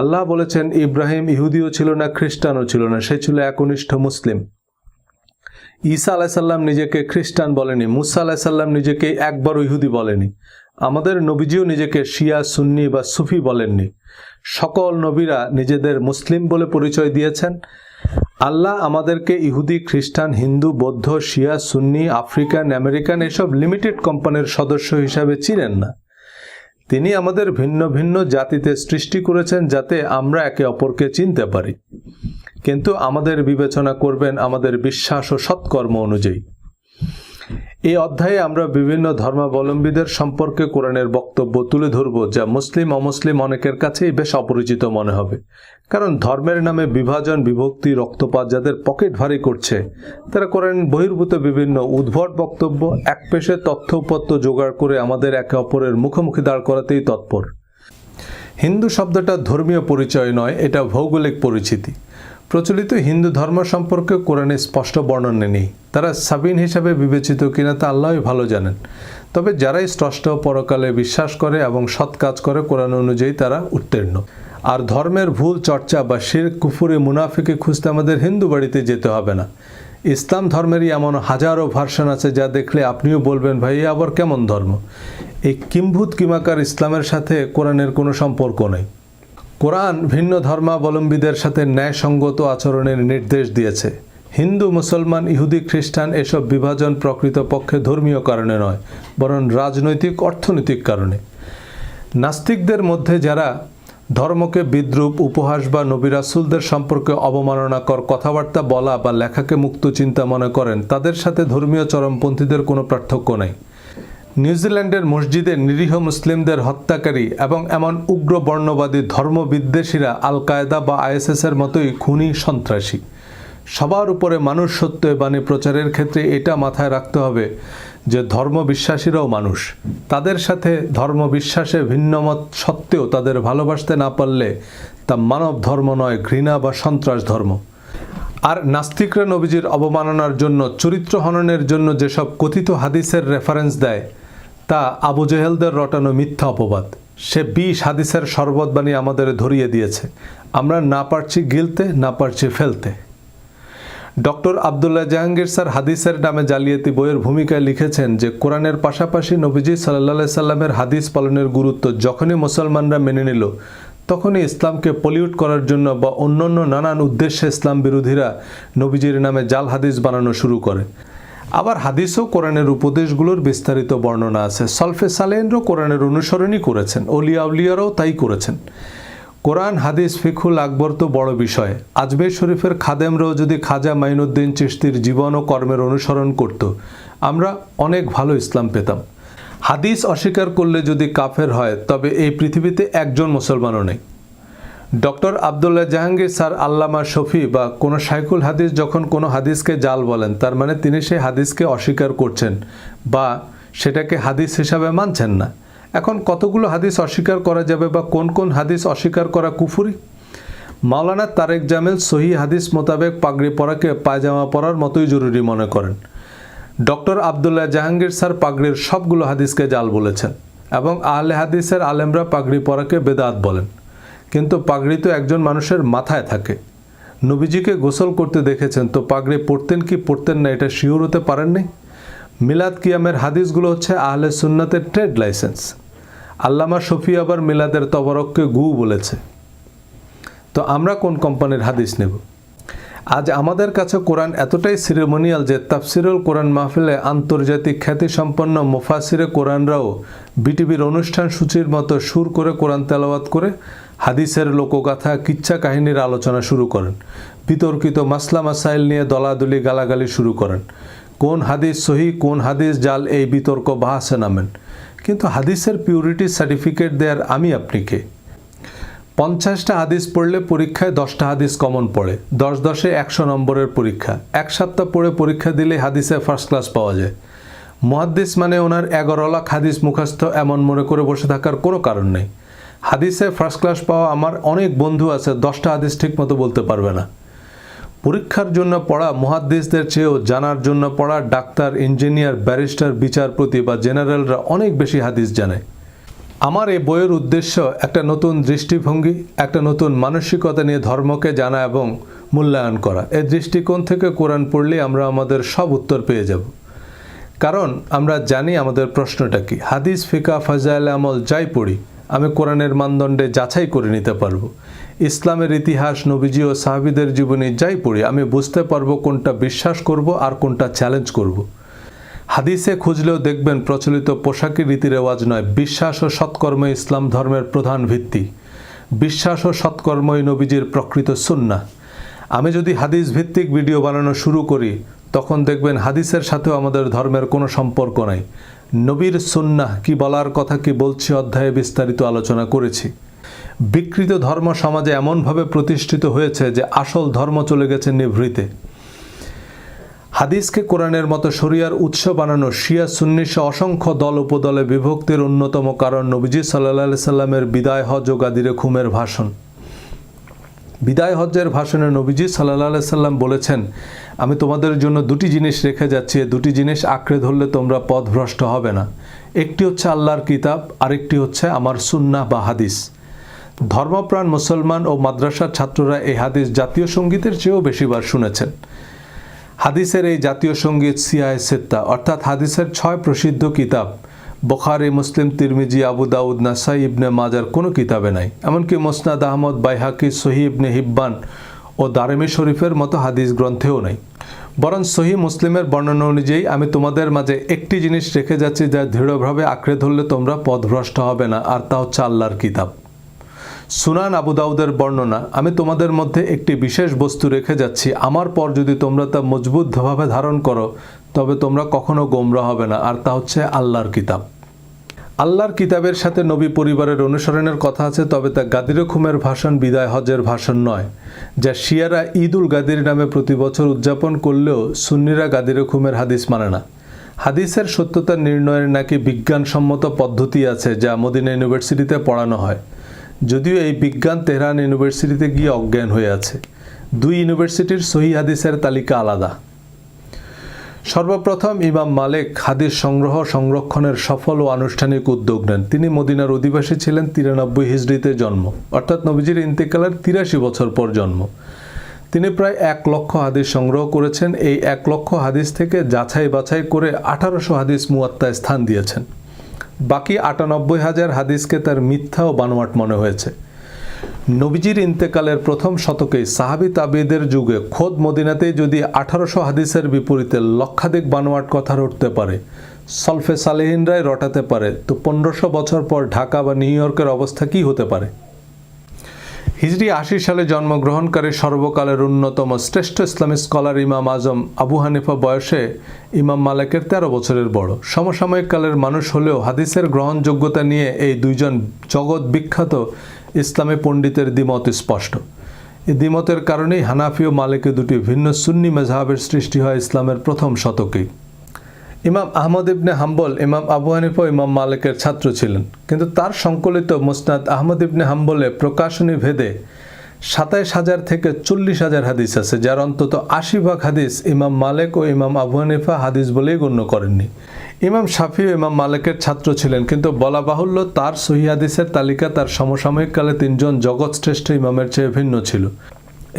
[SPEAKER 1] আল্লাহ বলেছেন, ইব্রাহিম ইহুদিও ছিল না, খ্রিস্টানও ছিল না, সে ছিল একনিষ্ঠ মুসলিম। ঈসা আলাইসাল্লাম নিজেকে খ্রিস্টান বলেনি, মুসা আলাইসাল্লাম নিজেকে একবারও ইহুদি বলেনি, আমাদের নবীজিও নিজেকে শিয়া, সুন্নি বা সুফি বলেননি। সকল নবীরা নিজেদের মুসলিম বলে পরিচয় দিয়েছেন। আল্লাহ আমাদেরকে ইহুদি, খ্রিস্টান, হিন্দু, বৌদ্ধ, শিয়া, সুন্নি, আফ্রিকান, আমেরিকান এসব লিমিটেড কোম্পানির সদস্য হিসাবে চিনেন না। তিনি আমাদের ভিন্ন ভিন্ন জাতিতে সৃষ্টি করেছেন যাতে আমরা একে অপরকে চিনতে পারি, কিন্তু আমাদের বিবেচনা করবেন আমাদের বিশ্বাস ও সৎকর্ম অনুযায়ী। এই অধ্যায়ে আমরা বিভিন্ন ধর্মাবলম্বীদের সম্পর্কে কোরআনের বক্তব্য তুলে ধরব, যা মুসলিম অমুসলিম অনেকের কাছেই বেশ অপরিচিত মনে হবে। কারণ ধর্মের নামে বিভাজন, বিভক্তি, রক্তপাত যাদের পকেট ভারী করছে, তারা কোরআন বহির্ভূত বিভিন্ন উদ্ভট বক্তব্য একপেশে তথ্য উপত্য জোগাড় করে আমাদের একে অপরের মুখোমুখি দাঁড় করাতেই তৎপর। হিন্দু শব্দটা ধর্মীয় পরিচয় নয়, এটা ভৌগোলিক পরিচিতি। প্রচলিত হিন্দু ধর্ম সম্পর্কে কোরআনে স্পষ্ট বর্ণনা নেই। তারা সাবিন হিসাবে বিবেচিত কিনা তা আল্লাহই ভালো জানেন। তবে যারাই স্রষ্টা পরকালে বিশ্বাস করে এবং সৎ কাজ করে, কোরআন অনুযায়ী তারা উত্তীর্ণ। আর ধর্মের ভুল চর্চা বা শিরক, কুফরি, মুনাফিকে খুঁজতে আমাদের হিন্দু বাড়িতে যেতে হবে না। ইসলাম ধর্মেরই এমন হাজারো ভার্সন আছে যা দেখলে আপনিও বলবেন, ভাই আবার কেমন ধর্ম। এই কিম্ভূত কিমাকার ইসলামের সাথে কোরআনের কোনো সম্পর্ক নেই। কোরআন ভিন্ন ধর্মাবলম্বীদের সাথে ন্যায়সঙ্গত আচরণের নির্দেশ দিয়েছে। হিন্দু, মুসলমান, ইহুদি, খ্রিস্টান এসব বিভাজন প্রকৃতপক্ষে ধর্মীয় কারণে নয়, বরং রাজনৈতিক, অর্থনৈতিক কারণে। নাস্তিকদের মধ্যে যারা ধর্মকে বিদ্রূপ, উপহাস বা নবী রাসূলদের সম্পর্কে অবমাননাকর কথাবার্তা বলা বা লেখাকে মুক্ত চিন্তা মনে করেন, তাদের সাথে ধর্মীয় চরমপন্থীদের কোনো পার্থক্য নেই। নিউজিল্যান্ডের মসজিদে নিরীহ মুসলিমদের হত্যাকারী এবং এমন উগ্র বর্ণবাদী ধর্মবিদ্বেষীরা আল কায়দা বা আইএসএসের মতোই খুনি, সন্ত্রাসী। সবার উপরে মানুষ সত্য বাণী প্রচারের ক্ষেত্রে এটা মাথায় রাখতে হবে যে ধর্মবিশ্বাসীরাও মানুষ। তাদের সাথে ধর্মবিশ্বাসে ভিন্নমত সত্ত্বেও তাদের ভালোবাসতে না পারলে তা মানব ধর্ম নয়, ঘৃণা বা সন্ত্রাস ধর্ম। আর নাস্তিকরা নবীজির অবমাননার জন্য, চরিত্র হননের জন্য যেসব কথিত হাদিসের রেফারেন্স দেয়, তা আবু জেহেলদের রটানো মিথ্যা অপবাদ। সে 20 হাদিসের শরবত বানিয়ে আমাদের ধরিয়ে দিয়েছে। আমরা না পারছি গিলতে, না পারছি ফেলতে। ডক্টর আবদুল্লাহ জাহাঙ্গীর স্যার হাদিসের নামে জালিয়াতি বইয়ের ভূমিকায় লিখেছেন যে কোরআনের পাশাপাশি নবীজি সাল্লাল্লাহু সাল্লামের হাদিস পালনের গুরুত্ব যখনই মুসলমানরা মেনে নিল, তখনই ইসলামকে পলিউট করার জন্য বা অন্যান্য নানান উদ্দেশ্যে ইসলাম বিরোধীরা নবীজির নামে জাল হাদিস বানানো শুরু করে। আবার হাদিসও কোরআনের উপদেশগুলোর বিস্তারিত বর্ণনা আছে। সলফে সালেহিনরাও কোরআনের অনুসরণই করেছেন, ওলিয়া উলিয়ারাও তাই করেছেন। কোরআন, হাদিস, ফিকহুল আকবর তো বড় বিষয়। আজমের শরীফের খাদেমরাও যদি খাজা মাইনুদ্দিন চিশতির জীবন ও কর্মের অনুসরণ করত, আমরা অনেক ভালো ইসলাম পেতাম। হাদিস অস্বীকার করলে যদি কাফের হয়, তবে এই পৃথিবীতে একজন মুসলমানও নেই। ডক্টর আবদুল্লাহ জাহাঙ্গীর স্যার, আল্লামা শফি বা কোনো শাইখুল হাদিস যখন কোনো হাদিসকে জাল বলেন, তার মানে তিনি সেই হাদিসকে অস্বীকার করছেন বা সেটাকে হাদিস হিসাবে মানছেন না। এখন কতগুলো হাদিস অস্বীকার করা যাবে বা কোন কোন হাদিস অস্বীকার করা কুফরি? মাওলানা তারেক জামিল সহি হাদিস মোতাবেক পাগড়ি পরাকে পায়জামা পরার মতোই জরুরি মনে করেন। ডক্টর আবদুল্লাহ জাহাঙ্গীর স্যার পাগড়ির সবগুলো হাদিসকে জাল বলেছেন এবং আহলে হাদিসের আলেমরা পাগড়ি পরাকে বেদাত বলেন। কিন্তু পাগড়ি তো একজন মানুষের মাথায় থাকে। নবীজিকে গোসল করতে দেখেছেন, তো পাগড়ি পরতেন কি পরতেন না এটা শিওর হতে পারেননি? মিলাদ কিয়ামের হাদিসগুলো হচ্ছে আহলে সুন্নাতের ট্রেড লাইসেন্স। আল্লামা শফি আবার মিলাদের তবরককে গু বলেছে। তো আমরা কোন কোম্পানির হাদিস নেব? আজ আমাদের কাছে কোরআন এতটাই সিরেমোনিয়াল যে তাফসিরুল কোরআন মাহফিলে আন্তর্জাতিক খ্যাতিসম্পন্ন মুফাসিরে কোরআনরাও বিটিভির অনুষ্ঠান সূচির মতো সুর করে কোরআন তেলাওয়াত করে হাদিসের লোকগাথা, কিচ্ছা কাহিনীর আলোচনা শুরু করেন। বিতর্কিত মাসলা মাসাইল নিয়ে দলাদলি, গালাগালি শুরু করেন। কোন হাদিস সহি, কোন হাদিস জাল, এই বিতর্ক বাহাসে নামেন। কিন্তু হাদিসের পিউরিটি সার্টিফিকেট দেওয়ার আমি আপনি কে? 50টা হাদিস পড়লে পরীক্ষায় 10টা হাদিস কমন পড়ে। 10-10-এ 100 নম্বরের পরীক্ষা। 1 সপ্তাহ পড়ে পরীক্ষা দিলে হাদিসে ফার্স্ট ক্লাস পাওয়া যায়। মুহাদ্দিস মানে ওনার 11 লাখ হাদিস মুখস্থ এমন মনে করে বসে থাকার কোনো কারণ নেই। হাদিসে ফার্স্ট ক্লাস পাওয়া আমার অনেক বন্ধু আছে, 10টা হাদিস ঠিক মতো বলতে পারবে না। পরীক্ষার জন্য পড়া মুহাদ্দিসদের চেয়েও জানার জন্য পড়া ডাক্তার, ইঞ্জিনিয়ার, ব্যারিস্টার, বিচারপতি বা জেনারেলরা অনেক বেশি হাদিস জানে। আমার এই বইয়ের উদ্দেশ্য একটা নতুন দৃষ্টিভঙ্গি, একটা নতুন মানসিকতা নিয়ে ধর্মকে জানা এবং মূল্যায়ন করা। এই দৃষ্টিকোণ থেকে কোরআন পড়লে আমরা আমাদের সব উত্তর পেয়ে যাব। কারণ আমরা জানি আমাদের প্রশ্নটা কি। হাদিস, ফিকা, ফাজাইল আমল যাই পড়ি আমি কোরআনের মানদণ্ডে যাচাই করে নিতে পারবো। ইসলামের ইতিহাস, নবীজি ও সাহাবীদের জীবনী যাই পড়ি আমি বুঝতে পারবো কোনটা বিশ্বাস করব আর কোনটা চ্যালেঞ্জ করব। হাদিসে খুঁজলেও দেখবেন প্রচলিত পোশাকি রীতি রেওয়াজ নয়, বিশ্বাস ও সৎকর্ম ইসলাম ধর্মের প্রধান ভিত্তি। বিশ্বাস ও সৎকর্মই নবীজির প্রকৃত সুন্নাহ। আমি যদি হাদিস ভিত্তিক ভিডিও বানানো শুরু করি তখন দেখবেন হাদিসের সাথেও আমাদের ধর্মের কোনো সম্পর্ক নাই। নবীর সুন্নাহ কি বলার কথা কি বলছি অধ্যায়ে বিস্তারিত আলোচনা করেছি। বিকৃত ধর্ম সমাজে এমনভাবে প্রতিষ্ঠিত হয়েছে যে আসল ধর্ম চলে গেছে নিভৃতে। হাদিসকে কোরআনের মতো শরিয়ার উৎস বানানো শিয়া সুন্নি সহ অসংখ্য দল উপদলে বিভক্তির অন্যতম কারণ নবীজি সাল্লাল্লাহু আলাইহি সাল্লামের বিদায় হজ ও গাদিরে খুমের ভাষণ। বিদায় হজ্জের ভাষণে নবীজি সাল্লাল্লাহু আলাইহি সাল্লাম বলেছেন, আমি তোমাদের জন্য দুটি জিনিস রেখে যাচ্ছি, দুটি জিনিস আঁকড়ে ধরলে তোমরা পথভ্রষ্ট হবে না। একটি হচ্ছে আল্লাহর কিতাব, আরেকটি হচ্ছে আমার সুন্নাহ বা হাদিস। ধর্মপ্রাণ মুসলমান ও মাদ্রাসার ছাত্ররা এই হাদিস জাতীয় সঙ্গীতের চেয়েও বেশিবার শুনেছেন। হাদিসের এই জাতীয় সঙ্গীত সিয়ায়ে সিত্তা অর্থাৎ হাদিসের 6 প্রসিদ্ধ কিতাব বুখারী, মুসলিম, তিরমিজি, আবু দাউদ, নাসাই, ইবনে মাজার কোনো কিতাবে নাই। এমনকি মুসনাদ আহমদ, বাইহাকি, সহিহ ইবনে হিব্বান ও দারিমি শরীফের মতো হাদিস গ্রন্থেও নাই। বরং সহিহ মুসলিমের বর্ণনা অনুযায়ী আমি তোমাদের মাঝে একটি জিনিস রেখে যাচ্ছি যা দৃঢ়ভাবে আঁকড়ে ধরলে তোমরা পথভ্রষ্ট হবে না, আর তা হচ্ছে আল্লাহর কিতাব। সুনান আবু দাউদের বর্ণনা, আমি তোমাদের মধ্যে একটি বিশেষ বস্তু রেখে যাচ্ছি, আমার পর যদি তোমরা তা মজবুতভাবে ধারণ করো তবে তোমরা কখনো গোমরাহ হবে না, আর তা হচ্ছে আল্লাহর কিতাব। আল্লাহর কিতাবের সাথে নবী পরিবারের অনুসরণের কথা আছে, তবে তা গাদিরে খুমের ভাষণ, বিদায় হজের ভাষণ নয়, যা শিয়ারা ঈদুল গাদির নামে প্রতি বছর উদযাপন করলেও সুন্নিরা গাদিরে খুমের হাদিস মানে না। হাদিসের সত্যতা নির্ণয়ের নাকি বিজ্ঞানসম্মত পদ্ধতি আছে যা মদিনা ইউনিভার্সিটিতে পড়ানো হয়, যদিও এই বিজ্ঞান তেহরান ইউনিভার্সিটিতে গিয়ে অজ্ঞান হয়ে আছে। 2 ইউনিভার্সিটির সহিহ হাদিসের তালিকা আলাদা। সর্বপ্রথম ইমাম মালিক হাদিস সংরক্ষণের সফল ও আনুষ্ঠানিক উদ্যোগ নেন। তিনি মদিনার অধিবাসী ছিলেন, 93 হিজরিতে জন্ম, অর্থাৎ নবীজির ইন্তেকালের 83 বছর পর জন্ম। তিনি প্রায় 1 লক্ষ হাদিস সংগ্রহ করেছেন। এই 1 লক্ষ হাদিস থেকে যাচাই বাছাই করে 1800 হাদিস মুয়াত্তায় স্থান দিয়েছেন। বাকি 98,000 হাদিসকে তার মিথ্যা ও বানোয়াট মনে হয়েছে। নবীজির ইন্তেকালের প্রথম শতকেই সাহাবী তাবিঈদের যুগে খোদ মদিনাতেই যদি 1800 হাদিসের বিপরীতে লক্ষাধিক বানোয়াট কথা রটতে পারে, সলফে সালেহিনরাই রটাতে পারে, তো 1500 বছর পর ঢাকা বা নিউ ইয়র্কের অবস্থা কি হতে পারে? হিজরি 80 সালে জন্মগ্রহণকারী সর্বকালের অন্যতম শ্রেষ্ঠ ইসলামিক স্কলার ইমাম আজম আবু হানিফা বয়সে ইমাম মালিকের 13 বছরের বড়। সমসাময়িক কালের মানুষ হলেও হাদিসের গ্রহণযোগ্যতা নিয়ে এই দুইজন জগৎ বিখ্যাত ইসলামী পণ্ডিতের দ্বিমত স্পষ্ট। এই দ্বিমতের কারণেই হানাফি ও মালিকি দুটি ভিন্ন সুন্নি মাযহাবের সৃষ্টি হয় ইসলামের প্রথম শতকেই। ইমাম আহমদ ইবনে হাম্বল ইমাম আবু হানিফা ও ইমাম মালিকের ছাত্র ছিলেন, কিন্তু তার সংকলিত মুসনাদ আহমদ ইবনে হাম্বলে প্রকাশনী ভেদে 27,000 থেকে 40,000 হাদিস আছে, যার অন্তত 80% হাদিস ইমাম মালিক ও ইমাম আবু হানিফা হাদিস বলেই গণ্য করেননি। ইমাম শাফি ও ইমাম মালিকের ছাত্র ছিলেন, কিন্তু বলা বাহুল্য তার সহিহ হাদিসের তালিকা তার সমসাময়িক কালে 3 জন জগৎশ্রেষ্ঠ ইমামের চেয়ে ভিন্ন ছিল।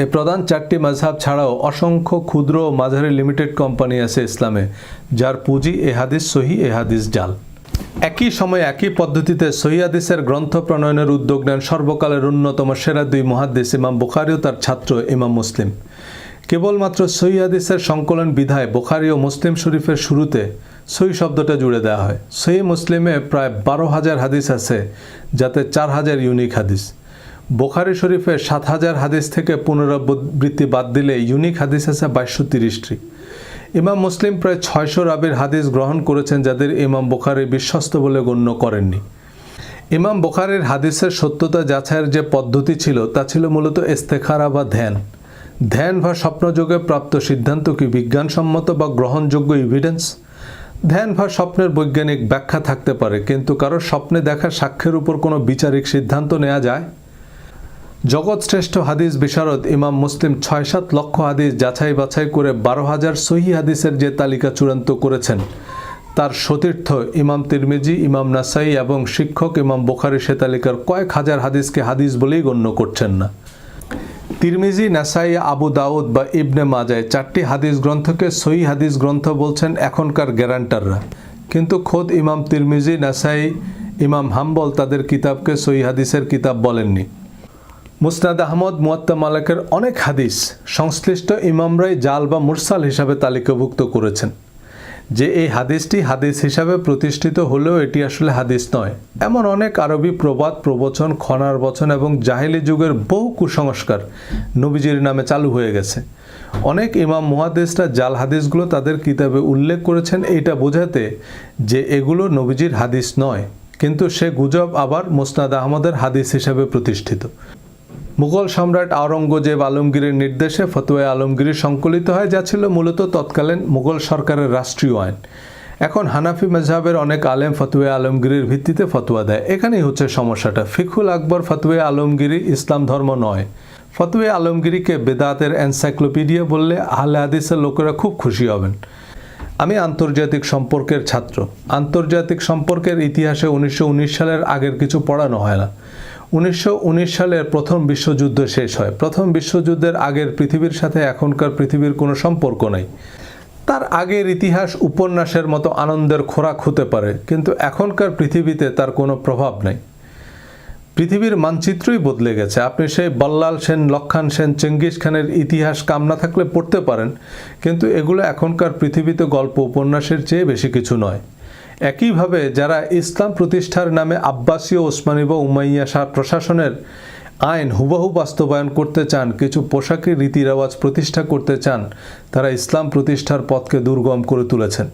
[SPEAKER 1] এই প্রধান 4টি মাযহাব ছাড়াও অসংখ্য ক্ষুদ্র ও মাঝারি লিমিটেড কোম্পানি আছে ইসলামে, যার পুঁজি এ হাদিস সহিহ, এ হাদিস জাল। একই সময়ে একই পদ্ধতিতে সহিহ হাদিসের গ্রন্থ প্রণয়নের উদ্যোগ নেন সর্বকালের অন্যতম সেরা 2 মুহাদ্দিস ইমাম বুখারী ও তার ছাত্র ইমাম মুসলিম। কেবলমাত্র সহিহ হাদিসের সংকলন বিধায় বুখারী ও মুসলিম শরীফের শুরুতে সহিহ শব্দটা জুড়ে দেওয়া হয়। সহিহ মুসলিমে প্রায় 12,000 হাদিস আছে, যাতে 4,000 ইউনিক হাদিস। বুখারী শরীফে 7,000 হাদিস থেকে পুনরাবৃত্তি বাদ দিলে ইউনিক হাদিস আছে 2230টি। ইমাম মুসলিম প্রায় 600 রাবির হাদিস গ্রহণ করেছেন, যাদের ইমাম বুখারী বিশ্বস্ত বলে গণ্য করেননি। ইমাম বুখারীর হাদিসের সত্যতা যাচাইয়ের যে পদ্ধতি ছিল তা ছিল মূলত ইস্তেখারা বা ধ্যান বা স্বপ্নযোগে প্রাপ্ত সিদ্ধান্ত কি বিজ্ঞানসম্মত বা গ্রহণযোগ্য এভিডেন্স? ধ্যান বা স্বপ্নের বৈজ্ঞানিক ব্যাখ্যা থাকতে পারে, কিন্তু কারোর স্বপ্নে দেখা সাক্ষ্যের উপর কোনো বিচারিক সিদ্ধান্ত নেওয়া যায়? জগৎশ্রেষ্ঠ হাদিস বিশারদ ইমাম মুসলিম 6-7 লক্ষ হাদিস যাচাই বাছাই করে 12,000 সহিহ হাদিসের যে তালিকা চূড়ান্ত করেছেন, তার সতীর্থ ইমাম তিরমিজি, ইমাম নাসাই এবং শিক্ষক ইমাম বুখারী সে তালিকার কয়েক হাজার হাদিসকে হাদিস বলেই গণ্য করছেন না। তিরমিজি, নাসাই, আবু দাউদ বা ইবনে মাজাহ 4টি হাদিস গ্রন্থকে সহিহ হাদিস গ্রন্থ বলছেন এখনকার গ্যারান্টাররা, কিন্তু খোদ ইমাম তিরমিজি, নাসাই, ইমাম হাম্বল তাদের কিতাবকে সহিহ হাদিসের কিতাব বলেননি। মুসনাদ আহমদ, মুয়াত্তা মালিকের অনেক হাদিস সংশ্লিষ্ট ইমামরাই জাল বা মুরসাল হিসাবে তালিকাভুক্ত করেছেন। যে এই হাদিসটি হাদিস হিসাবে প্রতিষ্ঠিত হলেও এটি আসলে হাদিস নয়, এমন অনেক আরবি প্রবাদ, প্রবচন, খনার বচন এবং জাহেলি যুগের বহু কুসংস্কার নবীজির নামে চালু হয়ে গেছে। অনেক ইমাম মুহাদ্দিসরা জাল হাদিসগুলো তাদের কিতাবে উল্লেখ করেছেন এটা বোঝাতে যে এগুলো নবীজির হাদিস নয়, কিন্তু সে গুজব আবার মুসনাদ আহমদের হাদিস হিসাবে প্রতিষ্ঠিত। মুঘল সম্রাট আওরঙ্গজেব আলমগীরের নির্দেশে ফতোয়া আলমগীরি সংকলিত হয়, যা ছিল মূলত তৎকালীন মুঘল সরকারের রাষ্ট্রীয় আইন। এখন হানাফি মাযহাবের অনেক আলেম ফতোয়া আলমগীরির ভিত্তিতে ফতোয়া দেয়। এখানেই হচ্ছে সমস্যাটা। ফিকহুল আকবর ফতোয়া আলমগীরি ইসলাম ধর্ম নয়। ফতোয়া আলমগীরিকে বেদাতের এনসাইক্লোপিডিয়া বললে আহলে হাদিসের লোকেরা খুব খুশি হবেন। আমি আন্তর্জাতিক সম্পর্কের ছাত্র। আন্তর্জাতিক সম্পর্কের ইতিহাসে 1919 সালের আগের কিছু পড়ানো হয় না। 1919 সালের প্রথম বিশ্বযুদ্ধ শেষ হয়। প্রথম বিশ্বযুদ্ধের আগের পৃথিবীর সাথে এখনকার পৃথিবীর কোনো সম্পর্ক নেই। তার আগের ইতিহাস উপন্যাসের মতো আনন্দের খোরাক হতে পারে, কিন্তু এখনকার পৃথিবীতে তার কোনো প্রভাব নেই। পৃথিবীর মানচিত্রই বদলে গেছে। আপনি সেই বল্লাল সেন, লক্ষণ সেন, চেঙ্গিস খানের ইতিহাস কাম না থাকলে পড়তে পারেন, কিন্তু এগুলো এখনকার পৃথিবীতে গল্প উপন্যাসের চেয়ে বেশি কিছু নয়। একইভাবে যারা ইসলাম প্রতিষ্ঠার নামে আব্বাসীয়, ওসমানী বা উমাইয়া শাহ প্রশাসনের আইন হুবহু বাস্তবায়ন করতে চান, কিছু পোশাকি রীতি রেওয়াজ প্রতিষ্ঠা করতে চান, তারা ইসলাম প্রতিষ্ঠার পথকে দুর্গম করে তুলেছেন।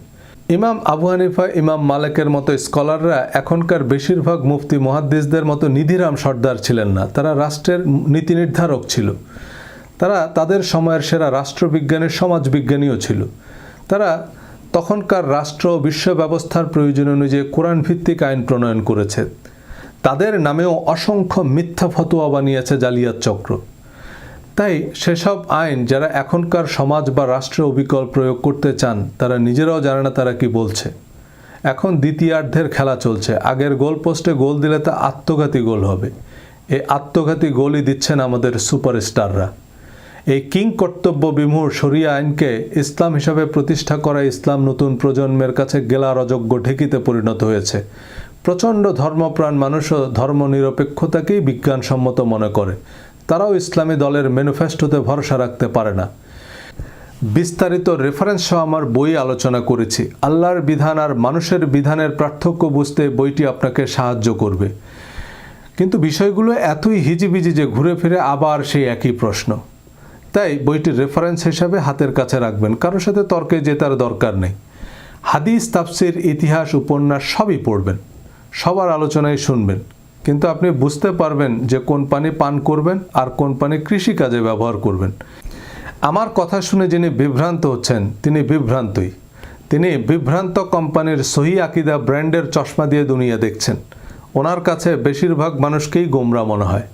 [SPEAKER 1] ইমাম আবু হানিফা, ইমাম মালিকের মতো স্কলাররা এখনকার বেশিরভাগ মুফতি মুহাদ্দিসদের মতো নিধিরাম সর্দার ছিলেন না। তারা রাষ্ট্রের নীতি নির্ধারক ছিল। তারা তাদের সময়ের সেরা রাষ্ট্রবিজ্ঞানী, সমাজবিজ্ঞানীও ছিল। তারা তখনকার রাষ্ট্র বিশ্ব ব্যবস্থার প্রয়োজন অনুযায়ী কোরআন ভিত্তিক আইন প্রণয়ন করেছে। তাদের নামেও অসংখ্য মিথ্যা ফতোয়া বানিয়েছে জালিয়াত চক্র। তাই সেসব আইন যারা এখনকার সমাজ বা রাষ্ট্রে অবিকল প্রয়োগ করতে চান, তারা নিজেরাও জানে না তারা কি বলছে। এখন দ্বিতীয়ার্ধের খেলা চলছে। আগের গোল পোস্টে গোল দিলে তা আত্মঘাতী গোল হবে। এই আত্মঘাতী গোলই দিচ্ছেন আমাদের সুপারস্টাররা। এই কিং কর্তব্য বিমূঢ় শরিয়া আইনকে ইসলাম হিসাবে প্রতিষ্ঠা করা ইসলাম নতুন প্রজন্মের কাছে গেলার অযোগ্য ঢেকিতে পরিণত হয়েছে। প্রচণ্ড ধর্মপ্রাণ মানুষও ধর্মনিরপেক্ষতাকেই বিজ্ঞানসম্মত মনে করে। তারাও ইসলামী দলের ম্যানিফেস্টোতে ভরসা রাখতে পারে না। বিস্তারিত রেফারেন্স সহ আমার বই আলোচনা করেছি। আল্লাহর বিধান আর মানুষের বিধানের পার্থক্য বুঝতে বইটি আপনাকে সাহায্য করবে। কিন্তু বিষয়গুলো এতই হিজিবিজি যে ঘুরে ফিরে আবার সেই একই প্রশ্ন। তাই বইটির রেফারেন্স হিসাবে হাতের কাছে রাখবেন। কারোর সাথে তর্কে জেতার দরকার নেই। হাদিস, তাফসির, ইতিহাস, উপন্যাস সবই পড়বেন, সবার আলোচনায় শুনবেন, কিন্তু আপনি বুঝতে পারবেন যে কোন পানি পান করবেন আর কোন পানি কৃষিকাজে ব্যবহার করবেন। আমার কথা শুনে যিনি বিভ্রান্ত হচ্ছেন তিনি বিভ্রান্তই। তিনি বিভ্রান্ত কোম্পানির সহি আকিদা ব্র্যান্ডের চশমা দিয়ে দুনিয়া দেখছেন। ওনার কাছে বেশিরভাগ মানুষকেই গোমরা মনে হয়।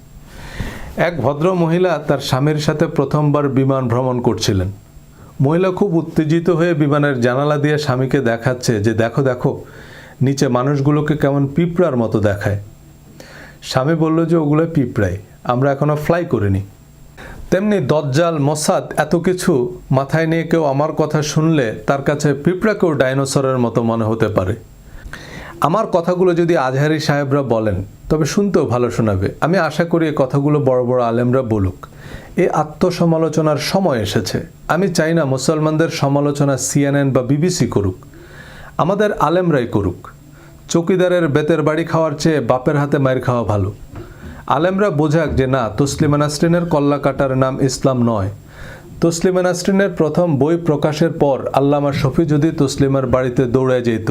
[SPEAKER 1] এক ভদ্র মহিলা তার স্বামীর সাথে প্রথমবার বিমান ভ্রমণ করছিলেন। মহিলা খুব উত্তেজিত হয়ে বিমানের জানালা দিয়ে স্বামীকে দেখাচ্ছে যে দেখো দেখো, নিচে মানুষগুলোকে কেমন পিঁপড়ার মতো দেখায়। স্বামী বলল যে ওগুলো পিঁপড়াই, আমরা এখনো ফ্লাই করিনি। তেমনি দজ্জাল, মোসাদ এত কিছু মাথায় নিয়ে কেউ আমার কথা শুনলে তার কাছে পিঁপড়াকেও ডাইনোসরের মতো মনে হতে পারে। আমার কথাগুলো যদি আজহারি সাহেবরা বলেন তবে শুনতেও ভালো শোনাবে। আমি আশা করি এই কথাগুলো বড় বড় আলেমরা বলুক। এই আত্মসমালোচনার সময় এসেছে। আমি চাই না মুসলমানদের সমালোচনা CNN বা BBC করুক, আমাদের আলেমরাই করুক। চৌকিদারের বেতের বাড়ি খাওয়ার চেয়ে বাপের হাতে মায়ের খাওয়া ভালো। আলেমরা বোঝাক যে না, তসলিমা নাসরিনের কল্লা কাটার নাম ইসলাম নয়। তসলিমা নাসরিনের প্রথম বই প্রকাশের পর আল্লামা শফি যদি তসলিমার বাড়িতে দৌড়ে যেত,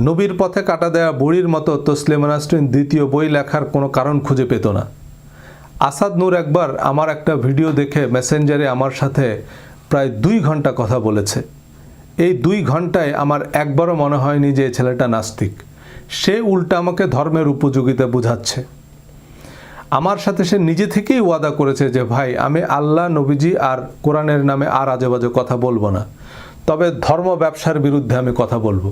[SPEAKER 1] নবীর পথে কাটা দেওয়া বুড়ির মতো তসলিমা নাসরিন দ্বিতীয় বই লেখার কোনো কারণ খুঁজে পেত না। আসাদ নূর একবার আমার একটা ভিডিও দেখে মেসেঞ্জারে আমার সাথে প্রায় 2 ঘন্টা কথা বলেছে। এই 2 ঘন্টায় আমার একবারও মনে হয়নি যে এই ছেলেটা নাস্তিক। সে উল্টা আমাকে ধর্মের উপযোগিতা বুঝাচ্ছে। আমার সাথে সে নিজে থেকেই ওয়াদা করেছে যে ভাই, আমি আল্লাহ, নবীজি আর কোরআনের নামে আর আজেবাজে কথা বলবো না। তবে ধর্ম ব্যবসার বিরুদ্ধে আমি কথা বলবো।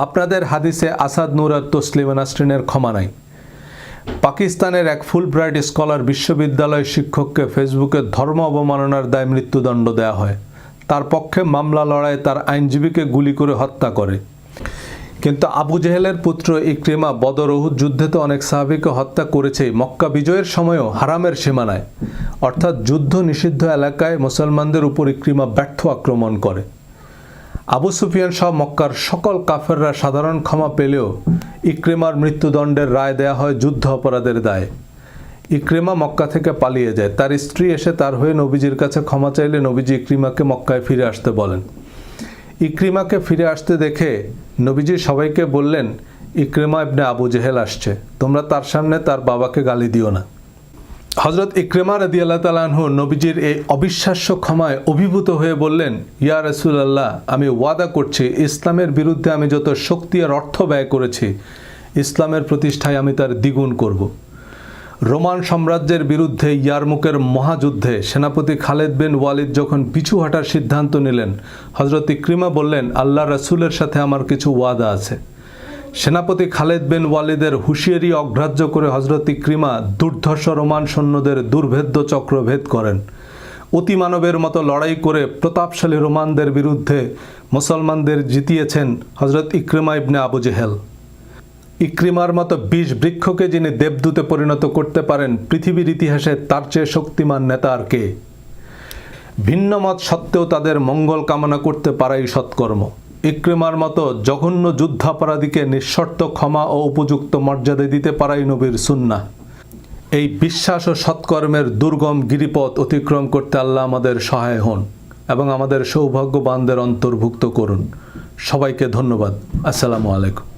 [SPEAKER 1] আপনাদের হাদিসে আসাদ নূর আর তসলিমা নাসরিনের ক্ষমা নাই। পাকিস্তানের এক ফুলব্রাইট স্কলার বিশ্ববিদ্যালয় শিক্ষককে ফেসবুকে ধর্ম অবমাননার দায়ে মৃত্যুদণ্ড দেওয়া হয়। তার পক্ষে মামলা লড়ায় তার আইনজীবীকে গুলি করে হত্যা করে। কিন্তু আবু জেহেলের পুত্র ইকরিমা বদর উহুদ যুদ্ধে তো অনেক সাহাবীকে হত্যা করেছেই, মক্কা বিজয়ের সময়ও হারামের সীমানায় অর্থাৎ যুদ্ধ নিষিদ্ধ এলাকায় মুসলমানদের উপর ইকরিমা ব্যর্থ আক্রমণ করে। আবু সুফিয়ান সহ মক্কার সকল কাফেররা সাধারণ ক্ষমা পেলেও ইকরিমার মৃত্যুদণ্ডের রায় দেয়া হয় যুদ্ধ অপরাধের দায়ে। ইকরিমা মক্কা থেকে পালিয়ে যায়। তার স্ত্রী এসে তার হয়ে নবীজির কাছে ক্ষমা চাইলে নবীজি ইকরিমাকে মক্কায় ফিরে আসতে বলেন। ইকরিমাকে ফিরে আসতে দেখে নবীজি সবাইকে বললেন, ইকরিমা ইবনে আবু জেহেল আসছে, তোমরা তার সামনে তার বাবাকে গালি দিও না। হযরত ইকরিমা রাদিয়াল্লাহু তাআলা আনহু নবীজির এই অবিশ্বাস্য ক্ষমায় অভিভূত হয়ে বললেন, ইয়া রাসূলুল্লাহ, আমি ওয়াদা করছি ইসলামের বিরুদ্ধে আমি যত শক্তি আর অর্থ ব্যয় করেছি, ইসলামের প্রতিষ্ঠায় আমি তার দ্বিগুণ করব। রোমান সাম্রাজ্যের বিরুদ্ধে ইয়ারমুকের মহাযুদ্ধে সেনাপতি খালেদ বিন ওয়ালিদ যখন পিছু হাঁটার সিদ্ধান্ত নিলেন, হযরত ইকরিমা বললেন, আল্লাহ রাসূলের সাথে আমার কিছু ওয়াদা আছে। সেনাপতি খালেদ বিন ওয়ালিদের হুঁশিয়ারি অগ্রাহ্য করে হযরত ইকরিমা দুর্ধর্ষ রোমান সৈন্যদের দুর্ভেদ্য চক্র ভেদ করেন। অতিমানবের মতো লড়াই করে প্রতাপশালী রোমানদের বিরুদ্ধে মুসলমানদের জিতিয়েছেন হযরত ইকরিমা ইবনে আবু জেহেল। ইকরিমার মতো ২০ বৃক্ষকে যিনি দেবদূতে পরিণত করতে পারেন, পৃথিবীর ইতিহাসে তার চেয়ে শক্তিমান নেতা আর কে? ভিন্ন মত সত্ত্বেও তাদের মঙ্গল কামনা করতে পারাই সৎকর্ম। ইকরিমার মতো জঘন্য যুদ্ধাপরাধীকে নিঃশর্ত ক্ষমা ও উপযুক্ত মর্যাদা দিতে পারাই নবীর সুন্নাহ। এই বিশ্বাস ও সৎকর্মের দুর্গম গিরিপথ অতিক্রম করতে আল্লাহ আমাদের সহায় হন এবং আমাদের সৌভাগ্যবানদের অন্তর্ভুক্ত করুন। সবাইকে ধন্যবাদ। আসসালামু আলাইকুম।